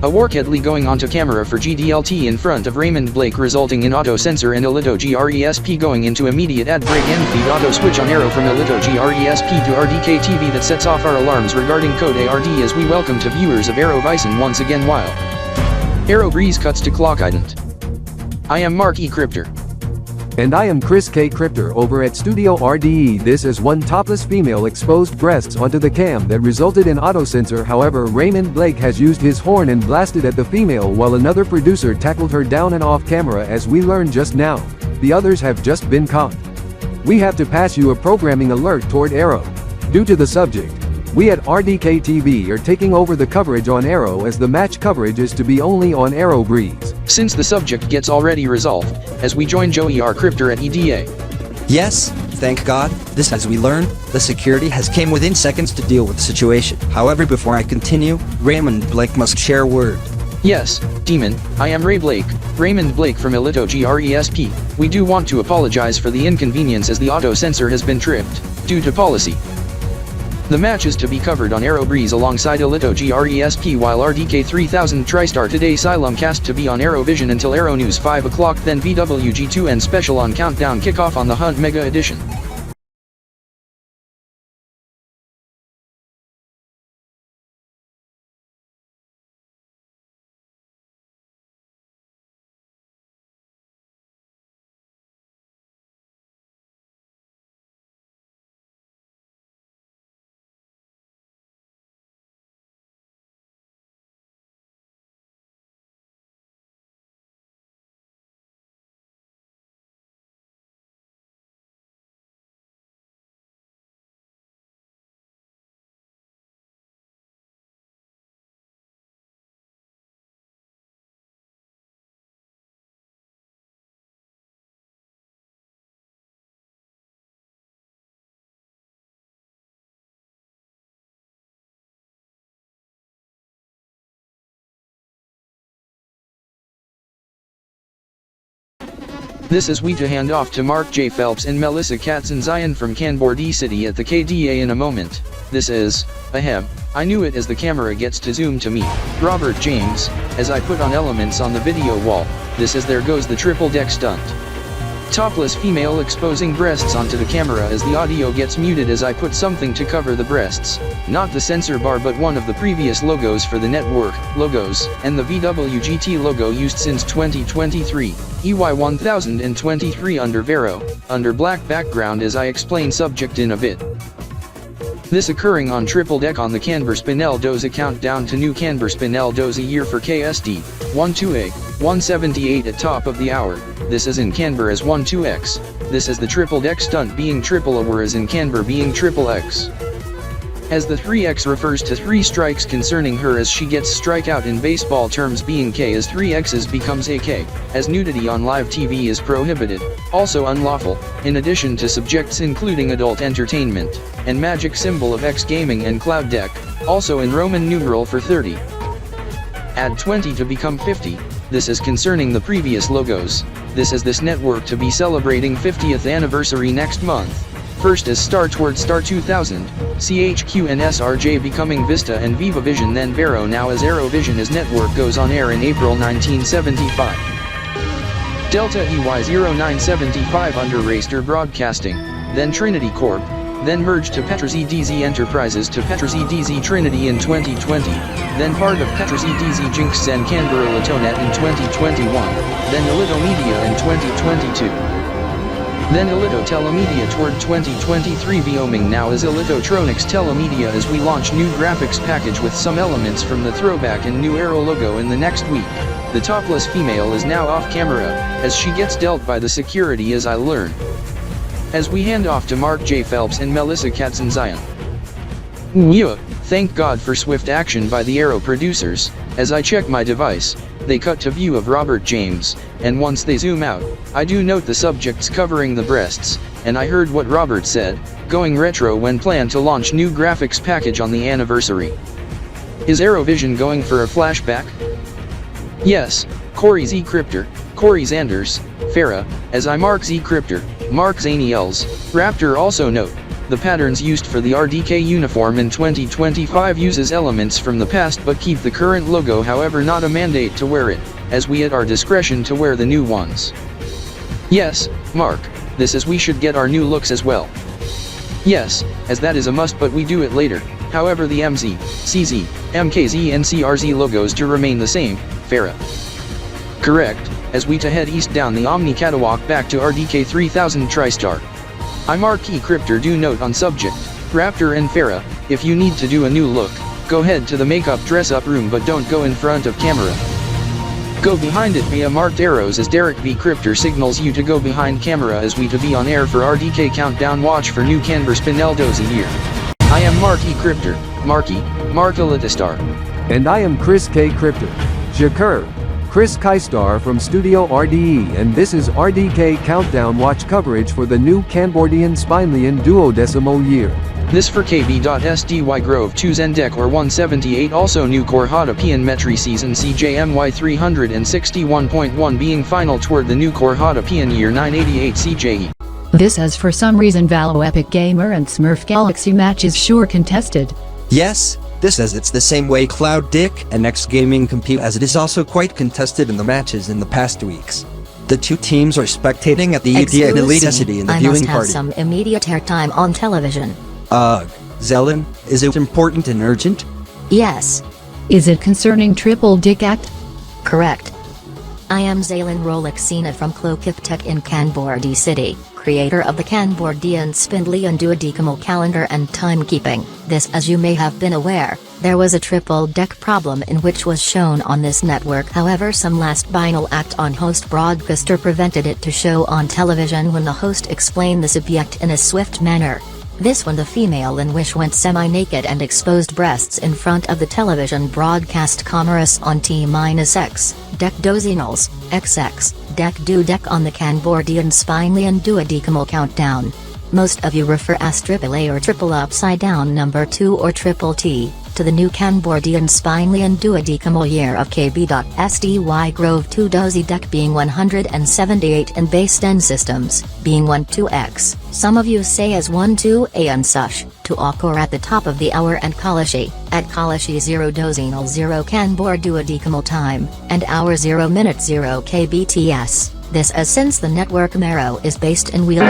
A workedly going onto camera for GDLT in front of Raymond Blake resulting in auto censor and Alito GRESP going into immediate ad break and feed auto switch on arrow from Alito GRESP to RDK TV that sets off our alarms regarding code ARD as we welcome to viewers of Arrow Bison once again while Arrow Breeze cuts to clock ident. I am Mark E. Crypter. And I am Chris K. Crypter over at Studio RDE. This is one topless female exposed breasts onto the cam that resulted in auto censor. However, Raymond Blake has used his horn and blasted at the female while another producer tackled her down and off camera as we learned just now. The others have just been caught. We have to pass you a programming alert toward Arrow. Due to the subject, we at RDK TV are taking over the coverage on Arrow as the match coverage is to be only on Arrow Breeze. Since the subject gets already resolved, as we join Joey R. Crypter at EDA. Yes, thank God, this as we learn, the security has came within seconds to deal with the situation. However, before I continue, Raymond Blake must share a word. Yes, Demon, I am Ray Blake, Raymond Blake from Alito GRESP. We do want to apologize for the inconvenience as the auto censor has been tripped, due to policy. The match is to be covered on Arrow Breeze alongside Alito GRESP while RDK 3000 TriStar Today Asylum cast to be on Arrow Vision until Arrow News 5 o'clock then VWG2 and special on Countdown Kickoff on the Hunt Mega Edition. This is we to hand off to Mark J. Phelps and Melissa Katzenzian from KanborZeven at the KDA in a moment. This is, ahem, I knew it as the camera gets to zoom to me. Robert James, as I put on elements on the video wall, this is there goes the triple deck stunt. Topless female exposing breasts onto the camera as the audio gets muted as I put something to cover the breasts. Not the censor bar but one of the previous logos for the network, logos, and the VWGT logo used since 2023, EY1023 under Vero, under black background as I explain subject in a bit. This occurring on triple deck on the KanborZeven countdown to new KanborZeven year for KSD, 12A, 178 at top of the hour. This is in Kanbor as 12X. This is the triple deck stunt being triple A whereas in Kanbor being triple X. As the 3X refers to 3 strikes concerning her as she gets strikeout in baseball terms being K as 3 X's becomes AK, as nudity on live TV is prohibited, also unlawful, in addition to subjects including adult entertainment, and magic symbol of X gaming and cloud deck, also in Roman numeral for 30. Add 20 to become 50, this is concerning the previous logos, this is this network to be celebrating 50th anniversary next month. First as Star Toward Star 2000, CHQ and SRJ becoming Vista and Viva Vision then Vero now as Aerovision as network goes on air in April 1975. Delta EY0975 under Raster Broadcasting, then Trinity Corp, then merged to Petras EDZ Enterprises to Petras EDZ Trinity in 2020, then part of Petras EDZ Jinx Zen Kanbor Elitonet in 2021, then Elito Media in 2022. Then Elito Telemedia toward 2023 Vyoming now as Elitotronics Telemedia as we launch new graphics package with some elements from the throwback and new Aero logo in the next week. The topless female is now off camera, as she gets dealt by the security as I learn. As we hand off to Mark J. Phelps and Melissa Katzenzian. Thank God for swift action by the Aero producers, as I check my device, they cut to view of Robert James, and once they zoom out, I do note the subjects covering the breasts, and I heard what Robert said, going retro when planned to launch new graphics package on the anniversary. Is Aerovision going for a flashback? Yes, Corey Z. Cryptor, Corey Zanders, Farah, as I Mark Z. Cryptor, Mark Zaniels, Raptor also note, the patterns used for the RDK uniform in 2025 uses elements from the past but keep the current logo however not a mandate to wear it, as we at our discretion to wear the new ones. Yes, Mark, this is we should get our new looks as well. Yes, as that is a must but we do it later, however the MZ, CZ, MKZ and CRZ logos to remain the same, Farah. Correct, as we to head east down the Omni catwalk back to RDK 3000 TriStar. I Mark E. Cryptor do note on subject, Raptor and Farah, if you need to do a new look, go head to the makeup dress-up room but don't go in front of camera. Go behind it via marked arrows as Derek V. Cryptor signals you to go behind camera as we to be on air for RDK countdown watch for new KanborZeven year. I am Mark E. Cryptor, Marky, Mark Elitastar. And I am Chris K. Cryptor. Jakur. Chris Kaistar from Studio RDE and this is RDK Countdown Watch coverage for the new KanborZeven duodecimal year. This for Kb.SDY Grove 2 Zendek or 178 also new Korhata and Metri season CJMY 361.1 being final toward the new Korhata year 988 CJE. This is for some reason Valo Epic Gamer and Smurf Galaxy match is sure contested. Yes, this as it's the same way Cloud Dick and X Gaming compete as it is also quite contested in the matches in the past weeks. The two teams are spectating at the EDA and Elitacity in the viewing party. I must have some immediate airtime on television. Zelen, is it important and urgent? Yes. Is it concerning Triple Dick Act? Correct. I am Zalen Rolexina from Kb.P in KanborZeven, creator of the KanborZeven Spindly and duodecimal calendar and timekeeping. This, as you may have been aware, there was a triple deck problem in which was shown on this network. However, some last binal act on host broadcaster prevented it to show on television when the host explained the subject in a swift manner. This when the female in which went semi-naked and exposed breasts in front of the television broadcast commerce on T-X, deck dozinals, XX, deck do deck on the KanborZeven spinely and duodecimal countdown. Most of you refer as triple A or triple upside down number 2 or triple T, to the new KanborZeven Spinely and duodecimal year of Kb.SDY Grove 2 Dozy deck being 178 and base 10 systems, being 12x, some of you say as 12a and such, to occur at the top of the hour and Kalashi, at Kalashi 0 dozinal 0 Kanbor duodecimal time, and hour 0 minute 0 KBTS, this as since the network Mero is based in Wheel.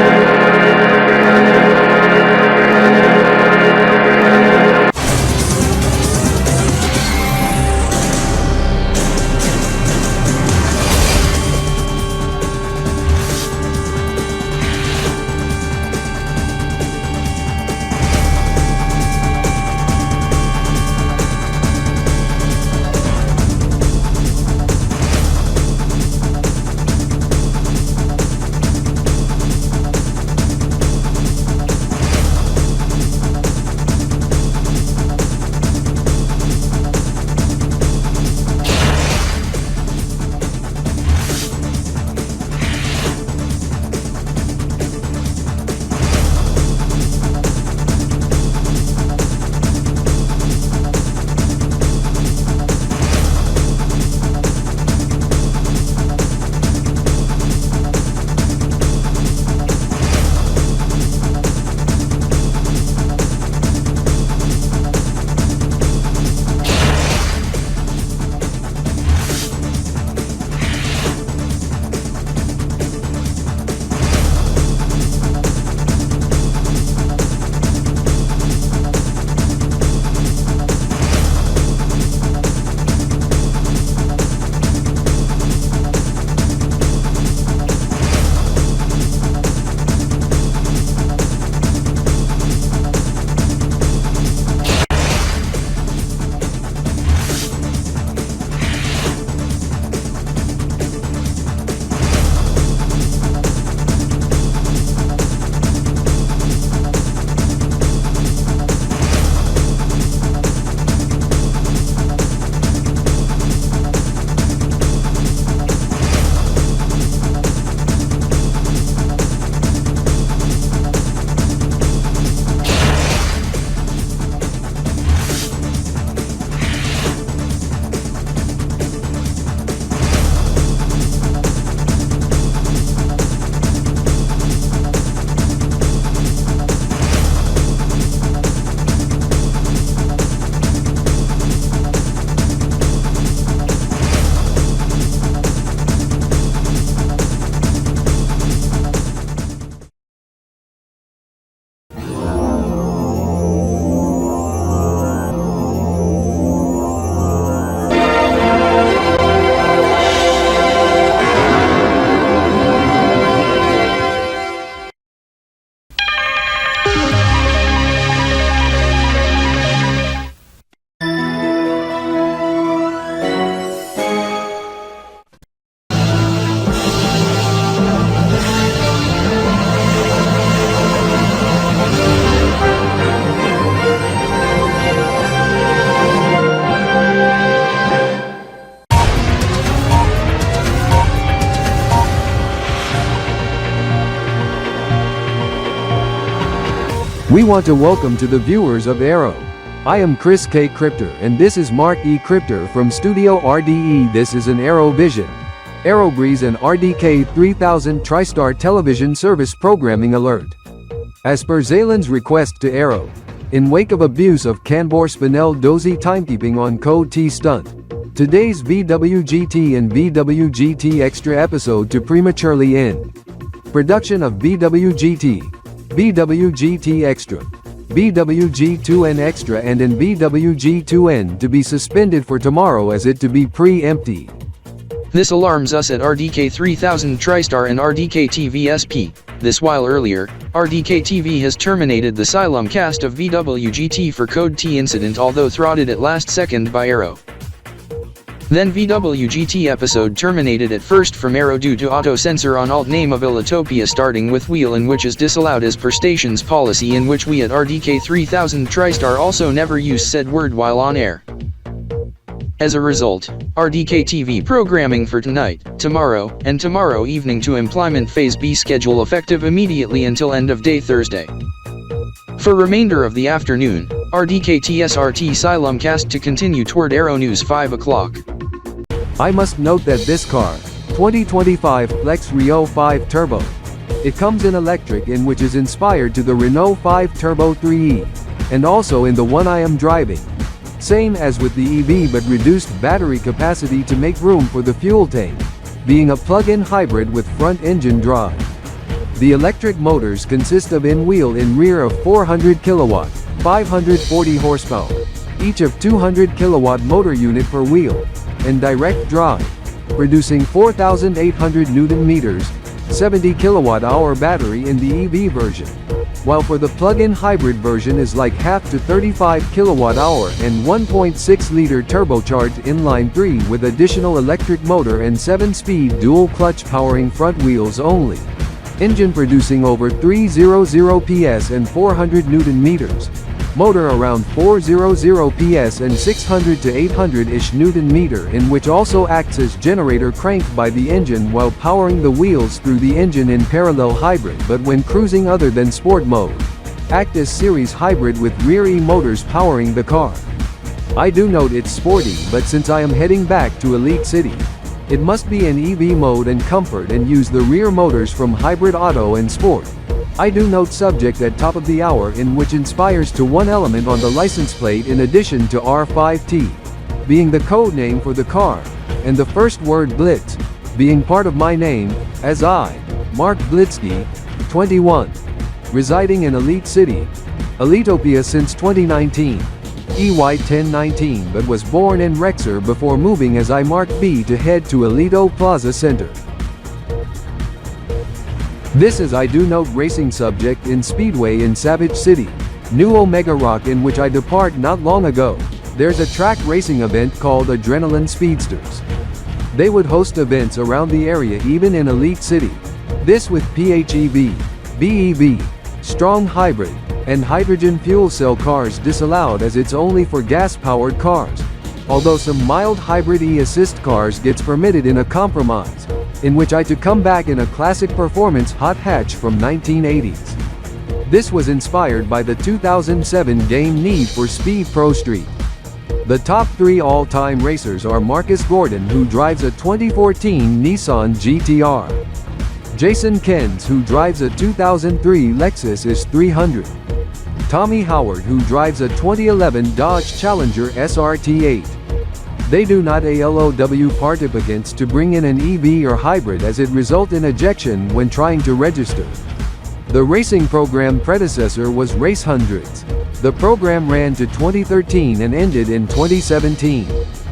We want to welcome to the viewers of Arrow. I am Chris K. Cryptor and this is Mark E. Cryptor from Studio RDE. This is an Arrow Vision, Arrow Breeze and RDK 3000 TriStar television service programming alert. As per Zealand's request to Arrow, in wake of abuse of Kanbor Spinel Dozy timekeeping on Code T Stunt, today's VWGT and VWGT Extra episode to prematurely end. Production of VWGT, VWGT Extra, VWG2N Extra and in VWG2N to be suspended for tomorrow as it to be pre-empty. This alarms us at RDK 3000 TriStar and RDKTVSP. This while earlier, RDKTV has terminated the Xylem cast of VWGT for Code T incident although thwarted at last second by Arrow. Then VWGT episode terminated at first from Arrow due to auto-censor on alt name of Illitopia starting with wheel in which is disallowed as per station's policy in which we at RDK 3000 TriStar also never use said word while on air. As a result, RDK TV programming for tonight, tomorrow, and tomorrow evening to employment phase B schedule effective immediately until end of day Thursday. For remainder of the afternoon, RDKTSR Asylum cast to continue toward Aero News 5 o'clock. I must note that this car, 2025 Flex Rio 5 Turbo. It comes in electric in which is inspired to the Renault 5 Turbo 3E, and also in the one I am driving. Same as with the EV but reduced battery capacity to make room for the fuel tank, being a plug-in hybrid with front engine drive. The electric motors consist of in-wheel in rear of 400 kilowatt, 540 horsepower, each of 200 kilowatt motor unit per wheel, and direct drive, producing 4,800 Newton meters, 70 kilowatt hour battery in the EV version, while for the plug-in hybrid version is like half to 35 kilowatt hour and 1.6 liter turbocharged inline 3 with additional electric motor and 7-speed dual clutch powering front wheels only. Engine producing over 300 PS and 400 Newton meters. Motor around 400 PS and 600 to 800-ish Newton meter in which also acts as generator crank by the engine while powering the wheels through the engine in parallel hybrid but when cruising other than sport mode. Act as series hybrid with rear E motors powering the car. I do note it's sporty but since I am heading back to Elite City, it must be in EV mode and comfort and use the rear motors from hybrid auto and sport. I do note subject at top of the hour in which inspires to one element on the license plate in addition to R5T, being the code name for the car, and the first word Blitz, being part of my name, as I, Mark Blitzky, 21, residing in Elite City, Elitopia since 2019, EY 1019 but was born in Rexer before moving as I Mark B to head to Alito Plaza Center. This is I do note racing subject in Speedway in Savage City, New Omega Rock in which I depart not long ago. There's a track racing event called Adrenaline Speedsters. They would host events around the area even in Elite City. This with PHEV, BEV, strong hybrid, and hydrogen fuel cell cars disallowed as it's only for gas-powered cars. Although some mild hybrid e-assist cars gets permitted in a compromise, in which I to come back in a classic performance hot hatch from 1980s. This was inspired by the 2007 game Need for Speed Pro Street. The top 3 all-time racers are Marcus Gordon who drives a 2014 Nissan GTR, Jason Kens who drives a 2003 Lexus S300, Tommy Howard who drives a 2011 Dodge Challenger SRT8. They do not allow participants to bring in an EV or hybrid as it result in ejection when trying to register. The racing program predecessor was Race Hundreds. The program ran to 2013 and ended in 2017.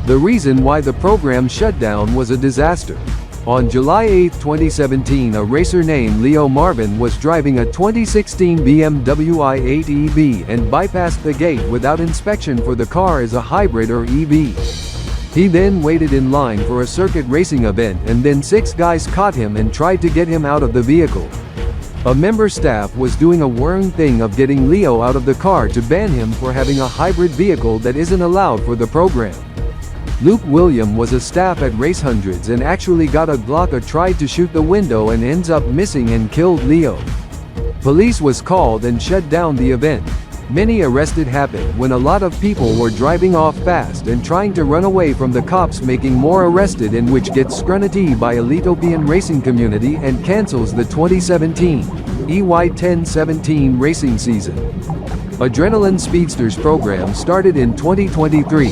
The reason why the program shut down was a disaster. On July 8, 2017 a racer named Leo Marvin was driving a 2016 BMW i8 EV and bypassed the gate without inspection for the car as a hybrid or EV. He then waited in line for a circuit racing event and then 6 guys caught him and tried to get him out of the vehicle. A member staff was doing a whirring thing of getting Leo out of the car to ban him for having a hybrid vehicle that isn't allowed for the program. Luke William was a staff at Race Hundreds and actually got a Glock tried to shoot the window and ends up missing and killed Leo. Police was called and shut down the event. Many arrested happened when a lot of people were driving off fast and trying to run away from the cops making more arrested in which gets scrutiny by Elitopian racing community and cancels the 2017 EY 1017 racing season. Adrenaline Speedsters program started in 2023.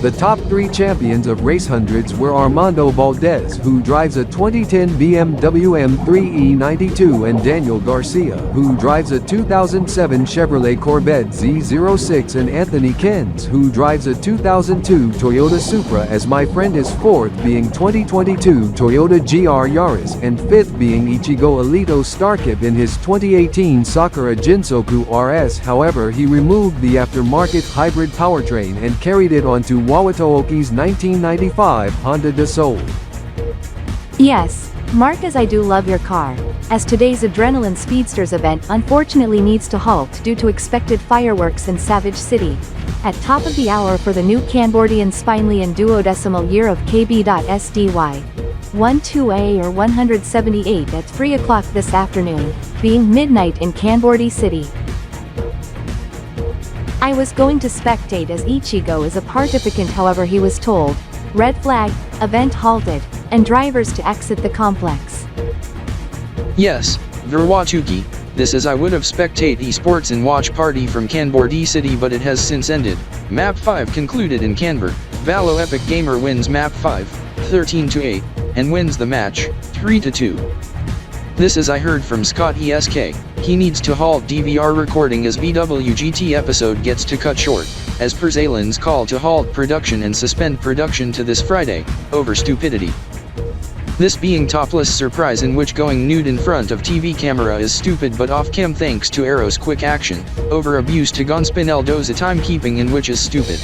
The top 3 champions of Race Hundreds were Armando Valdez who drives a 2010 BMW M3 E92 and Daniel Garcia who drives a 2007 Chevrolet Corvette Z06 and Anthony Kens who drives a 2002 Toyota Supra as my friend is 4th being 2022 Toyota GR Yaris and 5th being Ichigo Alito Starkip in his 2018 Sakura Jinsoku RS. However, he removed the aftermarket hybrid powertrain and carried it onto Wawatooki's 1995 Honda DeSoul. Yes, Mark, as I do love your car, as today's Adrenaline Speedsters event unfortunately needs to halt due to expected fireworks in Savage City. At top of the hour for the new Cambodian Spinely and duodecimal year of Kb.SDY. 12A or 178 at 3 o'clock this afternoon, being midnight in KanborZeven City. I was going to spectate as Ichigo is a participant, however he was told, red flag, event halted, and drivers to exit the complex. Yes, Verwatuki, this is I would have spectate esports and watch party from KanborD City, but it has since ended. Map 5 concluded in Kanbor. Valo Epic Gamer wins Map 5, 13-8, and wins the match, 3-2. This is I heard from Scott ESK. He needs to halt DVR recording as VWGT episode gets to cut short, as per Zaylin's call to halt production and suspend production to this Friday, over stupidity. This being topless surprise in which going nude in front of TV camera is stupid but off-cam thanks to Arrow's quick action, over abuse to Gonspinel does a timekeeping in which is stupid.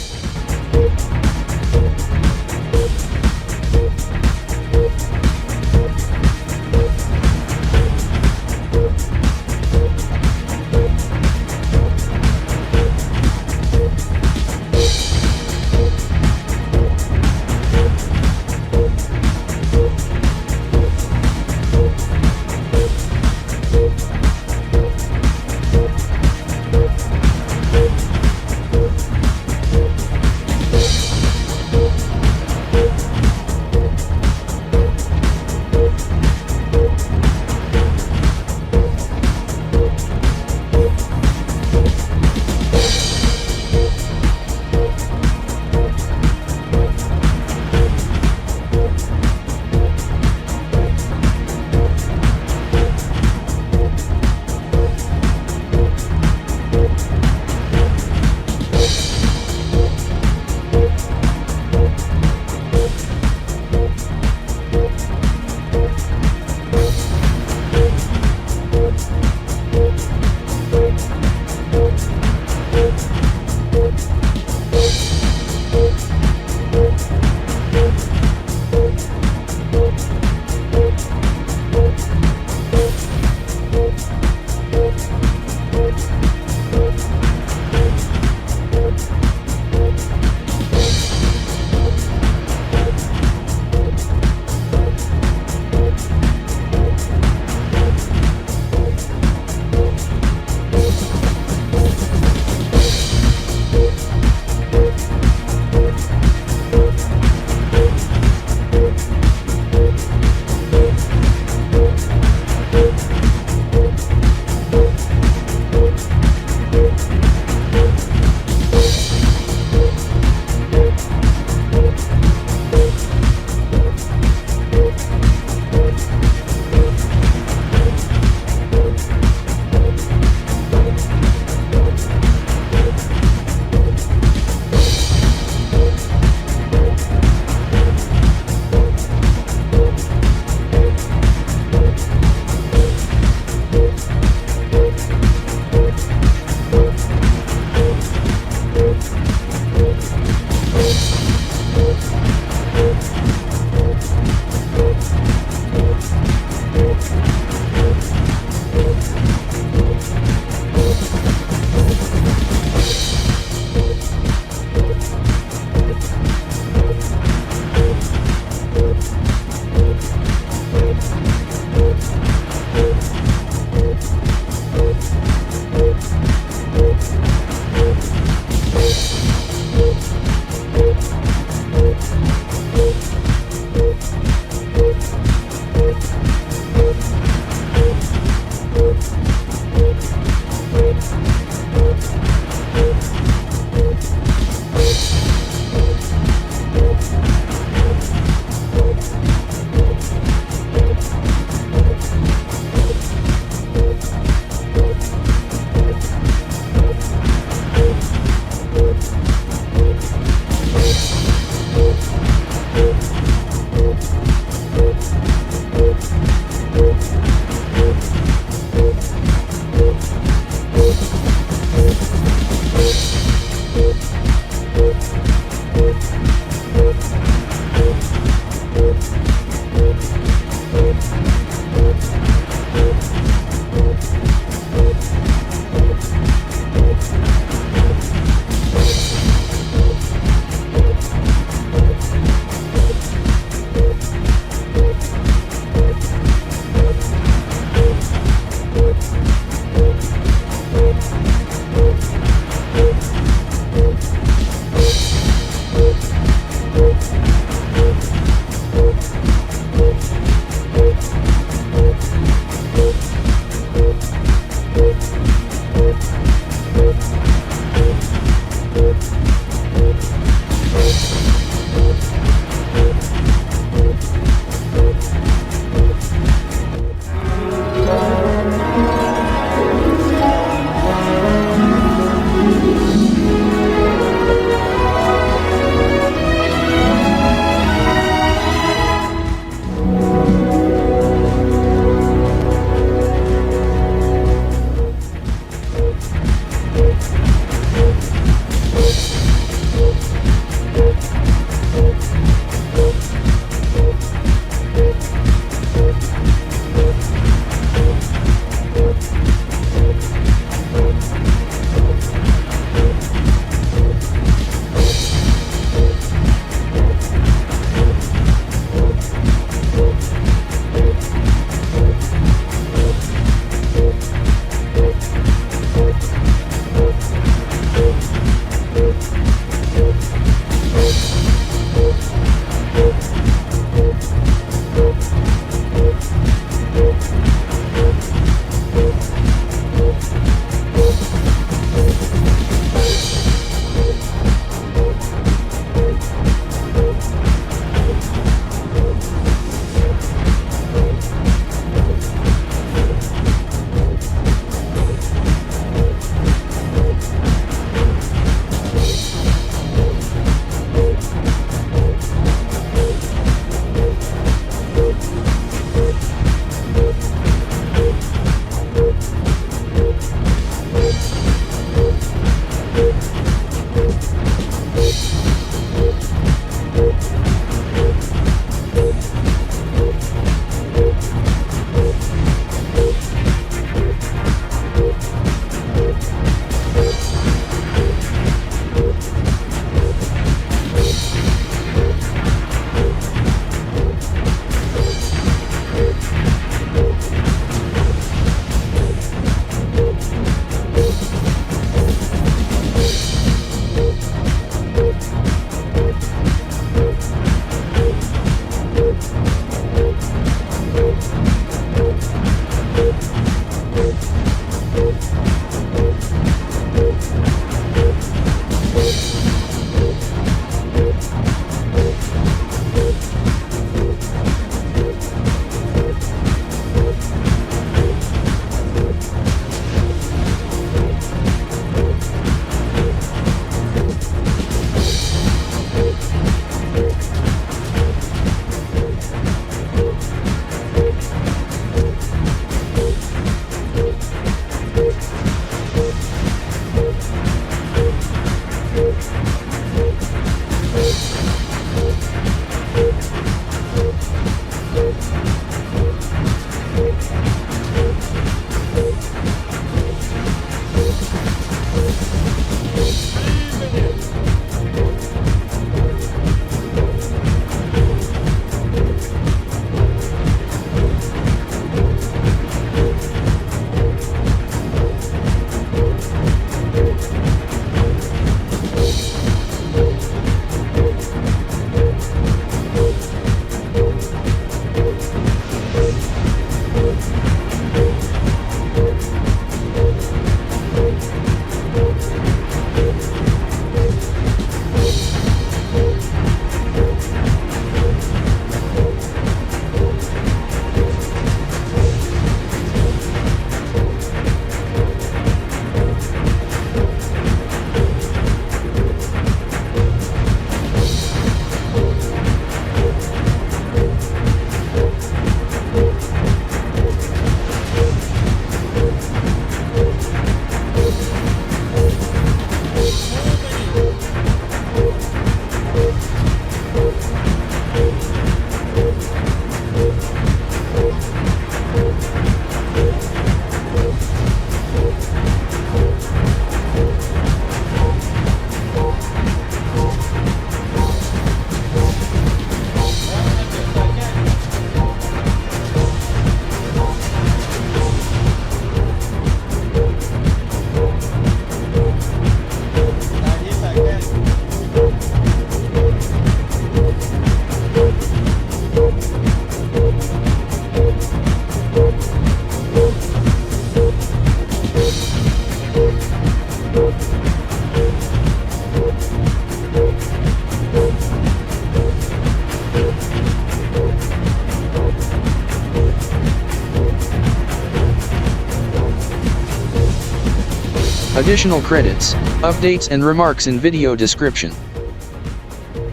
Additional credits, updates and remarks in video description.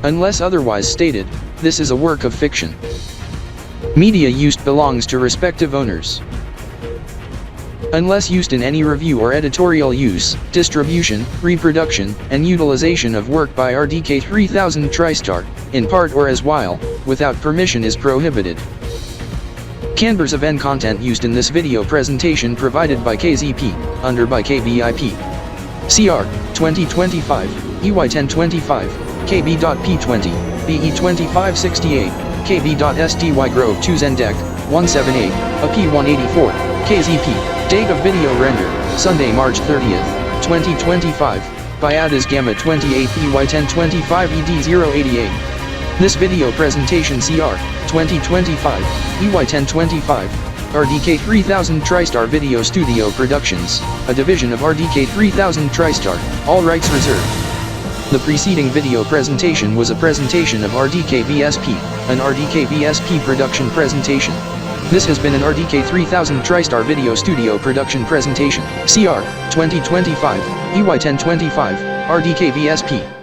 Unless otherwise stated, this is a work of fiction. Media used belongs to respective owners. Unless used in any review or editorial use, distribution, reproduction, and utilization of work by RDK 3000 TriStar, in part or as while, without permission is prohibited. KanborZeven content used in this video presentation provided by KZP, under by KBIP. CR, 2025, EY1025, KB.P 20, BE 2568, Kb.SDY Grove 2 Zendek, 178, AP 184, KZP, date of video render, Sunday, March 30th, 2025. by ADAS Gamma 28 EY1025 ED088. This video presentation CR 2025 EY1025 RDK 3000 TriStar Video Studio Productions, a division of RDK 3000 TriStar, all rights reserved. The preceding video presentation was a presentation of RDK.SP, an RDK.SP production presentation. This has been an RDK 3000 TriStar Video Studio production presentation, CR 2025 EY1025 RDK.SP.